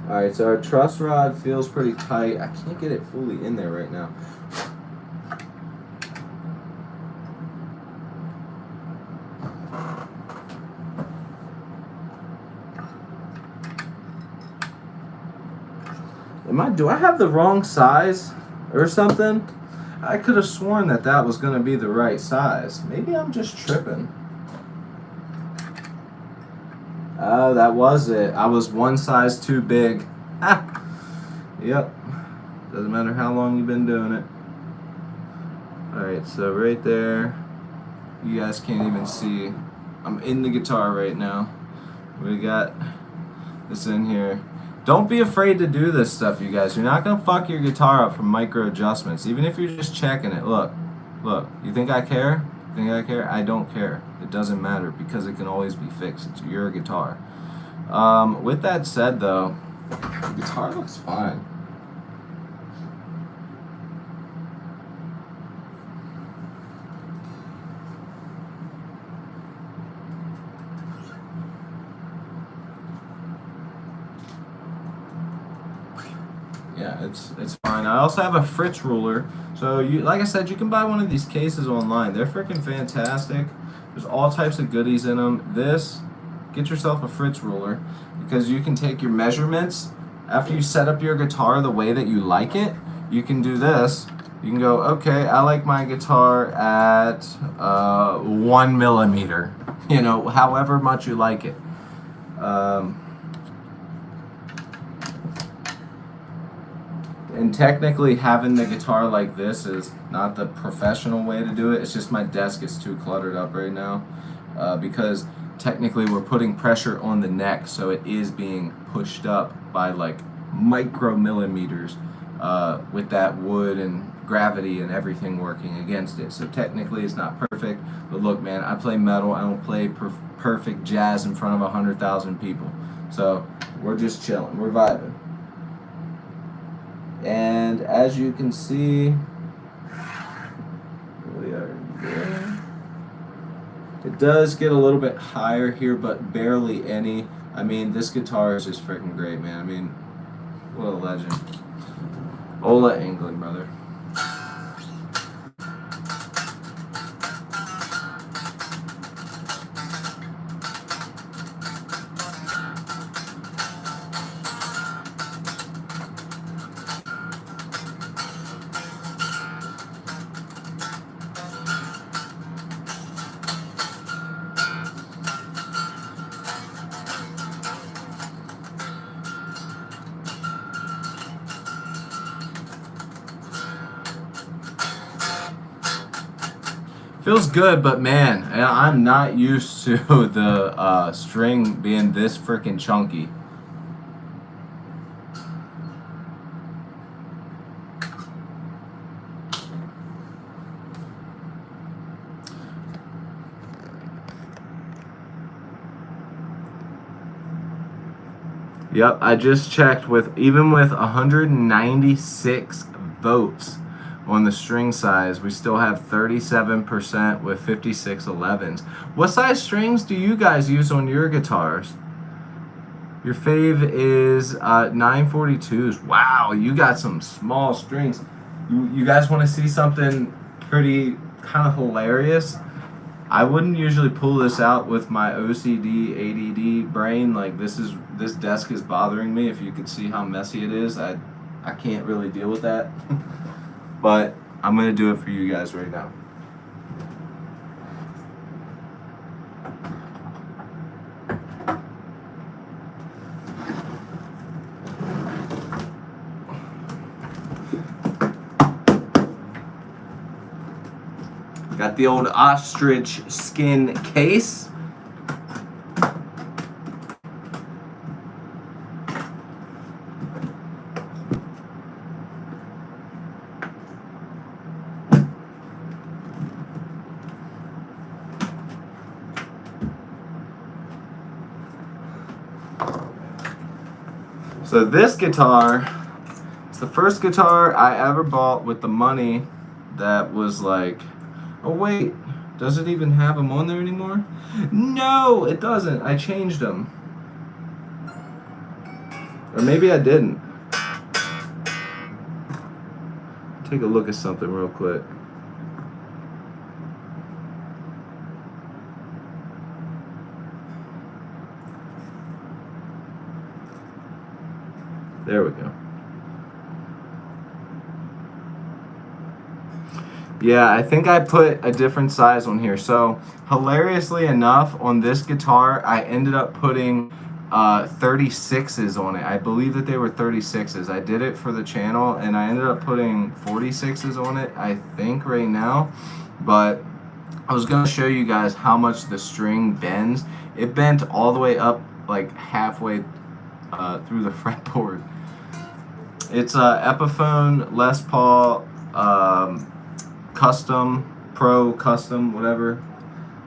Alright, so our truss rod feels pretty tight. I can't get it fully in there right now. Do I have the wrong size or something? I could have sworn that that was going to be the right size. Maybe I'm just tripping. Oh, that was it. I was one size too big. Ah. Yep. Doesn't matter how long you've been doing it. Alright, so right there. You guys can't even see. I'm in the guitar right now. We got this in here. Don't be afraid to do this stuff, you guys. You're not going to fuck your guitar up from micro adjustments. Even if you're just checking it. Look. Look. You think I care? You think I care? I don't care. It doesn't matter because it can always be fixed. It's your guitar. With that said, though, the guitar looks fine. Yeah, it's fine. I also have a Fritz ruler. So you, like I said, you can buy one of these cases online. They're freaking fantastic. There's all types of goodies in them. Get yourself a Fritz ruler because you can take your measurements after you set up your guitar the way that you like it. You can do this. You can go, okay, I like my guitar at 1 millimeter. You know, however much you like it. And technically having the guitar like this is not the professional way to do it. It's just my desk is too cluttered up right now because technically we're putting pressure on the neck, so it is being pushed up by like micromillimeters with that wood and gravity and everything working against it. So technically it's not perfect, but look, man, I play metal. I don't play perfect jazz in front of 100,000 people. So we're just chilling. We're vibing. And as you can see, we are there. It does get a little bit higher here, but barely any. I mean, this guitar is just freaking great, man. I mean, what a legend. Ola England, brother. Feels good, but man, I'm not used to the string being this freaking chunky. Yep, I just checked even with 196 votes on the string size, we still have 37% with 56 11s. What size strings do you guys use on your guitars? Your fave is 942s. Wow, you got some small strings. You guys want to see something pretty kind of hilarious? I wouldn't usually pull this out with my OCD, ADD brain. Like this desk is bothering me. If you could see how messy it is, I can't really deal with that. But I'm gonna do it for you guys right now. Got the old ostrich skin case. So this guitar, it's the first guitar I ever bought with the money that was like, oh wait, does it even have them on there anymore? No, it doesn't. I changed them. Or maybe I didn't. Take a look at something real quick. There we go. Yeah, I think I put a different size on here. So, hilariously enough, on this guitar, I ended up putting 36s on it. I believe that they were 36s. I did it for the channel, and I ended up putting 46s on it, I think, right now. But I was going to show you guys how much the string bends. It bent all the way up, like halfway through the fretboard. It's a Epiphone Les Paul Custom Pro, Custom, whatever.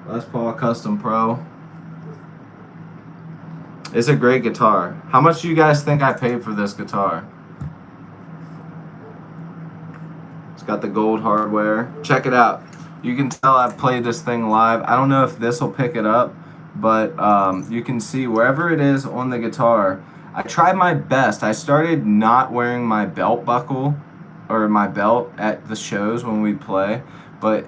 Les Paul Custom Pro. It's a great guitar. How much do you guys think I paid for this guitar? It's got the gold hardware. Check it out. You can tell I've played this thing live. I don't know if this will pick it up, but you can see wherever it is on the guitar. I tried my best. I started not wearing my belt buckle or my belt at the shows when we play, but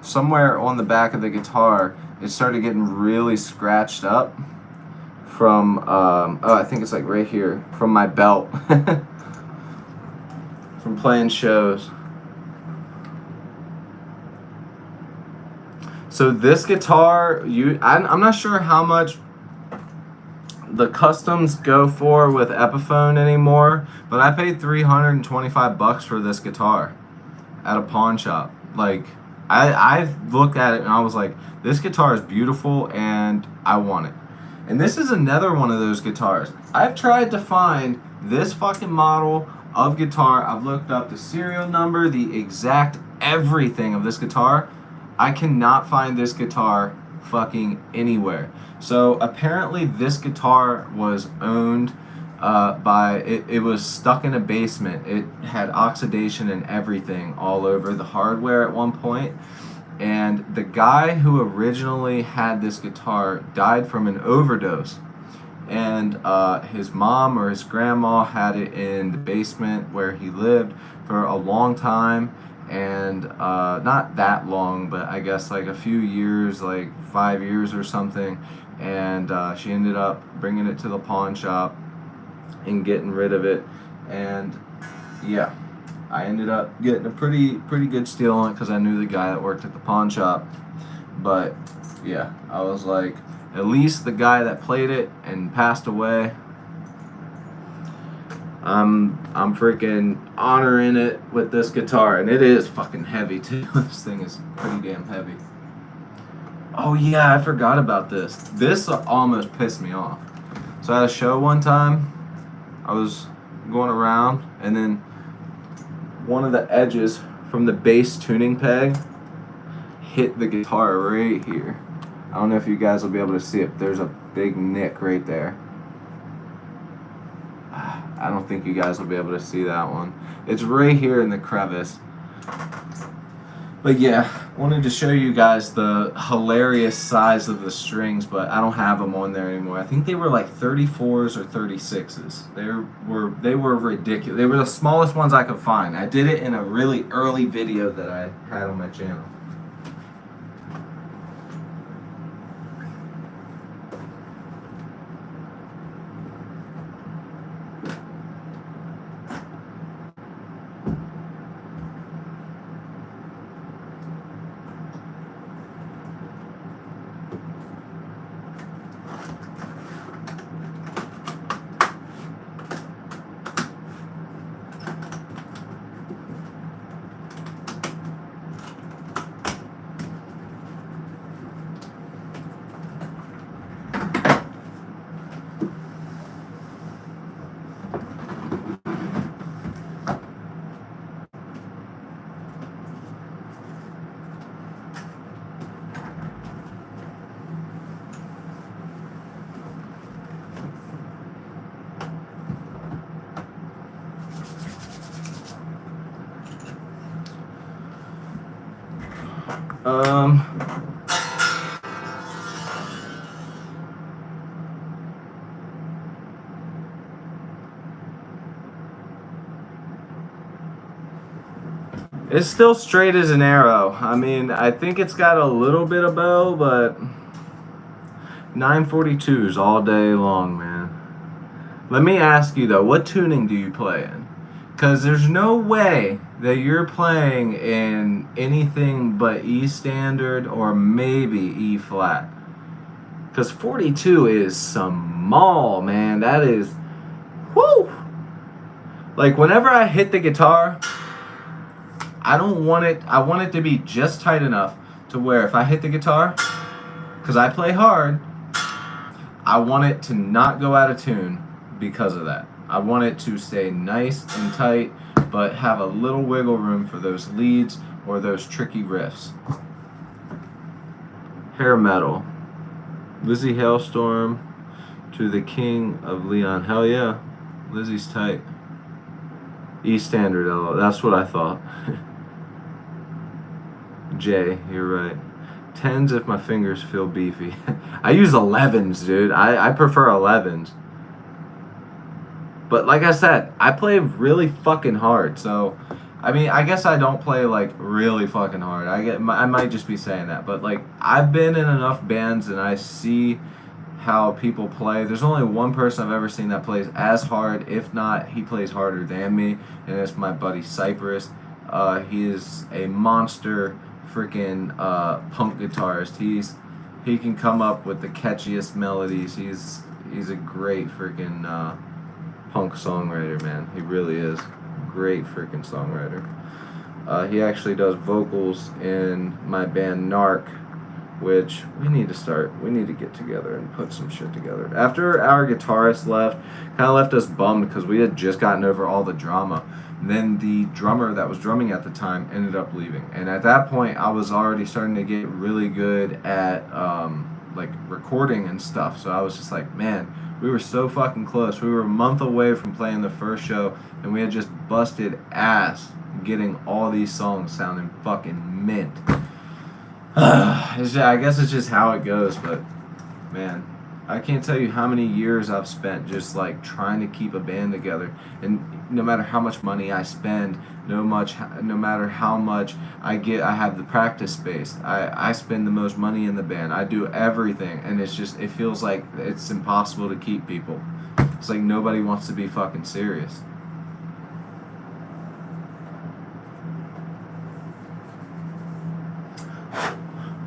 somewhere on the back of the guitar it started getting really scratched up from oh, I think it's like right here, from my belt from playing shows. So this guitar, I'm not sure how much the customs go for with Epiphone anymore, but I paid $325 for this guitar at a pawn shop. Like, I looked at it and I was like, this guitar is beautiful and I want it. And this is another one of those guitars. I've tried to find this fucking model of guitar. I've looked up the serial number, the exact everything of this guitar. I cannot find this guitar fucking anywhere. So apparently this guitar was owned it was stuck in a basement. It had oxidation and everything all over the hardware at one point. And the guy who originally had this guitar died from an overdose. And his mom or his grandma had it in the basement where he lived for a long time. And not that long, but I guess like a few years, like 5 years or something. And she ended up bringing it to the pawn shop and getting rid of it. And yeah, I ended up getting a pretty good steal on it because I knew the guy that worked at the pawn shop. But yeah, I was like, at least the guy that played it and passed away, I'm freaking honoring it with this guitar. And it is fucking heavy too. This thing is pretty damn heavy. Oh yeah, I forgot about this. This almost pissed me off. So at a show one time, I was going around and then one of the edges from the bass tuning peg hit the guitar right here. I don't know if you guys will be able to see it. There's a big nick right there. I don't think you guys will be able to see that one. It's right here in the crevice. But yeah, wanted to show you guys the hilarious size of the strings, but I don't have them on there anymore. I think they were like 34s or 36s. They were ridiculous. They were the smallest ones I could find. I did it in a really early video that I had on my channel. Um, it's still straight as an arrow. I mean, I think it's got a little bit of bow, but 942s all day long, man. Let me ask you though, what tuning do you play in? Because there's no way that you're playing in anything but E standard or maybe E flat. Because 42 is small, man. That is, whoo! Like, whenever I hit the guitar, I don't want it, I want it to be just tight enough to where if I hit the guitar, because I play hard, I want it to not go out of tune because of that. I want it to stay nice and tight, but have a little wiggle room for those leads or those tricky riffs. Hair metal. Lizzie Hailstorm to the King of Leon. Hell yeah. Lizzie's tight. E standard LO. That's what I thought. J, you're right. 10s if my fingers feel beefy. I use 11s, dude. I prefer 11s. But like I said, I play really fucking hard. So, I mean, I guess I don't play like really fucking hard. I might just be saying that. But like, I've been in enough bands and I see how people play. There's only one person I've ever seen that plays as hard. If not, he plays harder than me. And it's my buddy Cypress. He is a monster freaking punk guitarist. He can come up with the catchiest melodies. He's a great freaking punk songwriter, man. He really is. Great freaking songwriter. He actually does vocals in my band Narc, which we need to get together and put some shit together. After our guitarist left, kind of left us bummed because we had just gotten over all the drama. And then the drummer that was drumming at the time ended up leaving. And at that point, I was already starting to get really good at like recording and stuff. So I was just like, man, we were so fucking close. We were a month away from playing the first show, and we had just busted ass getting all these songs sounding fucking mint. I guess it's just how it goes, but man, I can't tell you how many years I've spent just like trying to keep a band together, and no matter how much money I spend, no matter how much I have the practice space. I spend the most money in the band. I do everything, and it feels like it's impossible to keep people. It's like nobody wants to be fucking serious.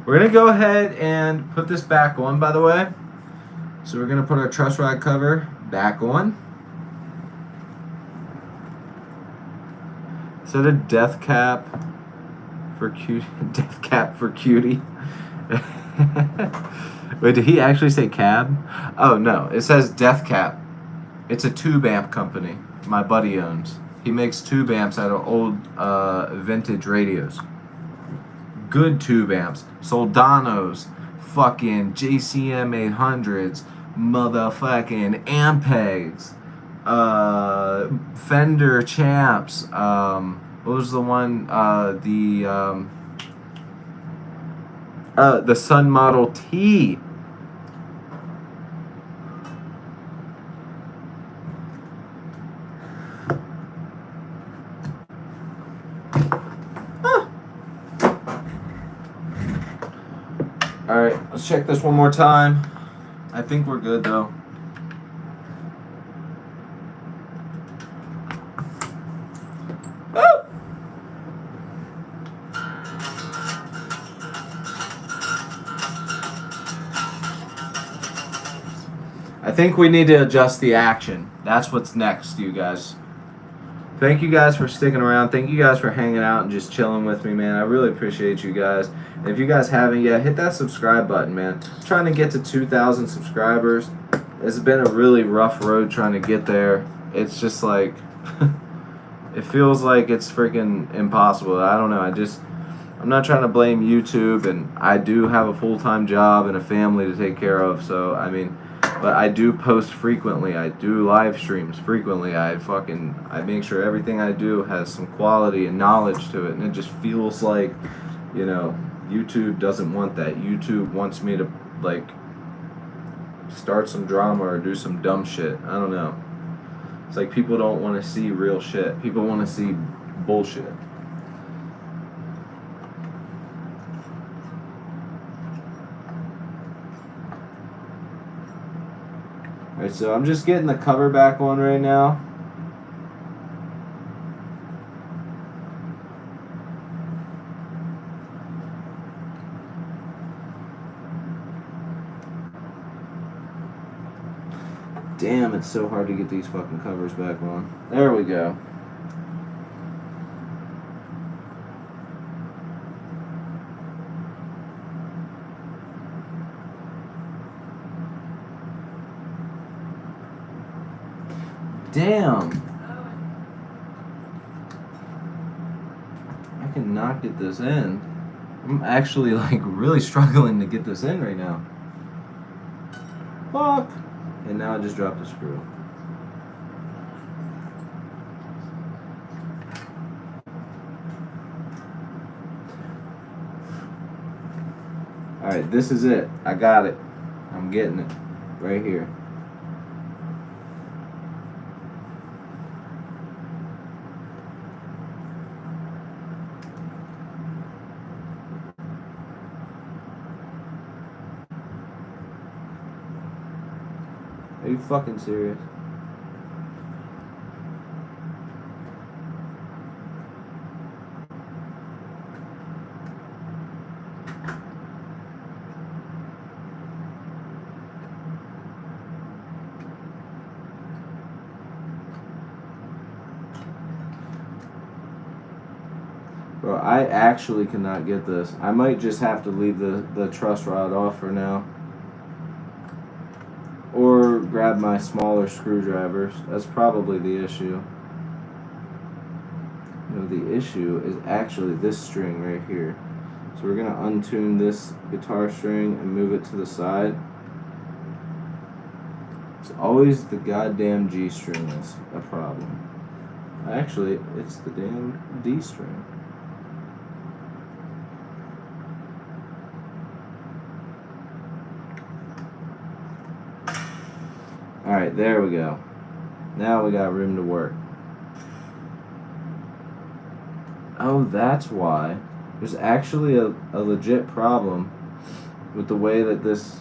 We're gonna go ahead and put this back on, by the way. So we're gonna put our truss rod cover back on. Is that a death cap for cutie? Death cap for cutie. Wait, did he actually say cab? Oh no, it says death cap. It's a tube amp company my buddy owns. He makes tube amps out of old vintage radios. Good tube amps. Soldanos, fucking JCM 800s, motherfucking Ampegs, Fender Champs, what was the one, the Sun Model T. Alright, let's check this one more time. I think we're good though. Woo! I think we need to adjust the action. That's what's next, you guys. Thank you guys for sticking around. Thank you guys for hanging out and just chilling with me, man. I really appreciate you guys. And if you guys haven't yet, hit that subscribe button, man. I'm trying to get to 2,000 subscribers. It's been a really rough road trying to get there. It's just like, it feels like it's freaking impossible. I don't know. I'm not trying to blame YouTube, and I do have a full-time job and a family to take care of. So, I mean, but I do post frequently. I do live streams frequently. I make sure everything I do has some quality and knowledge to it, and it just feels like, you know, YouTube doesn't want that. YouTube wants me to like start some drama or do some dumb shit. I don't know. It's like people don't want to see real shit. People want to see bullshit. Alright, so I'm just getting the cover back on right now. Damn, it's so hard to get these fucking covers back on. There we go. Damn. I cannot get this in. I'm actually like really struggling to get this in right now. Fuck. And now I just dropped the screw. Alright, this is it. I got it. I'm getting it. Right here. Are you fucking serious? Bro, I actually cannot get this. I might just have to leave the truss rod off for now. Or grab my smaller screwdrivers. That's probably the issue. No, the issue is actually this string right here. So we're gonna untune this guitar string and move it to the side. It's always the goddamn G string that's a problem. Actually, it's the damn D string. Alright, there we go. Now we got room to work. Oh, that's why. There's actually a legit problem with the way that this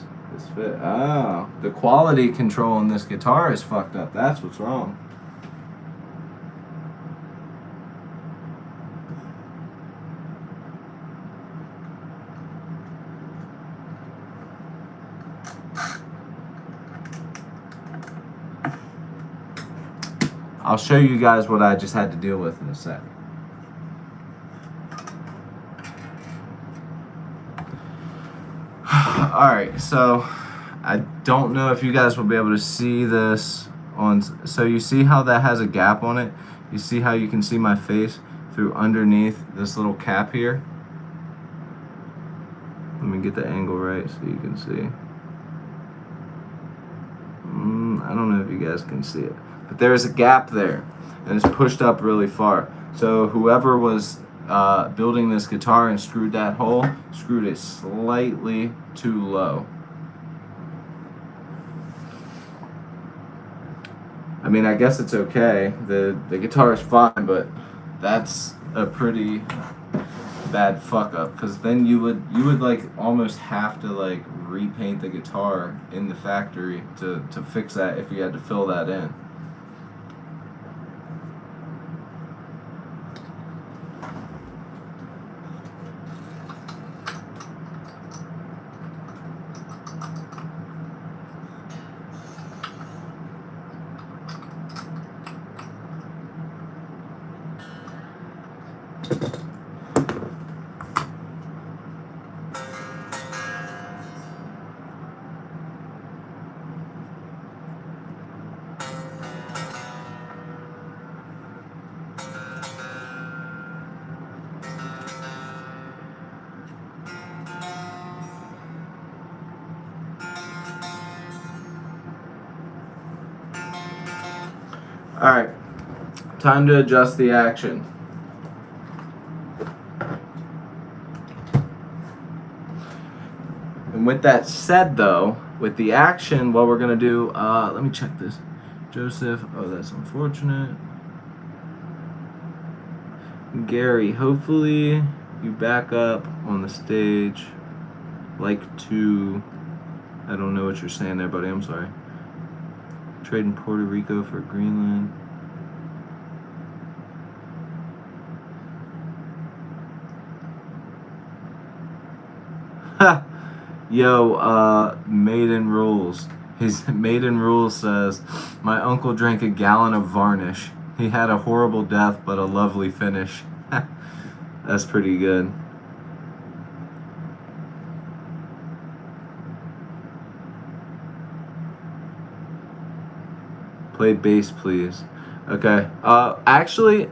fit. Ah, the quality control on this guitar is fucked up. That's what's wrong. I'll show you guys what I just had to deal with in a sec. Alright, so I don't know if you guys will be able to see this on. So you see how that has a gap on it? You see how you can see my face through underneath this little cap here? Let me get the angle right so you can see. I don't know if you guys can see it. But there's a gap there, and it's pushed up really far. So whoever was building this guitar and screwed that hole, screwed it slightly too low. I mean, I guess it's okay. The guitar is fine, but that's a pretty bad fuck up, because then you would like almost have to like repaint the guitar in the factory to fix that if you had to fill that in. Alright, time to adjust the action. And with that said, though, with the action, what we're gonna do, let me check this. Joseph, oh, that's unfortunate. Gary, hopefully you back up on the stage. Like to, I don't know what you're saying there, buddy, I'm sorry. Trading Puerto Rico for Greenland. Ha! Yo, Maiden Rules. His Maiden Rules says, my uncle drank a gallon of varnish. He had a horrible death, but a lovely finish. That's pretty good. Play bass, please. Okay. Actually,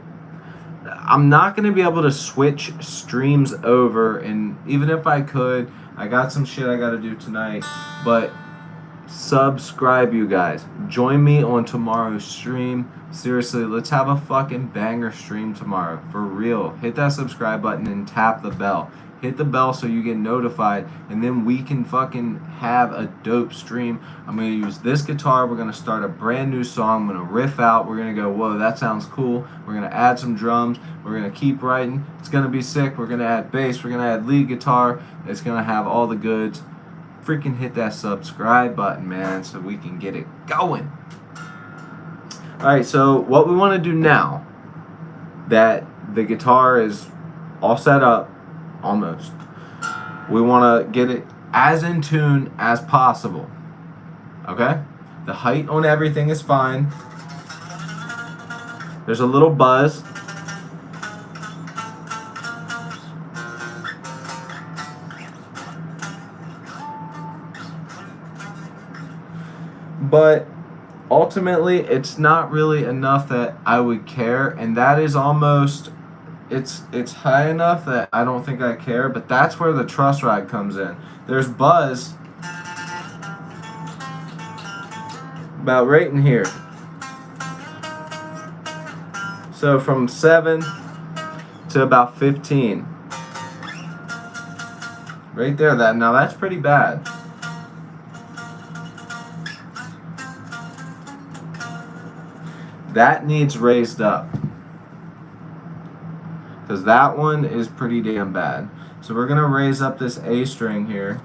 I'm not going to be able to switch streams over, and even if I could, I got some shit I got to do tonight, but subscribe, you guys. Join me on tomorrow's stream. Seriously, let's have a fucking banger stream tomorrow. For real. Hit that subscribe button and tap the bell. Hit the bell so you get notified, and then we can fucking have a dope stream. I'm going to use this guitar. We're going to start a brand new song. I'm going to riff out. We're going to go, whoa, that sounds cool. We're going to add some drums. We're going to keep writing. It's going to be sick. We're going to add bass. We're going to add lead guitar. It's going to have all the goods. Freaking hit that subscribe button, man, so we can get it going. Alright, so what we want to do now that the guitar is all set up, almost, we want to get it as in tune as possible. Okay? The height on everything is fine. There's a little buzz. But ultimately, it's not really enough that I would care, and that is almost, it's high enough that I don't think I care, but that's where the truss rod comes in. There's buzz about right in here. So from 7 to about 15. Right there, now that's pretty bad. That needs raised up, because that one is pretty damn bad. So we're gonna raise up this A string here.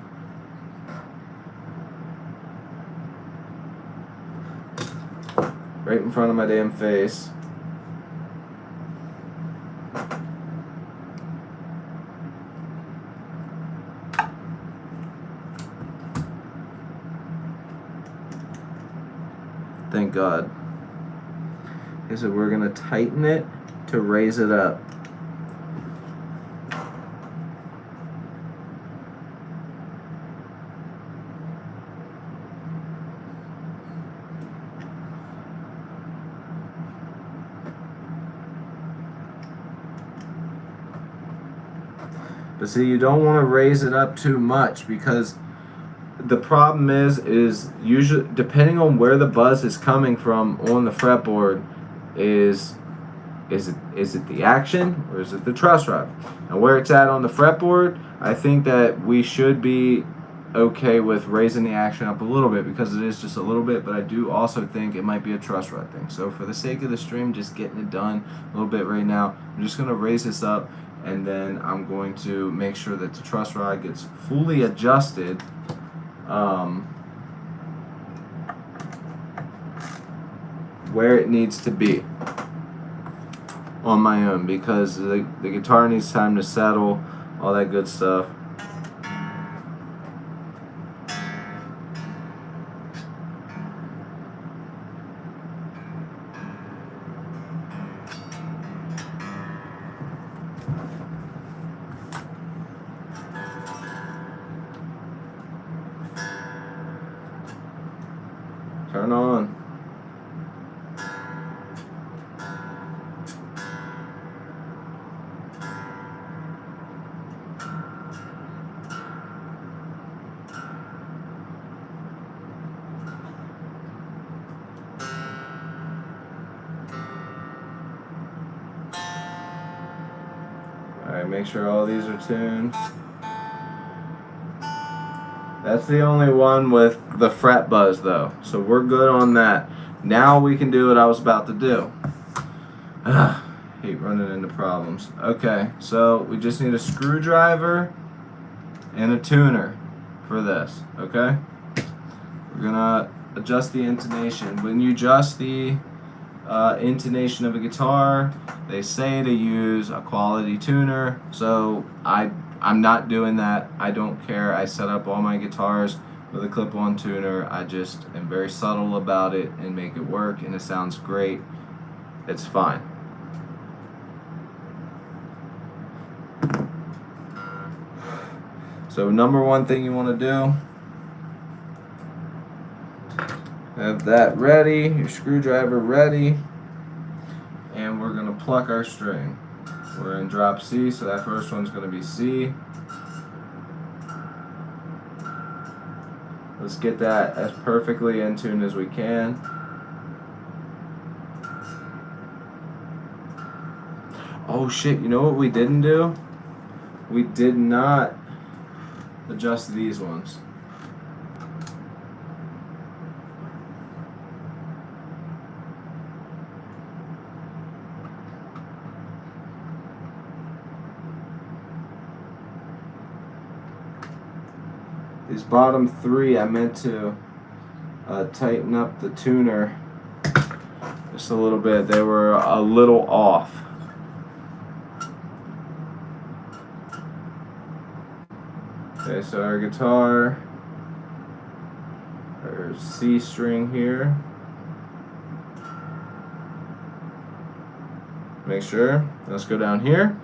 Right in front of my damn face. Thank God. Okay, so we're going to tighten it to raise it up. But see, you don't want to raise it up too much, because the problem is usually, depending on where the buzz is coming from on the fretboard, is it the action or is it the truss rod? And where it's at on the fretboard, I think that we should be okay with raising the action up a little bit, because it is just a little bit, but I do also think it might be a truss rod thing. So for the sake of the stream, just getting it done a little bit right now, I'm just going to raise this up, and then I'm going to make sure that the truss rod gets fully adjusted. Where it needs to be on my own, because the guitar needs time to settle, all that good stuff. Turn on. Alright, make sure all these are tuned. That's the only one with the fret buzz though. So we're good on that. Now we can do what I was about to do. Hate running into problems. Okay, so we just need a screwdriver and a tuner for this, okay? We're gonna adjust the intonation. When you adjust the intonation of a guitar, they say to use a quality tuner, so I'm not doing that. I don't care. I set up all my guitars with a clip-on tuner. I just am very subtle about it and make it work, and it sounds great. It's fine. So number one thing you want to do, have that ready, your screwdriver ready, and we're going to pluck our string. We're in drop C, so that first one's going to be C. Let's get that as perfectly in tune as we can. Oh shit, you know what we didn't do? We did not adjust these ones. These bottom three, I meant to tighten up the tuner just a little bit. They were a little off. Okay, so our guitar, our C string here. Make sure. Let's go down here.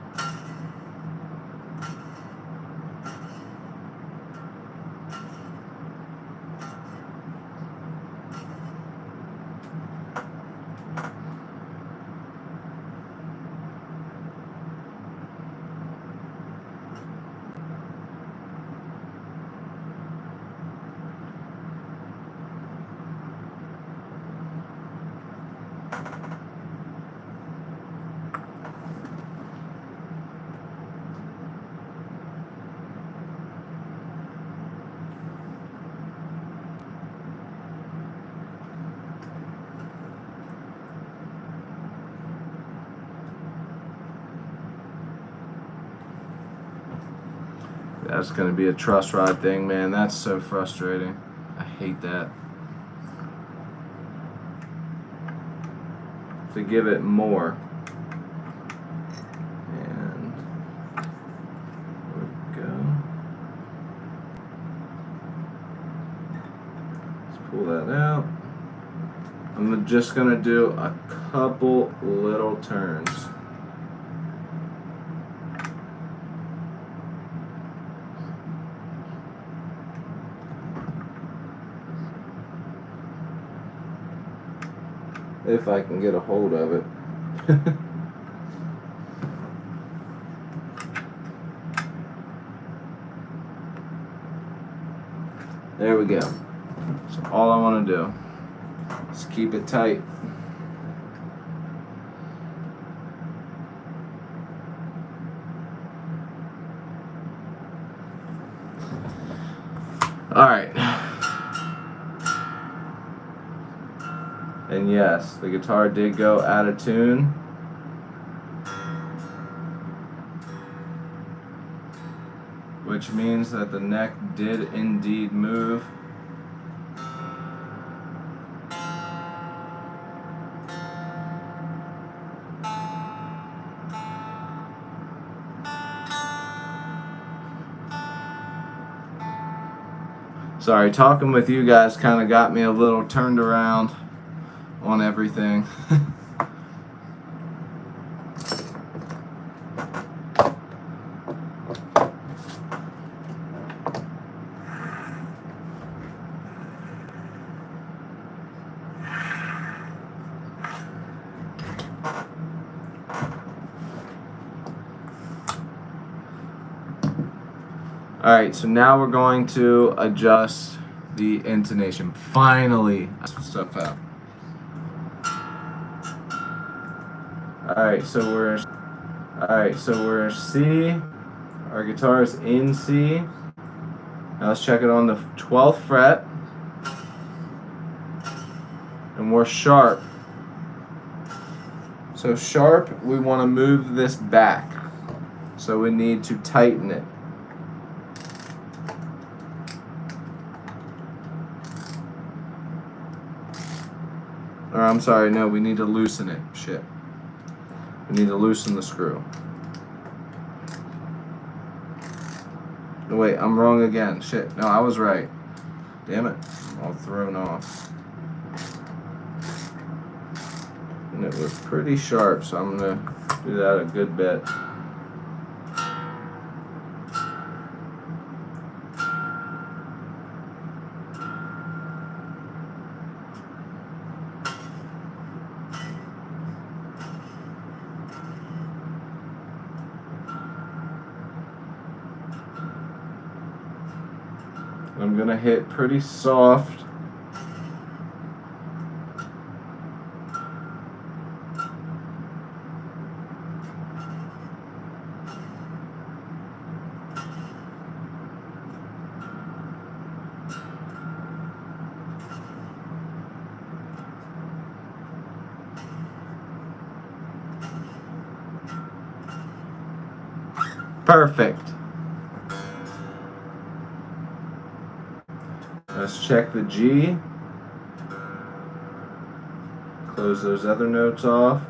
That's gonna be a truss rod thing, man. That's so frustrating. I hate that. To give it more. And there we go. Let's pull that out. I'm just gonna do a couple little turns. If I can get a hold of it. There we go. So all I want to do is keep it tight. All right. And yes, the guitar did go out of tune. Which means that the neck did indeed move. Sorry, talking with you guys kind of got me a little turned around on everything. Alright, so now we're going to adjust the intonation. Finally, stuff out. Alright, so we're C. Our guitar is in C. Now let's check it on the 12th fret. And we're sharp. So sharp, we want to move this back. So we need to tighten it. Or I'm sorry, no, we need to loosen it. Shit. We need to loosen the screw. No, wait, I'm wrong again. Shit, no, I was right. Damn it, I'm all thrown off. And it was pretty sharp, so I'm gonna do that a good bit. I'm gonna hit pretty soft. Perfect. Let's check the G. Close those other notes off.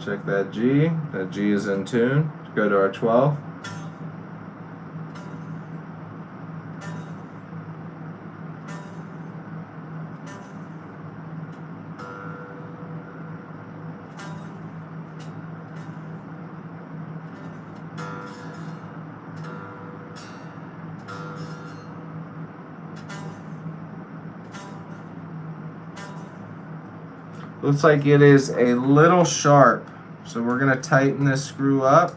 Check that G. That G is in tune. Go to our 12th. Looks like it is a little sharp, so we're going to tighten this screw up,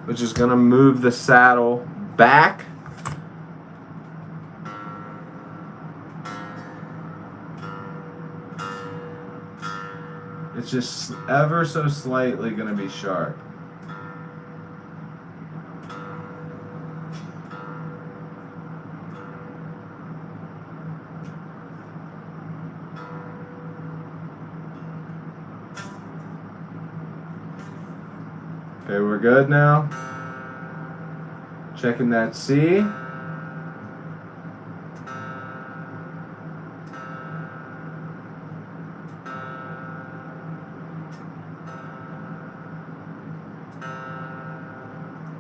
which is going to move the saddle back. It's just ever so slightly going to be sharp. Okay, we're good now. Checking that C.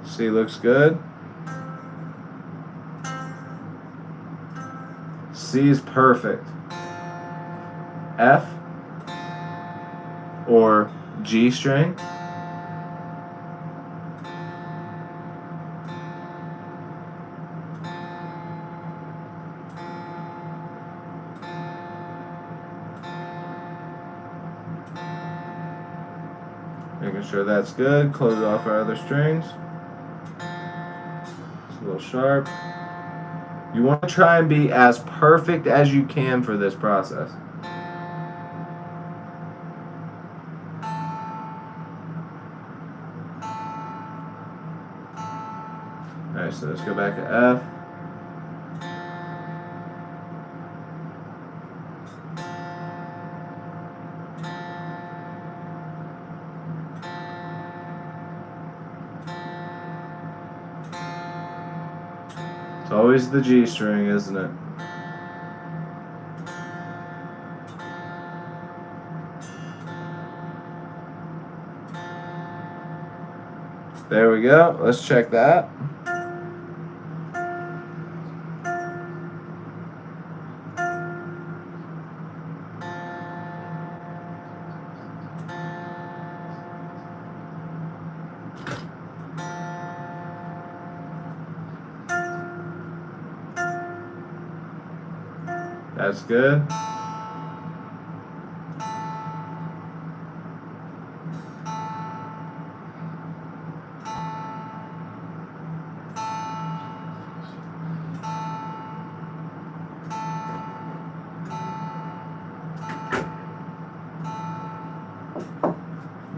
C looks good. C is perfect. F or G string. Making sure that's good. Close off our other strings. It's a little sharp. You want to try and be as perfect as you can for this process. Alright, so let's go back to F. It's always the G string, isn't it? There we go. Let's check that. That's good.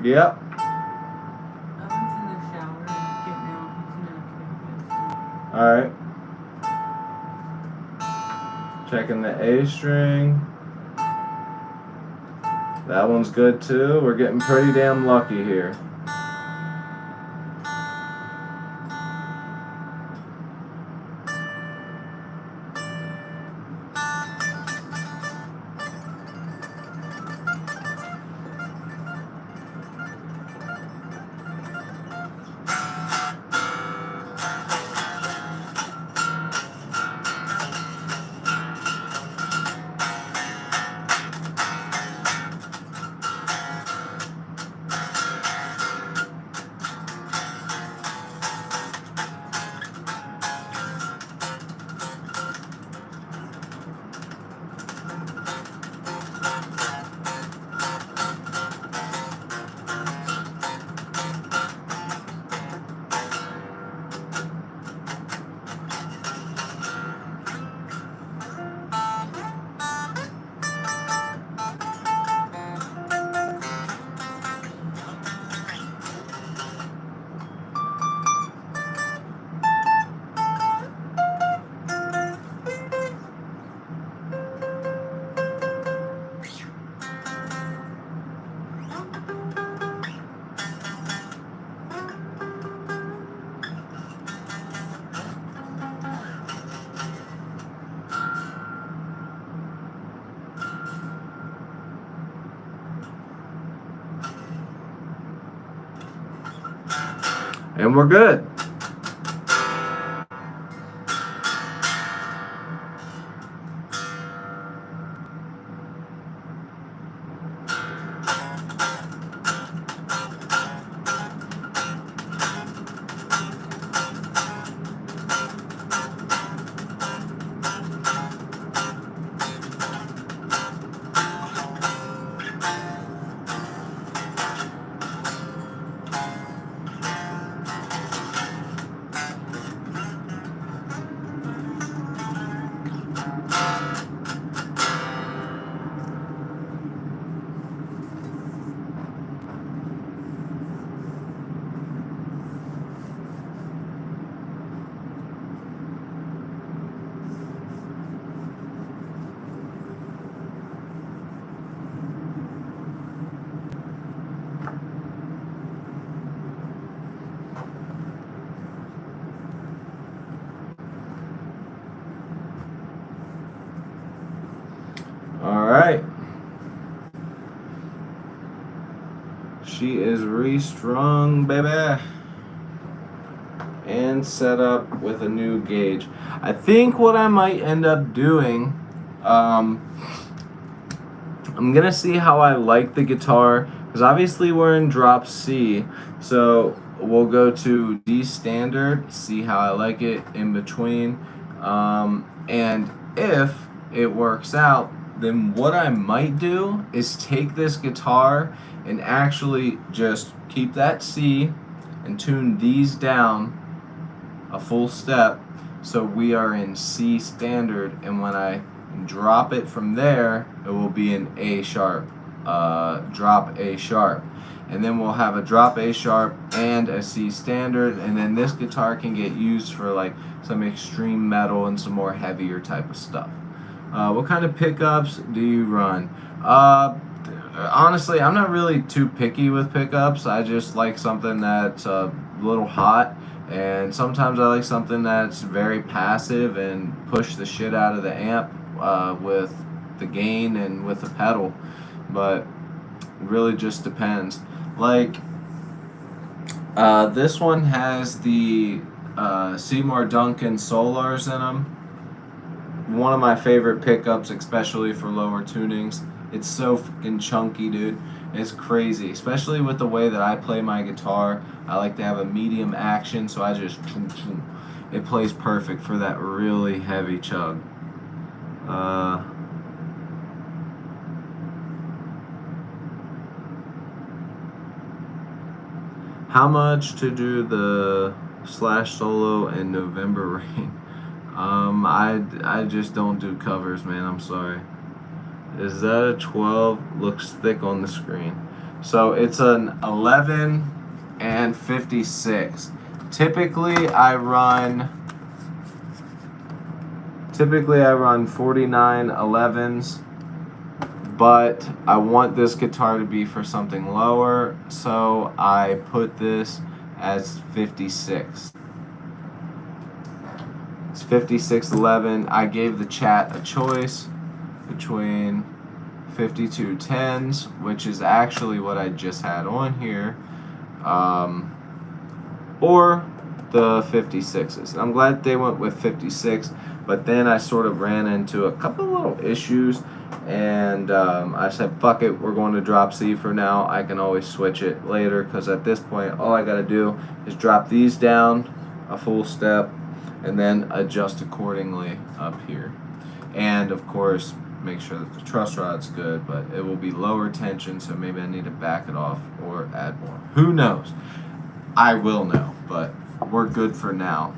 Yep. Owen's in the shower and getting out. Alright. Checking the A string. That one's good too. We're getting pretty damn lucky here. And we're good. All right. She is restrung, baby. And set up with a new gauge. I think what I might end up doing, I'm gonna see how I like the guitar, because obviously we're in drop C, so we'll go to D standard, see how I like it in between, and if it works out, then what I might do is take this guitar and actually just keep that C and tune these down a full step so we are in C standard, and when I drop it from there it will be an A sharp, drop A sharp, and then we'll have a drop A sharp and a C standard, and then this guitar can get used for like some extreme metal and some more heavier type of stuff. What kind of pickups do you run? Honestly, I'm not really too picky with pickups. I just like something that's a little hot, and sometimes I like something that's very passive and push the shit out of the amp with the gain and with the pedal. But it really just depends. Like this one has the Seymour Duncan Solars in them. One of my favorite pickups, especially for lower tunings. It's so fucking chunky, dude. It's crazy, especially with the way that I play my guitar. I like to have a medium action, so I just it plays perfect for that really heavy chug. How much to do the Slash solo in November Rain? I just don't do covers, man. I'm sorry. Is that a 12? Looks thick on the screen. So it's an 11 and 56. Typically I run Typically I run 49 11s, but I want this guitar to be for something lower, so I put this as 56. It's 5611. I gave the chat a choice between 5210s, which is actually what I just had on here, or the 56s. And I'm glad they went with 56, but then I sort of ran into a couple little issues, and I said, fuck it, we're going to drop C for now. I can always switch it later, because at this point, all I got to do is drop these down a full step, and then adjust accordingly up here. And of course, make sure that the truss rod's good, but it will be lower tension, so maybe I need to back it off or add more. Who knows? I will know, but we're good for now.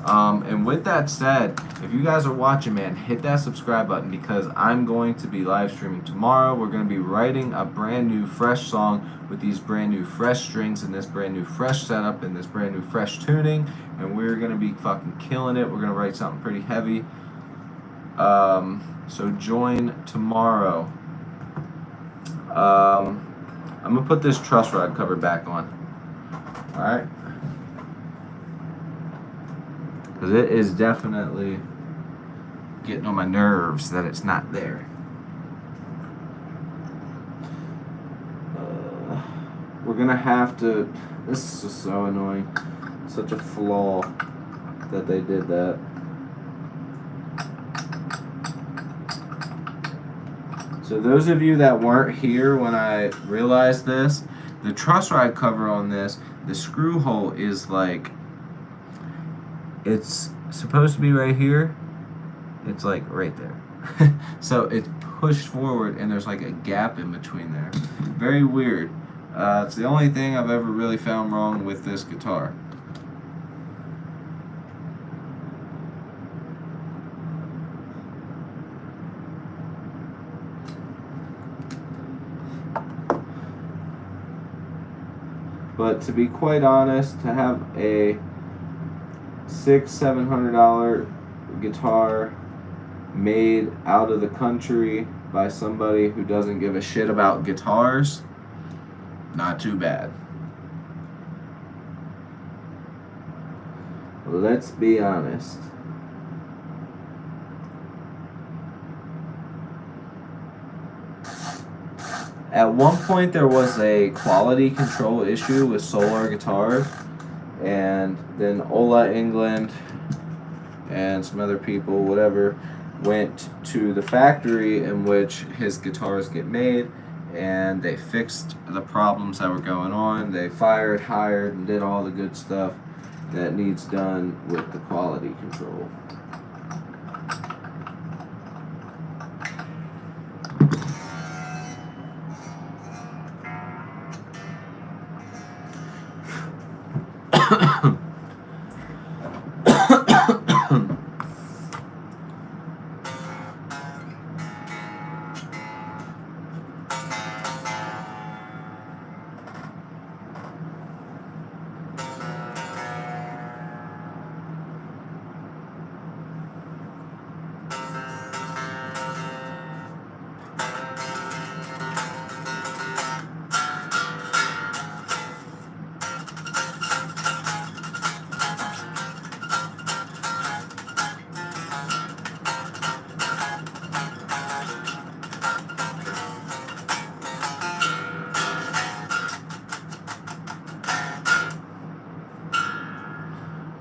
And with that said, if you guys are watching, man, hit that subscribe button, because I'm going to be live streaming tomorrow. We're going to be writing a brand new fresh song with these brand new fresh strings and this brand new fresh setup and this brand new fresh tuning, and we're going to be fucking killing it. We're going to write something pretty heavy. So join tomorrow. I'm going to put this truss rod cover back on. Alright? Because it is definitely getting on my nerves that it's not there. We're going to have to... This is so annoying. Such a flaw that they did that. So those of you that weren't here when I realized this, the truss rod cover on this, the screw hole is like, it's supposed to be right here. It's like right there. So it's pushed forward and there's like a gap in between there. Very weird. It's the only thing I've ever really found wrong with this guitar. But to be quite honest, to have a $600-700 guitar made out of the country by somebody who doesn't give a shit about guitars, not too bad. Let's be honest. At one point there was a quality control issue with Solar Guitars, and then Ola England and some other people, whatever, went to the factory in which his guitars get made, and they fixed the problems that were going on. They fired, hired, and did all the good stuff that needs done with the quality control.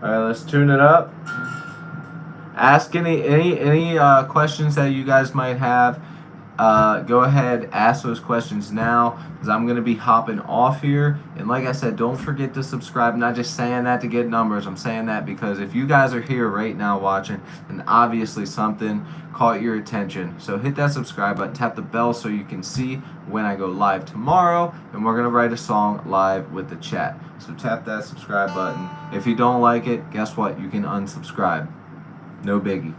Alright, let's tune it up. Ask any questions that you guys might have. Go ahead, ask those questions now, because I'm going to be hopping off here. And like I said, don't forget to subscribe. I'm not just saying that to get numbers. I'm saying that because if you guys are here right now watching, then obviously something caught your attention. So hit that subscribe button, tap the bell so you can see when I go live tomorrow. And we're going to write a song live with the chat. So tap that subscribe button. If you don't like it, guess what? You can unsubscribe. No biggie.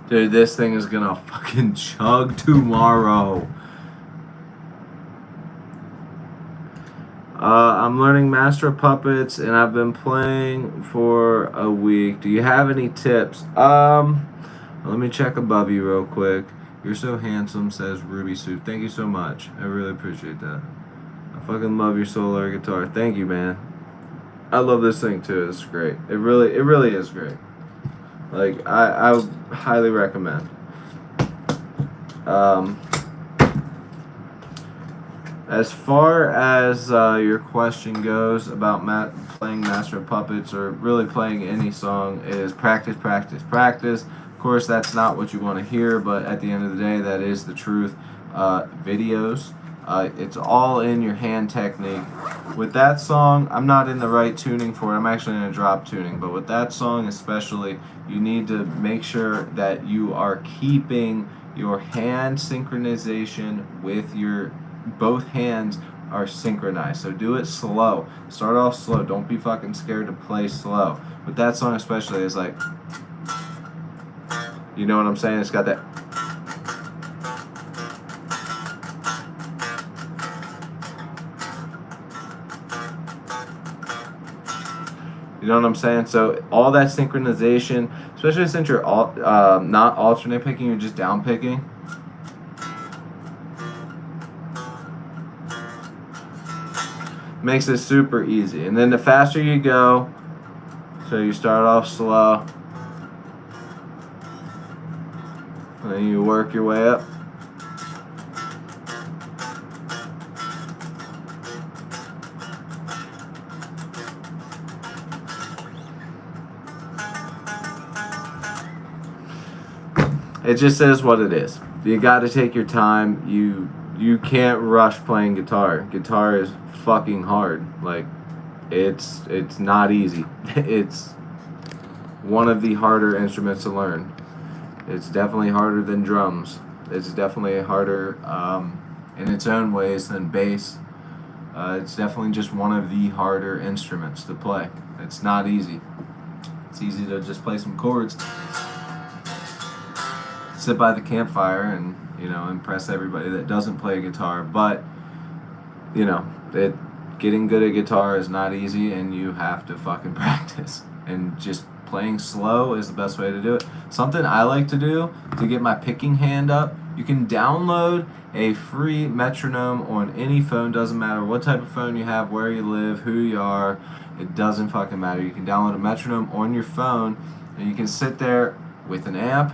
Dude, this thing is gonna fucking chug tomorrow. I'm learning Master of Puppets, and I've been playing for a week. Do you have any tips? Let me check above you real quick. You're so handsome, says Ruby Soup. Thank you so much. I really appreciate that. I fucking love your solar guitar. Thank you, man. I love this thing too. It's great. It really is great. Like I would highly recommend. As far as your question goes about playing Master of Puppets or really playing any song, is practice, practice, practice. Of course, that's not what you want to hear, but at the end of the day, that is the truth. Videos, it's all in your hand technique. With that song, I'm not in the right tuning for it. I'm actually in a drop tuning, but with that song especially, you need to make sure that you are keeping your hand synchronization with your both hands are synchronized. So do it slow. Start off slow. Don't be fucking scared to play slow. With that song especially, it's like, you know what I'm saying? It's got that. You know what I'm saying? So all that synchronization, especially since you're not alternate picking, you're just down picking. Makes it super easy. And then the faster you go, so you start off slow, and then you work your way up. It just says what it is. You got to take your time. You can't rush playing guitar. Guitar is fucking hard. Like, it's not easy. It's one of the harder instruments to learn. It's definitely harder than drums. It's definitely harder in its own ways than bass. It's definitely just one of the harder instruments to play. It's not easy. It's easy to just play some chords, sit by the campfire, and impress everybody that doesn't play guitar. But getting good at guitar is not easy, and you have to fucking practice. And just playing slow is the best way to do it. Something I like to do to get my picking hand up, you can download a free metronome on any phone. Doesn't matter what type of phone you have, where you live, who you are, it doesn't fucking matter. You can download a metronome on your phone, and you can sit there with an amp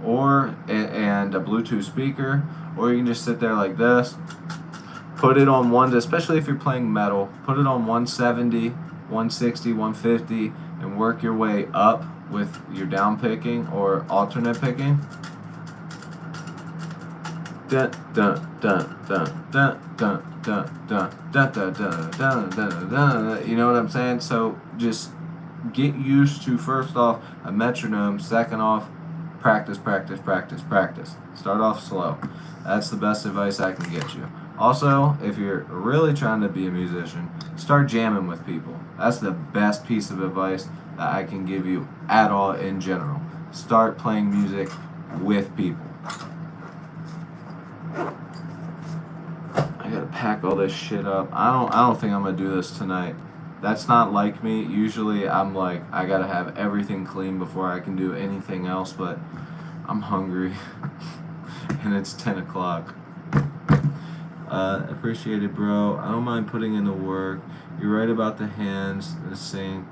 and a Bluetooth speaker, or you can just sit there like this, put it on especially if you're playing metal, put it on 170, 160, 150, and work your way up with your down picking or alternate picking. Dun, dun, dun, dun, dun, dun, dun, dun, dun, dun, dun, dun, dun, dun. You know what I'm saying? So just get used to, first off, a metronome. Second off, practice, practice, practice, practice. Start off slow. That's the best advice I can get you. Also, if you're really trying to be a musician, start jamming with people. That's the best piece of advice that I can give you at all in general. Start playing music with people. I gotta pack all this shit up. I don't think I'm gonna do this tonight. That's not like me. Usually I'm like, I gotta have everything clean before I can do anything else, but I'm hungry. And it's 10 o'clock. Appreciate it, bro. I don't mind putting in the work. You're right about the hands, the sync.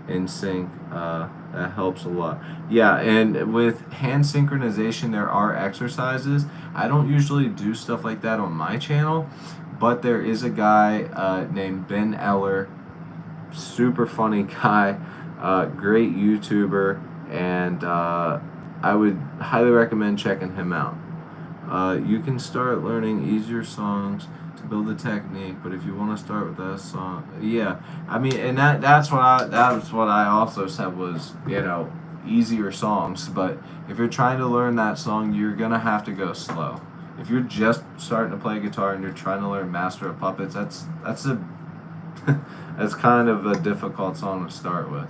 That helps a lot. Yeah, and with hand synchronization, there are exercises. I don't usually do stuff like that on my channel, but there is a guy named Ben Eller, super funny guy, great YouTuber, and I would highly recommend checking him out. You can start learning easier songs to build the technique, but if you want to start with that song, yeah, I mean, and that's what I also said was, easier songs. But if you're trying to learn that song, you're gonna have to go slow. If you're just starting to play guitar and you're trying to learn Master of Puppets, that's that's kind of a difficult song to start with.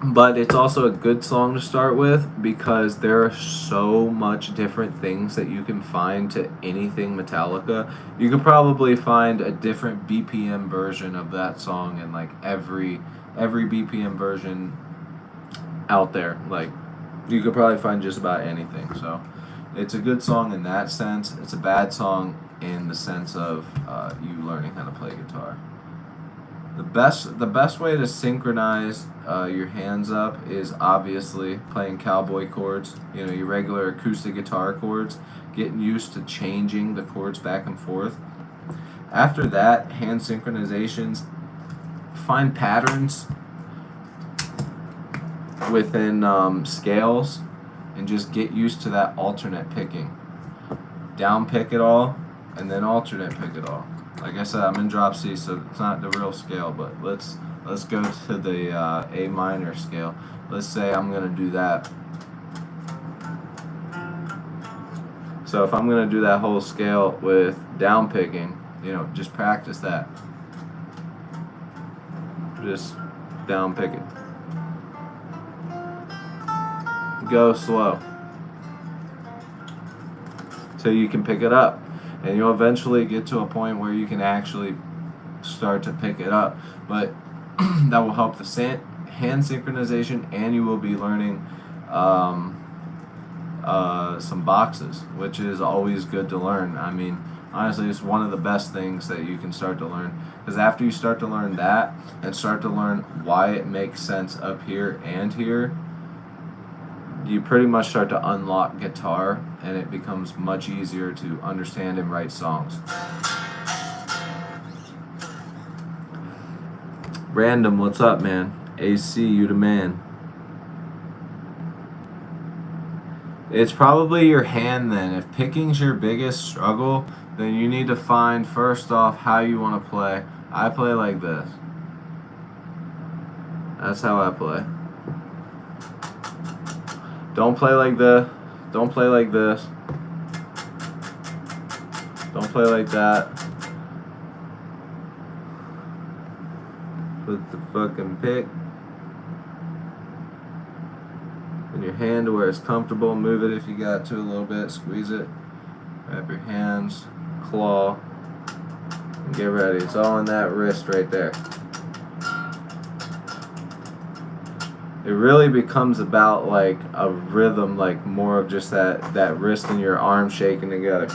But it's also a good song to start with because there are so much different things that you can find to anything Metallica. You could probably find a different BPM version of that song in like every BPM version out there. Like you could probably find just about anything. So it's a good song in that sense. It's a bad song in the sense of you learning how to play guitar. The best way to synchronize your hands up is obviously playing cowboy chords. You know, your regular acoustic guitar chords. Getting used to changing the chords back and forth. After that, hand synchronizations. Find patterns within scales, and just get used to that alternate picking. Down pick it all, and then alternate pick it all. Like I said, I'm in drop C, so it's not the real scale, but let's go to the A minor scale. Let's say I'm gonna do that. So if I'm gonna do that whole scale with down picking, you know, just practice that. Just down pick it. Go slow till you can pick it up, and you'll eventually get to a point where you can actually start to pick it up. But that will help the hand synchronization, and you will be learning some boxes, which is always good to learn. I mean, honestly, it's one of the best things that you can start to learn, because after you start to learn that and start to learn why it makes sense up here and here, you pretty much start to unlock guitar, and it becomes much easier to understand and write songs. Random, what's up, man? AC, you the man. It's probably your hand then. If picking's your biggest struggle, then you need to find first off how you want to play. I play like this. That's how I play. Don't play like this. Don't play like this. Don't play like that. Put the fucking pick in your hand to where it's comfortable. Move it if you got to a little bit. Squeeze it. Wrap your hands. Claw. And get ready. It's all in that wrist right there. It really becomes about like a rhythm, like more of just that wrist and your arm shaking together.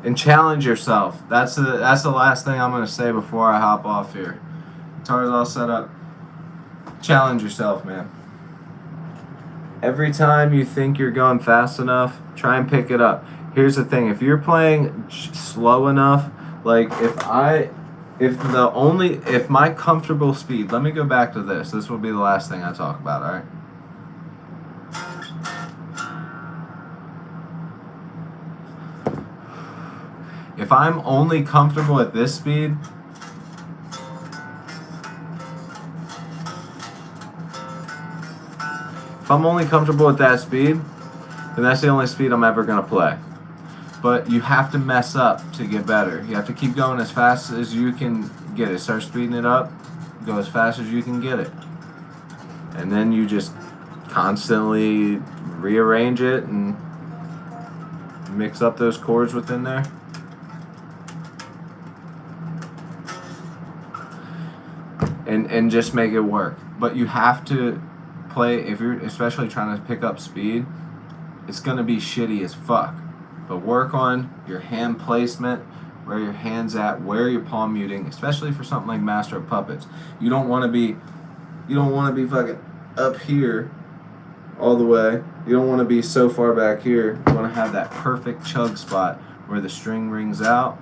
And challenge yourself. That's the last thing I'm gonna say before I hop off here. Guitar's all set up. Challenge yourself, man. Every time you think you're going fast enough, try and pick it up. Here's the thing: if you're playing slow enough, like if my comfortable speed. Let me go back to this. This will be the last thing I talk about. All right. If I'm only comfortable at this speed, if I'm only comfortable at that speed, then that's the only speed I'm ever going to play. But you have to mess up to get better. You have to keep going as fast as you can get it. Start speeding it up, go as fast as you can get it. And then you just constantly rearrange it and mix up those chords within there. And just make it work. But you have to play, if you're especially trying to pick up speed, it's going to be shitty as fuck. But work on your hand placement, where your hand's at, where you're palm muting, especially for something like Master of Puppets. You don't want to be fucking up here all the way. You don't want to be so far back here. You want to have that perfect chug spot where the string rings out.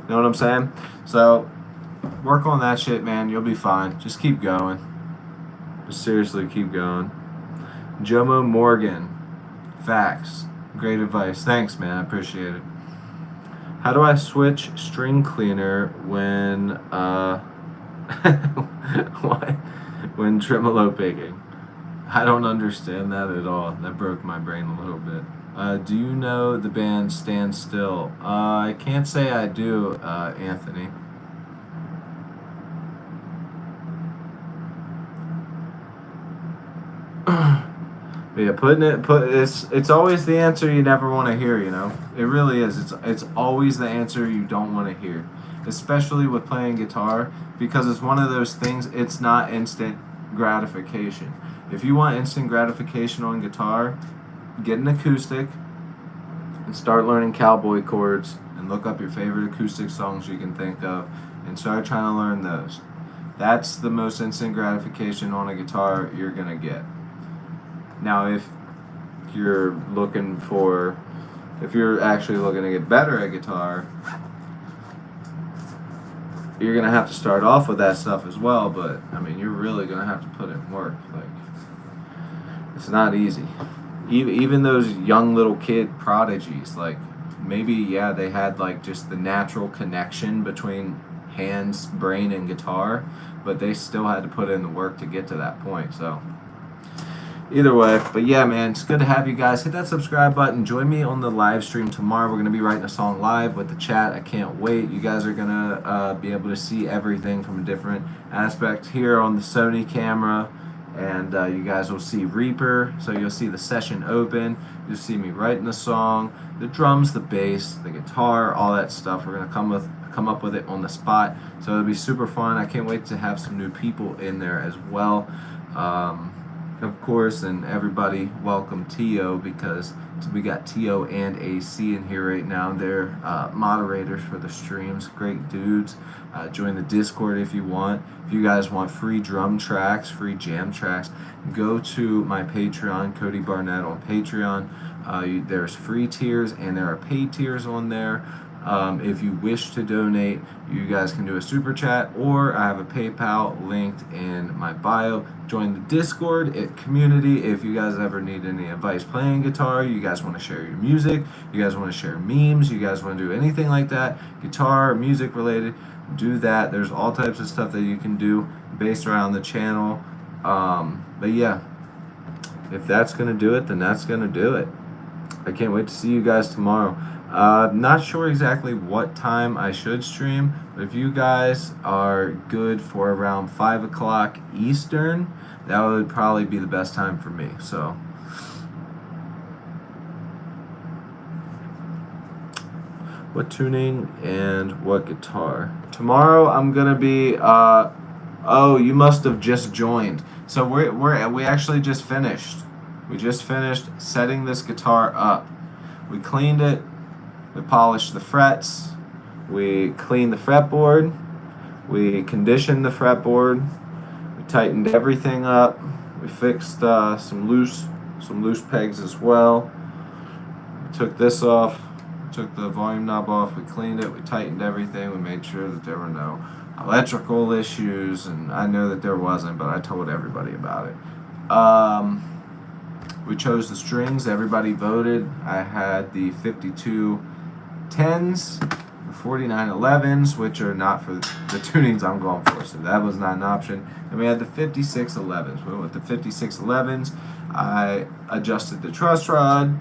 You know what I'm saying? So work on that shit, man. You'll be fine. Just keep going. Just seriously keep going. Jomo Morgan. Facts. Great advice. Thanks, man. I appreciate it. How do I switch string cleaner when when tremolo picking? I don't understand that at all. That broke my brain a little bit. Do you know the band Stand Still? I can't say I do, Anthony. But yeah, it's always the answer you never want to hear, you know? It really is. It's always the answer you don't want to hear. Especially with playing guitar, because it's one of those things, it's not instant gratification. If you want instant gratification on guitar, get an acoustic and start learning cowboy chords and look up your favorite acoustic songs you can think of and start trying to learn those. That's the most instant gratification on a guitar you're going to get. Now, if you're actually looking to get better at guitar, you're going to have to start off with that stuff as well, but, I mean, you're really going to have to put in work. Like, it's not easy. Even those young little kid prodigies, like, maybe, yeah, they had, like, just the natural connection between hands, brain, and guitar, but they still had to put in the work to get to that point, so... Either way, but yeah, man, it's good to have you guys. Hit that subscribe button. Join me on the live stream tomorrow. We're going to be writing a song live with the chat. I can't wait. You guys are going to be able to see everything from a different aspect here on the Sony camera. And you guys will see Reaper. So you'll see the session open. You'll see me writing the song, the drums, the bass, the guitar, all that stuff. We're going to come up with it on the spot. So it'll be super fun. I can't wait to have some new people in there as well. Of course, and everybody welcome T.O. because we got T.O. and AC in here right now. They're moderators for the streams. Great dudes. Join the Discord if you want. If you guys want free drum tracks, free jam tracks, go to my Patreon, Cody Barnett on Patreon. There's free tiers and there are paid tiers on there. If you wish to donate, you guys can do a super chat, or I have a PayPal linked in my bio. Join the Discord community if you guys ever need any advice playing guitar, you guys want to share your music, you guys want to share memes, you guys want to do anything like that, guitar, music related, do that. There's all types of stuff that you can do based around the channel. But yeah, if that's going to do it, then that's going to do it. I can't wait to see you guys tomorrow. Not sure exactly what time I should stream, but if you guys are good for around 5 o'clock Eastern, that would probably be the best time for me. So, what tuning and what guitar? Tomorrow I'm gonna be. Oh, you must have just joined. So we actually just finished. We just finished setting this guitar up. We cleaned it. We polished the frets, we cleaned the fretboard, we conditioned the fretboard, we tightened everything up, we fixed some loose pegs as well. We took this off, took the volume knob off, we cleaned it, we tightened everything, we made sure that there were no electrical issues, and I know that there wasn't, but I told everybody about it. We chose the strings, everybody voted. I had the 52 10s, the 49 11s, which are not for the tunings I'm going for, so that was not an option. And we had the 56 11s. We went with the 56 11s. I adjusted the truss rod.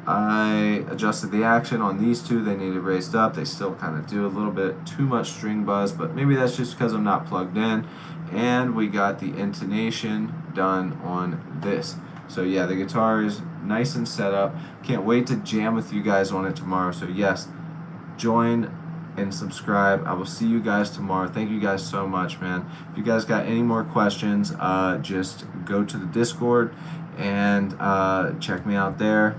I adjusted the action on these two. They needed raised up. They still kind of do a little bit too much string buzz, but maybe that's just because I'm not plugged in. And we got the intonation done on this. So yeah, the guitar is nice and set up. Can't wait to jam with you guys on it tomorrow. So yes, join and subscribe. I will see you guys tomorrow. Thank you guys so much, man. If you guys got any more questions, just go to the Discord and check me out there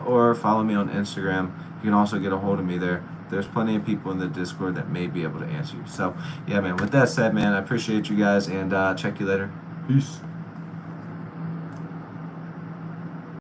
or follow me on Instagram. You can also get a hold of me there. there's plenty of people in the Discord that may be able to answer you. So, yeah, man, with that said, man, I appreciate you guys, and check you later. Peace.